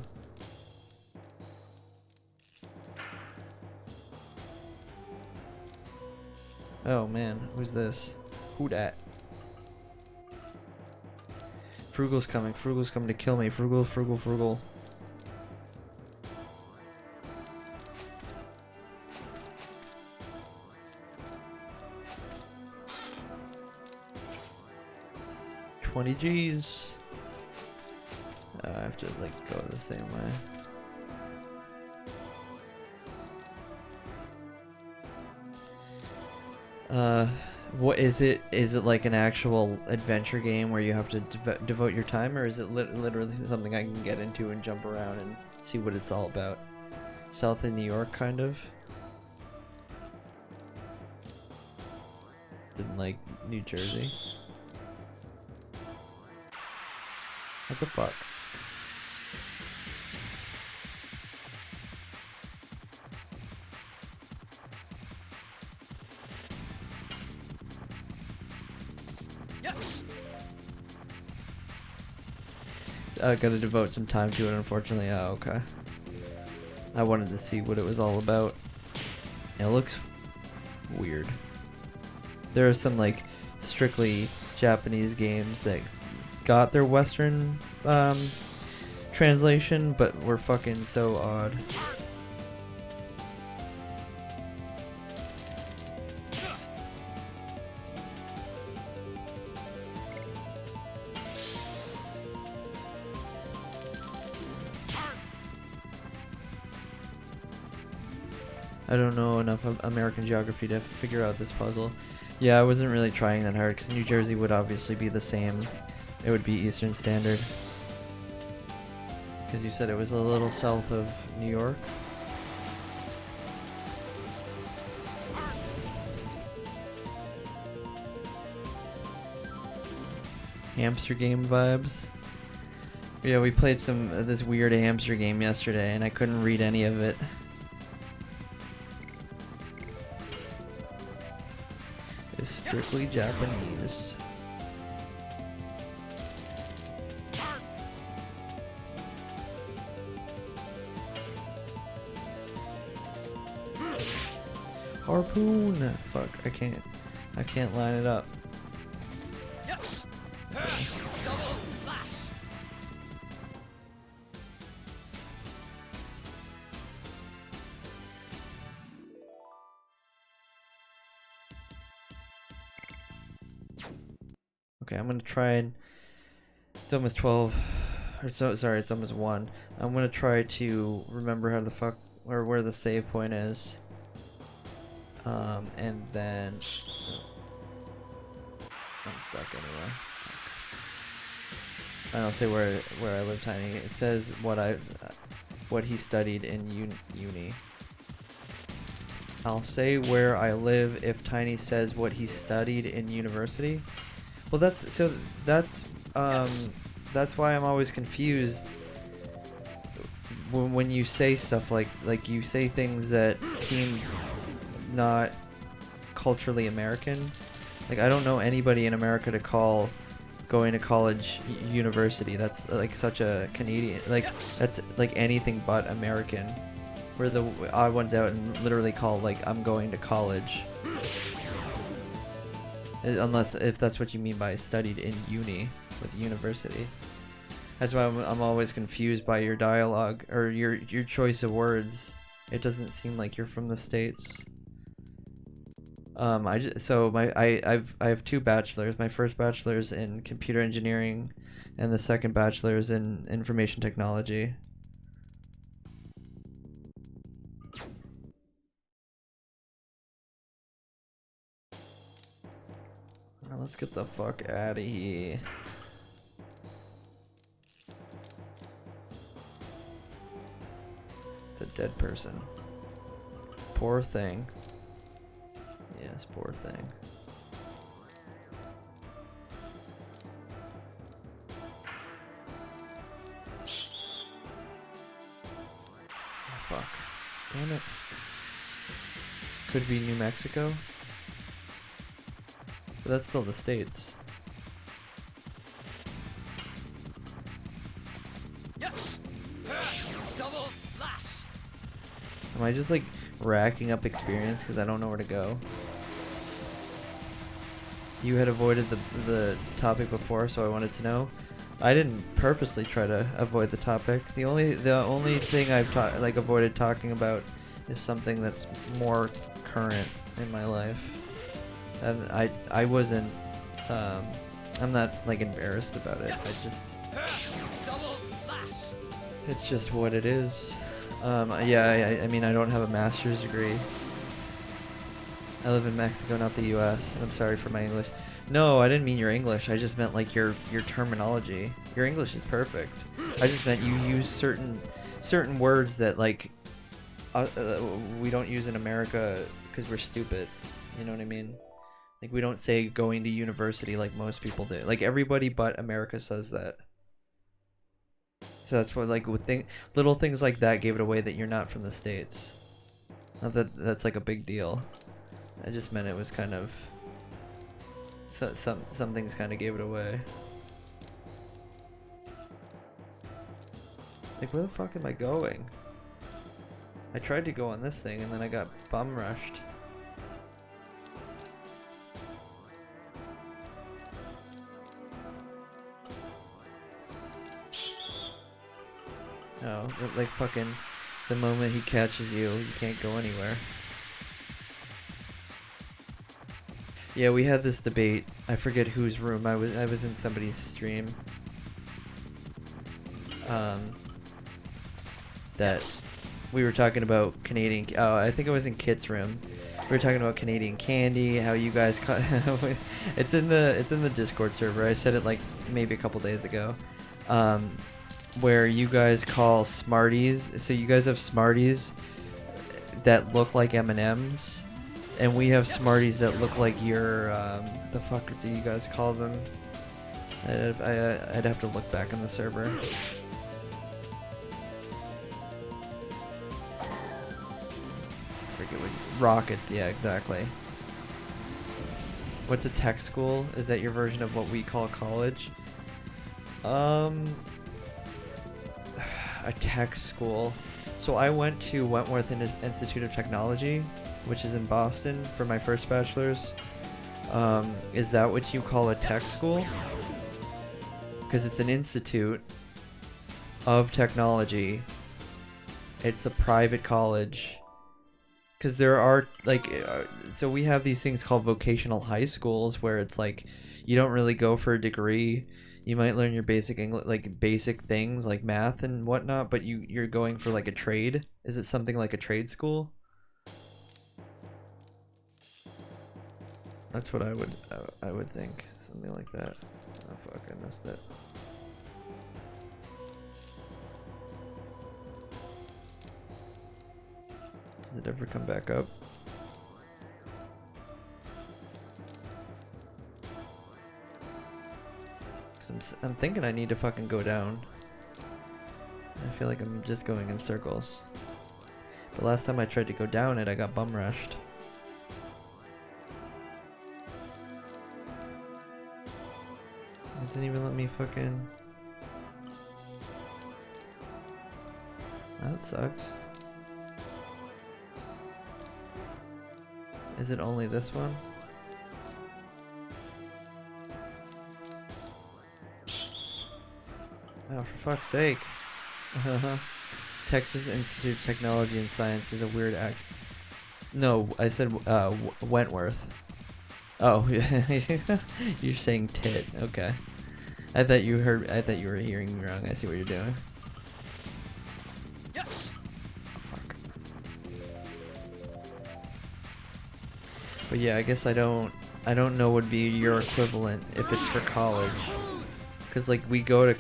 Oh man, who's this? Who dat? Frugal's coming. Frugal's coming to kill me. Frugal, Frugal, Frugal. $20 Gs. I have to like go the same way. What is it? Is it like an actual adventure game where you have to devote your time, or is it literally something I can get into and jump around and see what it's all about? South of New York, kind of. Than like New Jersey. What the fuck? I gotta devote some time to it, unfortunately. Oh, okay. I wanted to see what it was all about. It looks weird. There are some like strictly Japanese games that got their Western translation, but were fucking so odd. I don't know enough of American geography to figure out this puzzle. Yeah, I wasn't really trying that hard because New Jersey would obviously be the same. It would be Eastern Standard. Because you said it was a little south of New York. Hamster game vibes. Yeah, we played this weird hamster game yesterday and I couldn't read any of it. It's strictly Japanese. Harpoon! Fuck, I can't line it up. Okay, I'm gonna try and... It's almost 12. Or so, sorry, it's almost 1. I'm gonna try to remember how the fuck... or where the save point is. And then... I'm stuck anyway. I don't say where I live, Tiny. It says what he studied in uni. I'll say where I live if Tiny says what he studied in university. Well, that's why I'm always confused when you say stuff like you say things that seem not culturally American. Like, I don't know anybody in America to call going to college university. That's like such a Canadian, like that's like anything but American. We're the odd ones out and literally call like I'm going to college. Unless if that's what you mean by studied in uni with university. That's why I'm always confused by your dialogue or your choice of words. It doesn't seem like you're from the States. I have 2 bachelors. My first bachelor's in computer engineering, and the second bachelor's in information technology. Now let's get the fuck out of here. It's a dead person. Poor thing. Yes, poor thing. fuck. Damn it. Could be New Mexico. But that's still the States. Double slash. Am I just like racking up experience because I don't know where to go? You had avoided the topic before, so I wanted to know. I didn't purposely try to avoid the topic. The only thing I've avoided talking about is something that's more current in my life. And I wasn't I'm not like embarrassed about it. Double slash. It's just what it is. Yeah, I mean, I don't have a master's degree. I live in Mexico, not the U.S. And I'm sorry for my English. No, I didn't mean your English. I just meant like your terminology. Your English is perfect. I just meant you use certain words that like we don't use in America because we're stupid. You know what I mean? Like we don't say going to university like most people do. Like everybody but America says that. So that's what like with little things like that gave it away that you're not from the States. Not that that's like a big deal. I just meant it was kind of some things kind of gave it away. Like where the fuck am I going? I tried to go on this thing and then I got bum rushed. No, like fucking the moment he catches you, you can't go anywhere. Yeah, we had this debate. I forget whose room. I was in somebody's stream. That we were talking about Canadian. Oh, I think it was in Kit's room. We were talking about Canadian candy. How you guys? It's in the Discord server. I said it like maybe a couple days ago. Where you guys call Smarties. So you guys have Smarties that look like M&Ms. And we have Smarties that look like your, the fuck do you guys call them? I'd have to look back in the server. Forget what, rockets, yeah, exactly. What's a tech school? Is that your version of what we call college? A tech school. So I went to Wentworth Institute of Technology, which is in Boston, for my first bachelor's. Is that what you call a tech school? Because it's an institute of technology. It's a private college. Because there are, like, so we have these things called vocational high schools where it's like, you don't really go for a degree. You might learn your basic English, like basic things like math and whatnot, but you're going for like a trade. Is it something like a trade school? That's what I would think, something like that. Oh fuck, I missed it. Does it ever come back up? Cause I'm thinking I need to fucking go down. I feel like I'm just going in circles. The last time I tried to go down it, I got bum rushed. It didn't even let me fucking... That sucks. Is it only this one? Oh, for fuck's sake. Texas Institute of Technology and Science is a weird act. No, I said Wentworth. Oh, you're saying tit. Okay. I thought you were hearing me wrong. I see what you're doing. Yes. Oh, fuck. But yeah, I guess I don't know what would be your equivalent if it's for college. Cause like you go to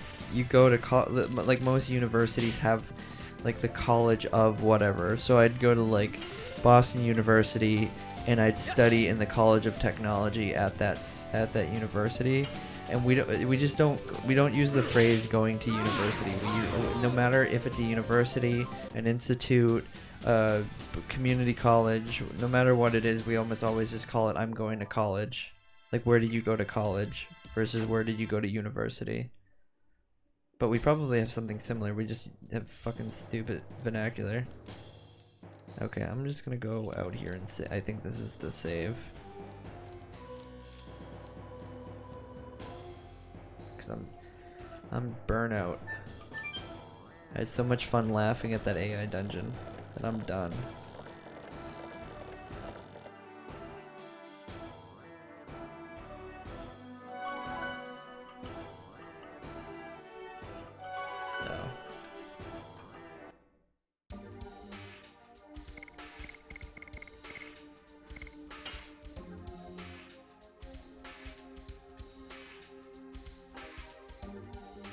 like most universities have like the college of whatever. So I'd go to like Boston University and I'd study in the College of Technology at that university. and we don't use the phrase going to university. No matter if it's a university, an institute, community college, no matter what it is, we almost always just call it I'm going to college. Like, where did you go to college versus where did you go to university? But we probably have something similar. We just have fucking stupid vernacular. Okay, I'm just gonna go out here and say I think this is the save. Cause I'm burnout. I had so much fun laughing at that AI dungeon that I'm done. No.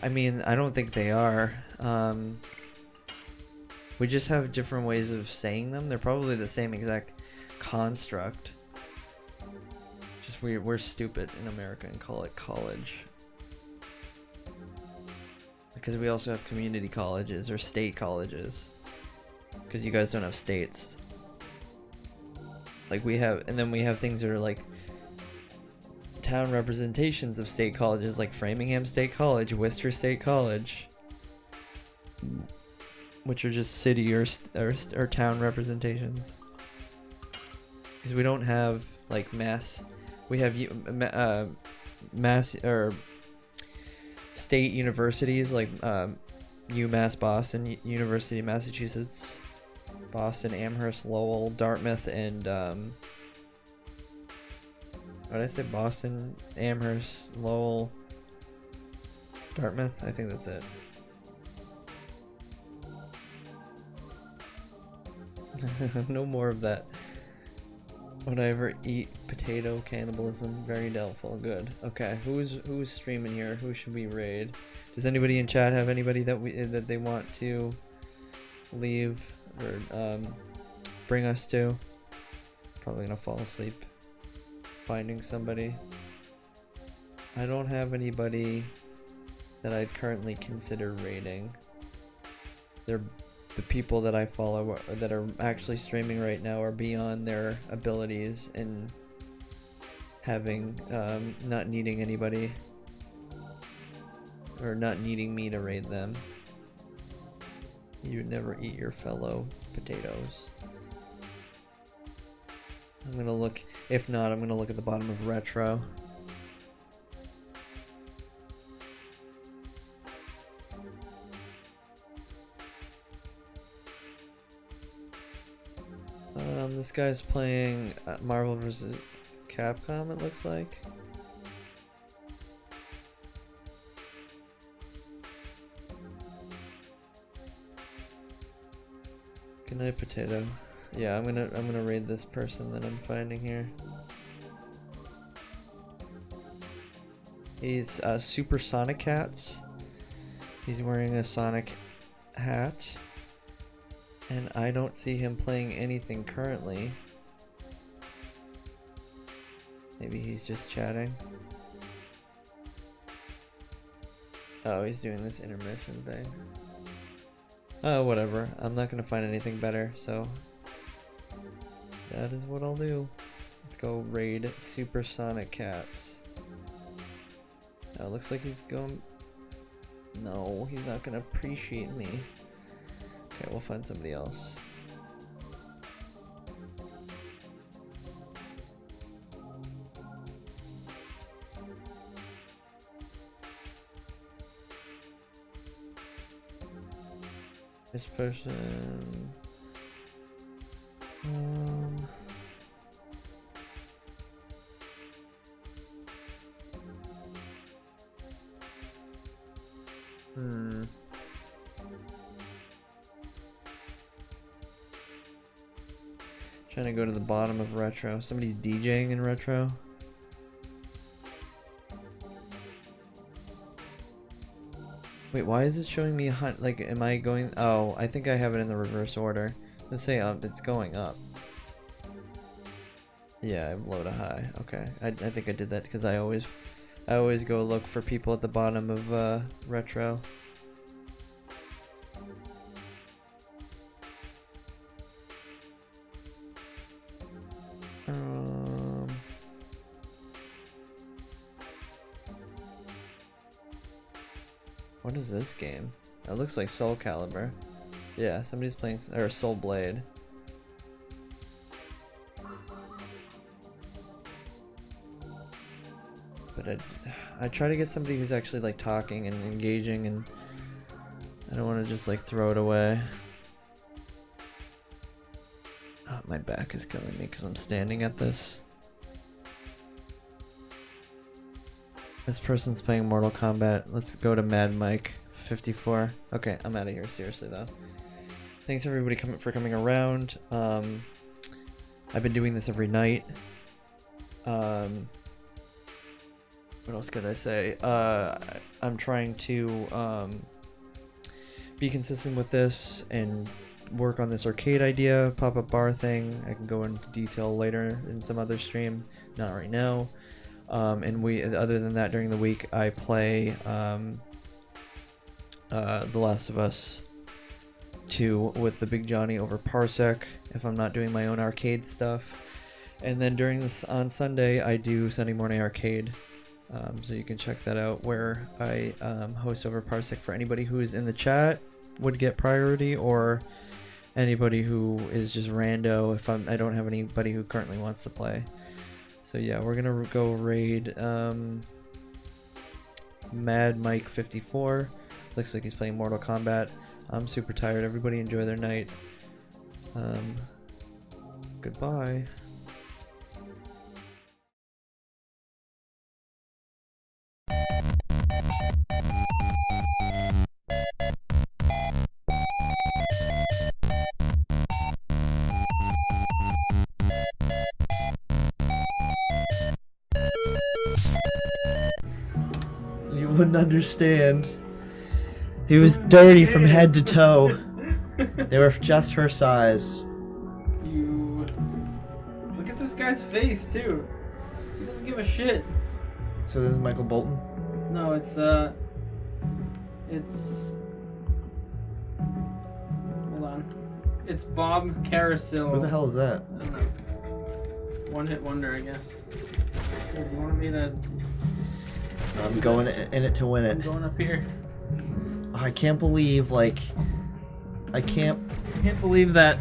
I mean, I don't think they are. We just have different ways of saying them. They're probably the same exact construct. Just we're stupid in America and call it college. Because we also have community colleges or state colleges. Because you guys don't have states. Like we have, and then we have things that are like town representations of state colleges, like Framingham State College, Worcester State College, which are just city or town representations. Because we don't have like mass, we have mass or state universities like UMass Boston, University of Massachusetts, Boston, Amherst, Lowell, Dartmouth, and what did I say? Boston, Amherst, Lowell, Dartmouth? I think that's it. No more of that. Would I ever eat potato cannibalism? Very doubtful. Good. Okay, who's streaming here? Who should we raid? Does anybody in chat have anybody that they want to leave or bring us to? Probably gonna fall asleep finding somebody. I don't have anybody that I'd currently consider raiding. The people that I follow that are actually streaming right now are beyond their abilities in having not needing anybody or not needing me to raid them. You would never eat your fellow potatoes. I'm gonna look, if not, I'm gonna look at the bottom of retro. This guy's playing Marvel vs. Capcom, it looks like. Good night, potato. Yeah, I'm gonna raid this person that I'm finding here. He's Super Sonic Cats. He's wearing a Sonic hat. And I don't see him playing anything currently. Maybe he's just chatting. Oh, he's doing this intermission thing. Oh, whatever. I'm not gonna find anything better, so that is what I'll do. Let's go raid Supersonic Cats. Oh, looks like he's going... No, he's not gonna appreciate me. Okay, we'll find somebody else. This person... Trying to go to the bottom of retro. Somebody's DJing in retro. Wait, why is it showing me like, am I going? Oh, I think I have it in the reverse order. Let's say up, it's going up. Yeah, I'm low to high. Okay, I think I did that because I always I always go look for people at the bottom of retro. What is this game? It looks like Soul Calibur. Yeah, somebody's playing or Soul Blade. But I try to get somebody who's actually like talking and engaging, and I don't want to just like throw it away. Oh, my back is killing me because I'm standing at this. This person's playing Mortal Kombat. Let's go to Mad Mike 54. Okay, I'm out of here. Seriously though. Thanks everybody for coming around. I've been doing this every night. What else could I say? I'm trying to be consistent with this and work on this arcade idea, pop-up bar thing. I can go into detail later in some other stream, not right now. And other than that, during the week I play The Last of Us 2 with the Big Johnny over Parsec if I'm not doing my own arcade stuff. And then on Sunday I do Sunday Morning Arcade. So you can check that out, where I host over Parsec. For anybody who is in the chat would get priority, or anybody who is just rando if I don't have anybody who currently wants to play. So yeah, we're gonna go raid Mad Mike 54. Looks like he's playing Mortal Kombat. I'm super tired. Everybody enjoy their night. Goodbye. You wouldn't understand. He was dirty from head to toe. They were just her size. You look at this guy's face too. He doesn't give a shit. So this is Michael Bolton? No, it's hold on. It's Bob Carousel. Who the hell is that? I don't know. One hit wonder, I guess. Here, you want me to? I'm going in it to win I'm it. going up here. I can't believe, like, I can't believe that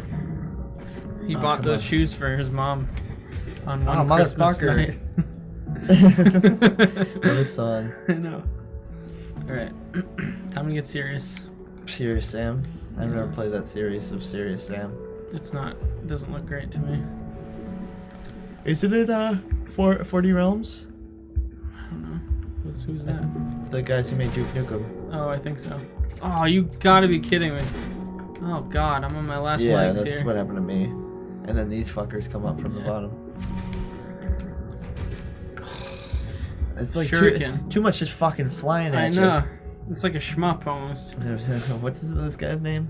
he Oh, bought come those on. shoes for his mom on one Oh, Christmas motherfucker. night. What a song. I know. Alright. Time to get serious. Serious Sam. I've never played that series of Serious Sam. It's not, it doesn't look great to me. Isn't it 40 Realms? I don't know. Who's that? The guys who made Duke Nukem. Oh, I think so. Oh, you gotta be kidding me. Oh god, I'm on my last Yeah, legs that's here. what happened to me. And then these fuckers come up from the Yeah. bottom. It's like Shuriken. too much just fucking flying I at know. It's like a shmup almost. you. What's this guy's name?